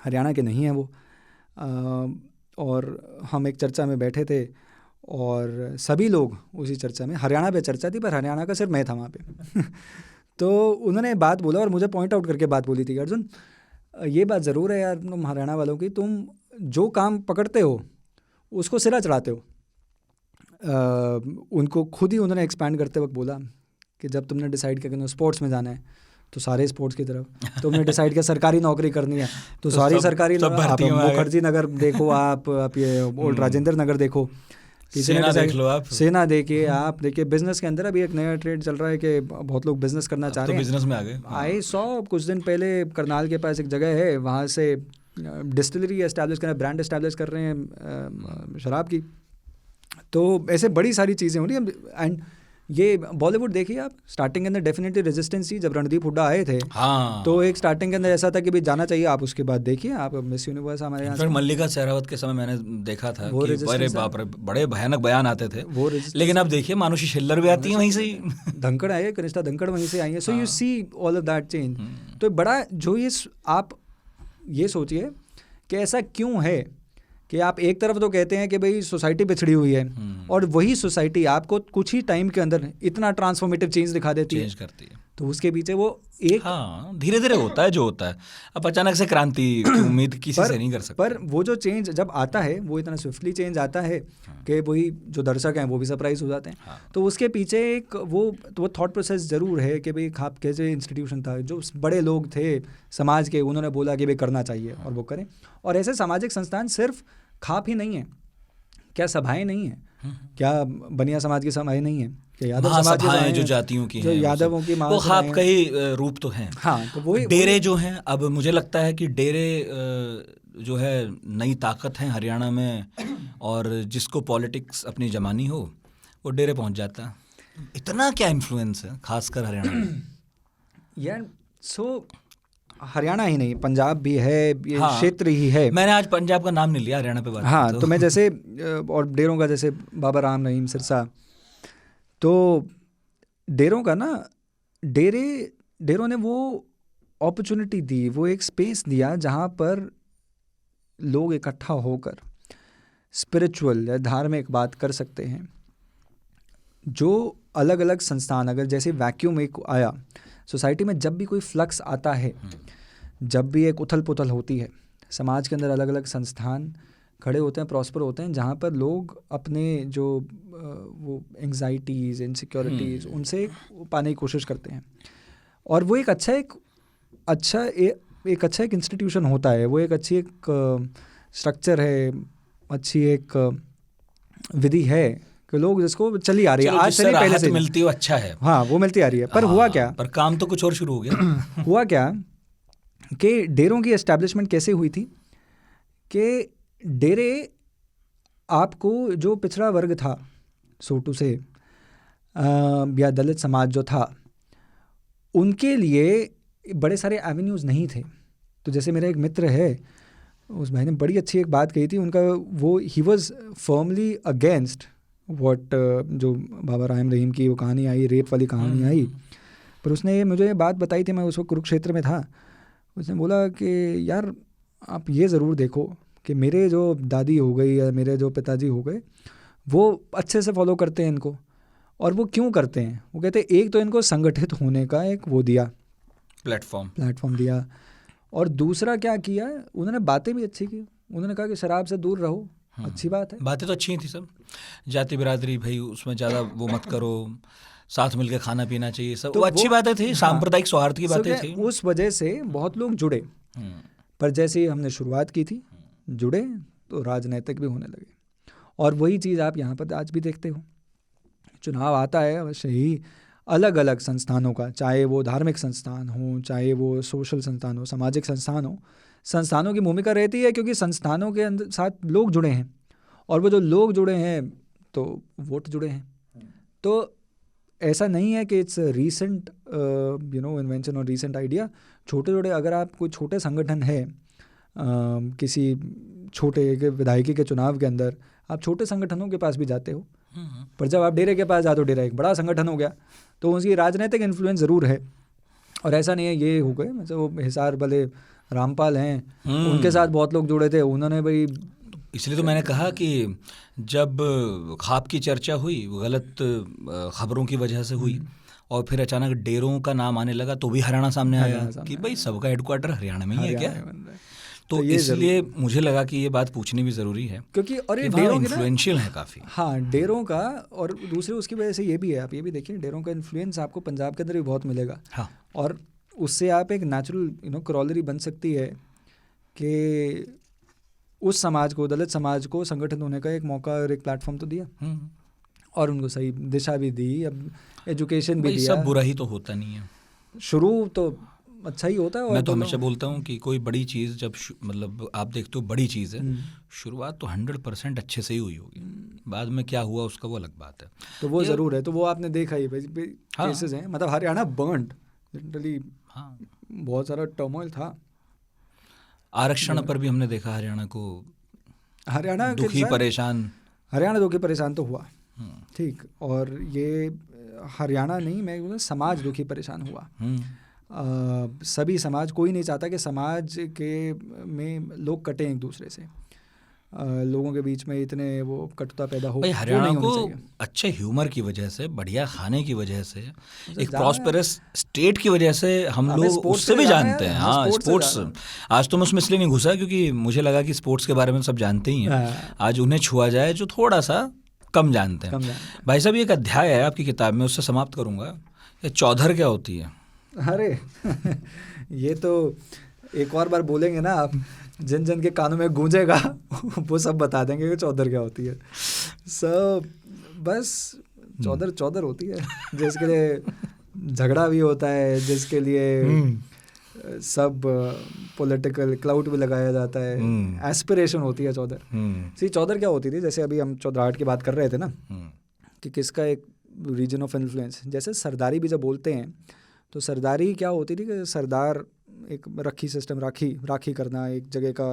हरियाणा के नहीं हैं वो, और हम एक चर्चा में बैठे थे और सभी लोग उसी चर्चा में, हरियाणा पे चर्चा थी, पर हरियाणा का सिर्फ मैं था वहाँ पे तो उन्होंने बात बोला और मुझे पॉइंट आउट करके बात बोली थी, अर्जुन ये बात ज़रूर है यार तुम हरियाणा वालों की, तुम जो काम पकड़ते हो उसको सिरा चढ़ाते हो। उनको खुद ही उन्होंने एक्सपैंड करते वक्त बोला कि जब तुमने डिसाइड किया कि स्पोर्ट्स में जाना है तो सारे स्पोर्ट्स की तरफ, तुमने डिसाइड किया सरकारी नौकरी करनी है तो सारी सरकारी, आप मुखर्जी नगर देखो, आप ये ओल्ड राजेंद्र नगर देखो, सेना देख लो, आप सेना देखिए, आप देखिए बिजनेस के अंदर अभी एक नया ट्रेंड चल रहा है कि बहुत लोग बिजनेस करना चाह रहे हैं, बिजनेस में आ गए। आई सॉ कुछ दिन पहले करनाल के पास एक जगह है, वहाँ से डिस्टिलरी एस्टैब्लिश कर रहे हैं, ब्रांड एस्टैब्लिश कर रहे हैं शराब की। तो ऐसे बड़ी सारी चीज़ें हो रही हैं। एंड ये बॉलीवुड देखिए आप, स्टार्टिंग के अंदर डेफिनेटली रेजिस्टेंस थी, जब रणदीप हुड्डा आए थे, हाँ, तो एक स्टार्टिंग के अंदर ऐसा था कि भाई जाना चाहिए, आप उसके बाद देखिए आप मिस यूनिवर्स हमारे यहाँ, फिर मल्लिका शेरावत के समय मैंने देखा था कि बड़े बाप रे बड़े भयानक बयान आते थे वो, लेकिन अब देखिए मानुषी छिल्लर भी आती है वहीं से ही, धनखड़ आए, कनिष्ठा धनखड़ वहीं से आई है। So you see all of that change. तो बड़ा जो ये आप ये सोचिए कि ऐसा क्यों है कि आप एक तरफ तो कहते हैं कि भाई सोसाइटी पिछड़ी हुई है, और वही सोसाइटी आपको कुछ ही टाइम के अंदर इतना ट्रांसफॉर्मेटिव चेंज दिखा देती है, करती है। तो उसके पीछे वो एक धीरे धीरे होता है जो होता है, अब अचानक से क्रांति की उम्मीद किसी से नहीं कर सकते। पर वो जो चेंज जब आता है वो इतना स्विफ्टली चेंज आता है कि वही जो दर्शक हैं वो भी सरप्राइज हो जाते हैं। तो उसके पीछे एक वो थॉट प्रोसेस ज़रूर है कि भाई ख्वाब कैसे इंस्टीट्यूशन था, जो बड़े लोग थे समाज के, उन्होंने बोला कि भाई करना चाहिए और वो करें। और ऐसे सामाजिक संस्थान सिर्फ ख्वाब ही नहीं है, क्या सभाएं नहीं है, क्या बनिया समाज की सभाएं नहीं है, क्या यादव समाज की सभाएं जो जातियों की जो हैं, यादवों की वो ख्वाब का ही रूप तो हैं। हाँ, तो वही डेरे जो हैं, अब मुझे लगता है कि डेरे जो है नई ताकत है हरियाणा में, और जिसको पॉलिटिक्स अपनी जमानी हो वो डेरे पहुंच जाता है। इतना क्या इन्फ्लुएंस है खासकर हरियाणा में यार। सो हरियाणा ही नहीं, पंजाब भी है, ये क्षेत्र ही है। मैंने आज पंजाब का नाम नहीं लिया, हरियाणा पे बात। हाँ, तो मैं जैसे और डेरों का, जैसे बाबा राम रहीम सिरसा, तो डेरों का ना, डेरों ने वो अपॉर्चुनिटी दी, वो एक स्पेस दिया जहाँ पर लोग इकट्ठा होकर स्पिरिचुअल या धार्मिक बात कर सकते हैं। जो अलग अलग संस्थान, अगर जैसे वैक्यूम एक आया सोसाइटी में, जब भी कोई फ्लक्स आता है, जब भी एक उथल पुथल होती है समाज के अंदर, अलग अलग संस्थान खड़े होते हैं, प्रॉस्पर होते हैं, जहाँ पर लोग अपने जो वो एंग्जाइटीज़, इनसिक्योरिटीज़, उनसे पाने की कोशिश करते हैं। और वो एक अच्छा एक इंस्टीट्यूशन होता है, वो एक अच्छी एक स्ट्रक्चर है, अच्छी एक विधि है कि लोग जिसको चली आ रही है, आज से नहीं पहले से मिलती हो, अच्छा है। हाँ, वो मिलती आ रही है। पर हुआ क्या, पर काम तो कुछ और शुरू हो गया। हुआ क्या कि डेरों की एस्टैब्लिशमेंट कैसे हुई थी कि डेरे आपको जो पिछड़ा वर्ग था सोटू से या दलित समाज जो था उनके लिए बड़े सारे एवेन्यूज़ नहीं थे। तो जैसे मेरा एक मित्र है, उस भाई ने बड़ी अच्छी एक बात कही थी उनका, वो he was firmly against what जो बाबा राम रहीम की वो कहानी आई, रेप वाली कहानी आई, पर उसने मुझे ये बात बताई थी, मैं उस वक्त कुरुक्षेत्र में था। उसने बोला कि यार आप ये ज़रूर देखो कि मेरे जो दादी हो गई या मेरे जो पिताजी हो गए वो अच्छे से फॉलो करते हैं इनको, और वो क्यों करते हैं? वो कहते हैं एक तो इनको संगठित होने का एक वो दिया, प्लेटफॉर्म दिया, और दूसरा क्या किया, उन्होंने बातें भी अच्छी की। उन्होंने कहा कि शराब से दूर रहो, अच्छी बात है, बातें तो अच्छी थी सब, जाति बिरादरी भाई उसमें ज़्यादा वो मत करो, साथ मिलकर खाना पीना चाहिए, सब तो वो अच्छी बातें थी, हाँ, सांप्रदायिक सौहार्द की बातें थी। उस वजह से बहुत लोग जुड़े, पर जैसे ही हमने शुरुआत की थी जुड़े तो राजनीतिक भी होने लगे। और वही चीज़ आप यहाँ पर आज भी देखते हो, चुनाव आता है अवश्य ही अलग अलग संस्थानों का, चाहे वो धार्मिक संस्थान हो, चाहे वो सोशल संस्थान हो, सामाजिक संस्थान हो, संस्थानों की भूमिका रहती है क्योंकि संस्थानों के अंदर साथ लोग जुड़े हैं, और वो जो लोग जुड़े हैं तो वोट जुड़े हैं। तो ऐसा नहीं है कि इट्स रीसेंट इन्वेंशन और रीसेंट आइडिया। छोटे छोटे अगर आप कोई छोटे संगठन है किसी छोटे विधायकी के चुनाव के अंदर, आप छोटे संगठनों के पास भी जाते हो, पर जब आप डेरे के पास जाते हो डेरा एक बड़ा संगठन हो गया, तो उसकी राजनीतिक इन्फ्लुएंस ज़रूर है। और ऐसा नहीं है ये हो गए, मतलब वो हिसार भले रामपाल हैं, उनके साथ बहुत लोग जुड़े थे, उन्होंने भाई, इसलिए तो मैंने कहा कि जब खाप की चर्चा हुई गलत खबरों की वजह से हुई और फिर अचानक डेरों का नाम आने लगा तो भी हरियाणा सामने आया कि भाई सबका हेडक्वार्टर हरियाणा में ही है क्या? तो इसलिए मुझे लगा कि ये बात पूछनी भी ज़रूरी है क्योंकि और ये डेरों इन्फ्लुएंशियल है काफ़ी। हाँ, डेरों का, और दूसरे उसकी वजह से ये भी है, आप ये भी देखिए डेरों का इन्फ्लुएंस आपको पंजाब के अंदर भी बहुत मिलेगा। हाँ, और उससे आप एक नेचुरल क्रॉलरी बन सकती है कि उस समाज को, दलित समाज को संगठित होने का एक मौका और एक प्लेटफॉर्म तो दिया और उनको सही दिशा भी दी, अब एजुकेशन भी दिया। सब बुरा ही तो होता नहीं है, शुरू तो अच्छा ही होता है। और मैं तो हमेशा बोलता हूँ कि कोई बड़ी चीज़ जब मतलब आप देखते हो बड़ी चीज़ है, शुरुआत तो 100% अच्छे से ही हुई होगी, बाद में क्या हुआ उसका वो अलग बात है। तो वो ज़रूर है, तो वो आपने देखा ही केसेस हैं, मतलब हरियाणा बर्न्ड लिटरली। हाँ, बहुत सारा टर्मोइल था। आरक्षण पर भी हमने देखा हरियाणा दुखी परेशान, हरियाणा दुखी परेशान तो हुआ, ठीक, और ये हरियाणा नहीं, मैं समाज दुखी परेशान हुआ। सभी समाज, कोई नहीं चाहता कि समाज के में लोग कटें एक दूसरे से, लोगों के बीच में इतने वो कटुता पैदा हो। हरियाणा को अच्छे ह्यूमर की वजह से, बढ़िया खाने की वजह से, एक प्रॉस्पेरस स्टेट की वजह से हम लोग उससे भी जानते हैं। हाँ, स्पोर्ट्स, आज तो मैं उसमें इसलिए नहीं घुसा क्योंकि मुझे लगा कि स्पोर्ट्स के बारे में सब जानते ही हैं, आज उन्हें छुआ जाए जो थोड़ा सा कम जानते हैं। भाई साहब, एक अध्याय है आपकी किताब में, उससे समाप्त करूँगा, चौधर क्या होती है? अरे ये तो एक और बार बोलेंगे ना आप, जिन जन के कानों में गूंजेगा वो सब बता देंगे कि चौधर क्या होती है। सब बस चौधर होती है जिसके लिए झगड़ा भी होता है, जिसके लिए सब पॉलिटिकल क्लाउड भी लगाया जाता है, एस्पिरेशन होती है चौधर। चौधर क्या होती थी, जैसे अभी हम चौधराहट की बात कर रहे थे ना कि किसका एक रीजन ऑफ इन्फ्लुएंस, जैसे सरदारी भी जब बोलते हैं तो सरदारी क्या होती थी कि सरदार एक रखी सिस्टम, राखी करना, एक जगह का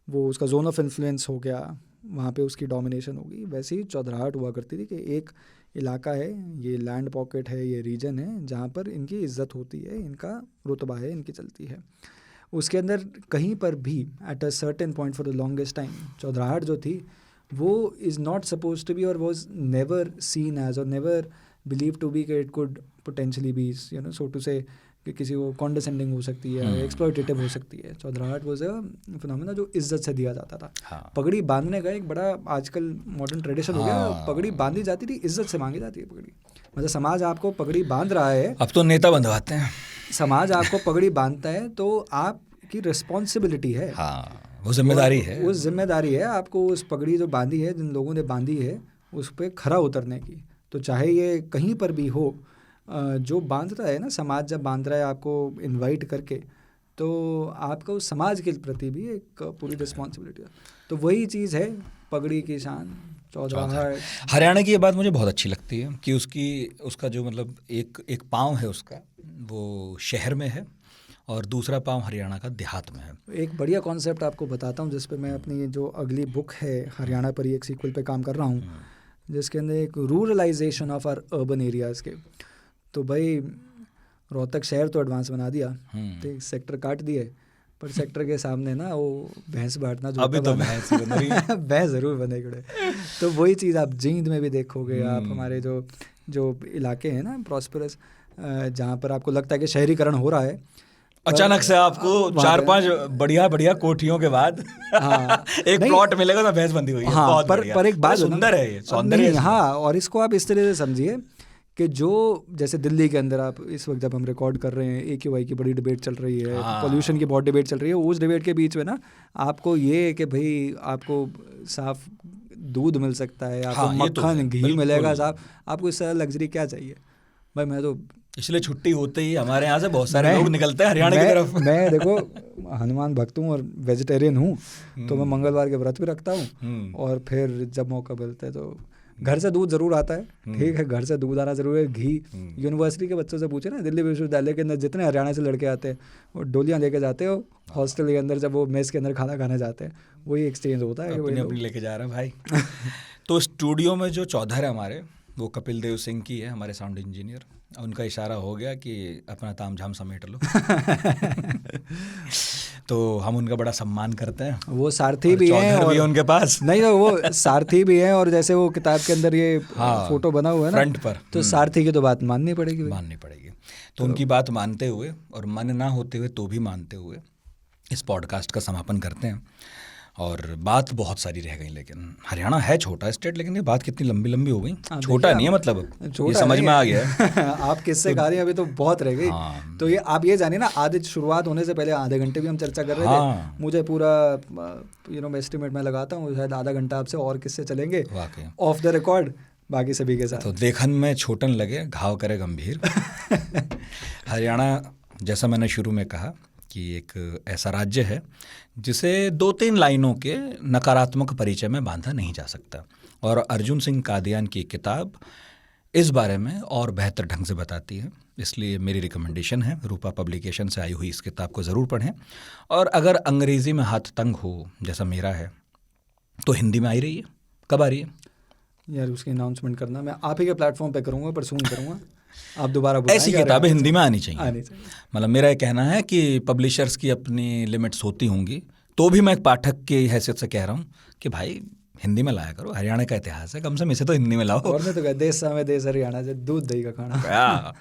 वो उसका जोन ऑफ इन्फ्लुएंस हो गया, वहाँ पे उसकी डोमिनेशन होगी। वैसे ही चौधराहट हुआ करती थी कि एक इलाका है, ये लैंड पॉकेट है, ये रीजन है जहाँ पर इनकी इज्जत होती है, इनका रुतबा है, इनकी चलती है। उसके अंदर कहीं पर भी at a certain point for the longest time चौधराहट जो थी वो is not suppose to be और वॉज नेवर सीन एज और नेवर बिलीव टू बी कि it could potentially be so to say कि किसी को कॉन्डेसेंडिंग हो सकती है, एक्सप्लॉयटेटिव हो सकती है। चौधराहट वाज अ फिनोमेना जो इज्जत से दिया जाता था। हाँ। पगड़ी बांधने का एक बड़ा आजकल मॉडर्न ट्रेडिशन हो गया, पगड़ी बांधी जाती थी, इज्जत से मांगी जाती है पगड़ी। मतलब समाज आपको पगड़ी बांध रहा है, अब तो नेता बंधवाते हैं, समाज आपको पगड़ी बांधता है तो आपकी रिस्पॉन्सिबिलिटी है, वो जिम्मेदारी है, उस जिम्मेदारी है आपको उस पगड़ी जो बांधी है, जिन लोगों ने बांधी है, उस पर खरा उतरने की। तो चाहे ये कहीं पर भी हो, जो बांध रहा है ना, समाज जब बांध रहा है आपको इनवाइट करके, तो आपको समाज के प्रति भी एक पूरी रिस्पॉन्सिबिलिटी है। तो वही चीज़ है पगड़ी की शान, चौधराहट। हरियाणा की ये बात मुझे बहुत अच्छी लगती है कि उसका जो मतलब एक पाँव है उसका, वो शहर में है और दूसरा पाँव हरियाणा का देहात में है। एक बढ़िया कॉन्सेप्ट आपको बताता हूँ, जिस पे मैं अपनी जो अगली बुक है हरियाणा पर ही एक सीक्वल पे काम कर रहा हूँ, जिसके अंदर एक ruralisation of our urban areas के। तो भाई रोहतक शहर तो एडवांस बना दिया, तो सेक्टर काट दिए, पर सेक्टर के सामने ना वो भैंस बांटना जो अभी तो भैंस ही बन रही है। भैंस ज़रूर बनेगी। तो वही चीज़ आप जींद में भी देखोगे। आप हमारे जो इलाके हैं ना प्रॉस्परस, जहाँ पर आपको लगता है कि शहरीकरण हो रहा है, अचानक से आपको 4-5 बढ़िया कोठियों के बाद एक प्लॉट मिलेगा तो भैंस बंदी हुई है। हाँ, बहुत पर एक बात सुंदर है ये, सौंदर्य। हाँ, और इसको आप इस तरह से समझिए कि जो जैसे दिल्ली के अंदर आप इस वक्त जब हम रिकॉर्ड कर रहे हैं, AQI की बड़ी डिबेट चल रही है, पोल्यूशन की बहुत डिबेट चल रही है। उस डिबेट के बीच में ना आपको ये है कि भाई आपको साफ दूध मिल सकता है, आपको मक्खन घी मिलेगा साफ, आपको इससे लग्जरी क्या चाहिए भाई। मैं तो इसलिए छुट्टी होते ही हमारे यहाँ से बहुत सारे लोग निकलते हैं हरियाणा की तरफ। मैं देखो हनुमान भक्त हूँ और वेजिटेरियन हूँ, तो मैं मंगलवार के व्रत भी रखता हूँ, और फिर जब मौका मिलता है तो घर से दूध ज़रूर आता है। ठीक है, घर से दूध आना ज़रूर है। घी यूनिवर्सिटी के बच्चों से पूछे ना, दिल्ली विश्वविद्यालय के अंदर जितने हरियाणा से लड़के आते हैं वो डोलियाँ लेके जाते हो हॉस्टल के अंदर, जब वो मेस के अंदर खाना खाने जाते हैं, वही एक्सचेंज होता है। अपनी लेके जा रहे हैं भाई। तो स्टूडियो में जो चौधर है हमारे, वो कपिल देव सिंह की है, हमारे साउंड इंजीनियर। उनका इशारा हो गया कि अपना ताम झाम समेट लो। तो हम उनका बड़ा सम्मान करते हैं। वो सारथी भी हैं और भी उनके पास नहीं, वो सारथी भी हैं, और जैसे वो किताब के अंदर ये फोटो बना हुआ है ना फ्रंट पर, तो सारथी की तो बात माननी पड़ेगी। तो उनकी बात मानते हुए और मन ना होते हुए तो भी मानते हुए इस पॉडकास्ट का समापन करते हैं। और बात बहुत सारी रह गई, लेकिन हरियाणा है छोटा स्टेट, लेकिन ये बात कितनी लंबी लंबी हो गई। छोटा नहीं है, मतलब ये समझ में आ गया है। आप किससे गा रहे हैं, अभी तो बहुत रह गई। तो ये आप ये जानिए ना, आधे शुरुआत होने से पहले आधे घंटे भी हम चर्चा कर रहे थे। मुझे पूरा एस्टिमेट में लगाता हूँ शायद आधा घंटा आपसे और किससे चलेंगे ऑफ द रिकॉर्ड, बाकी सभी के साथ। तो देखन में छोटन लगे घाव करे गंभीर। हरियाणा, जैसा मैंने शुरू में कहा, कि एक ऐसा राज्य है जिसे 2-3 लाइनों के नकारात्मक परिचय में बांधा नहीं जा सकता। और अर्जुन सिंह कादियान की किताब इस बारे में और बेहतर ढंग से बताती है। इसलिए मेरी रिकमेंडेशन है, रूपा पब्लिकेशन से आई हुई इस किताब को ज़रूर पढ़ें। और अगर अंग्रेज़ी में हाथ तंग हो जैसा मेरा है, तो हिंदी में आई रही है। कब आ रही है यार? उसकी अनाउंसमेंट करना मैं आप ही के प्लेटफॉर्म पे करूँगा, पर सून करूँगा। आप दोबारा ऐसी किताबें हिंदी में आनी चाहिए। मतलब मेरा ये कहना है कि पब्लिशर्स की अपनी लिमिट्स होती होंगी, तो भी मैं एक पाठक की हैसियत से कह रहा हूँ कि भाई हिंदी में लाया करो। हरियाणा का इतिहास है, कम से कम इसे तो हिंदी में लाओ। और मैं तो देश सामे देश हरियाणा से दूध दही का खाना।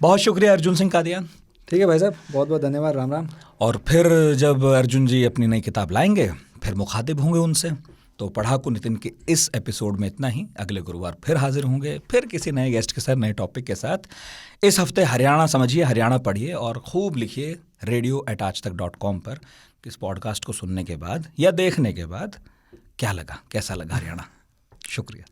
बहुत शुक्रिया अर्जुन सिंह कादियान। ठीक है भाई साहब, बहुत बहुत धन्यवाद। राम राम। और फिर जब अर्जुन जी अपनी नई किताब लाएंगे, फिर मुखातिब होंगे उनसे। तो पढ़ाकू नितिन के इस एपिसोड में इतना ही। अगले गुरुवार फिर हाजिर होंगे, फिर किसी नए गेस्ट के साथ, नए टॉपिक के साथ। इस हफ्ते हरियाणा समझिए, हरियाणा पढ़िए और खूब लिखिए radio@aajtak.com पर। इस पॉडकास्ट को सुनने के बाद या देखने के बाद क्या लगा, कैसा लगा हरियाणा। शुक्रिया।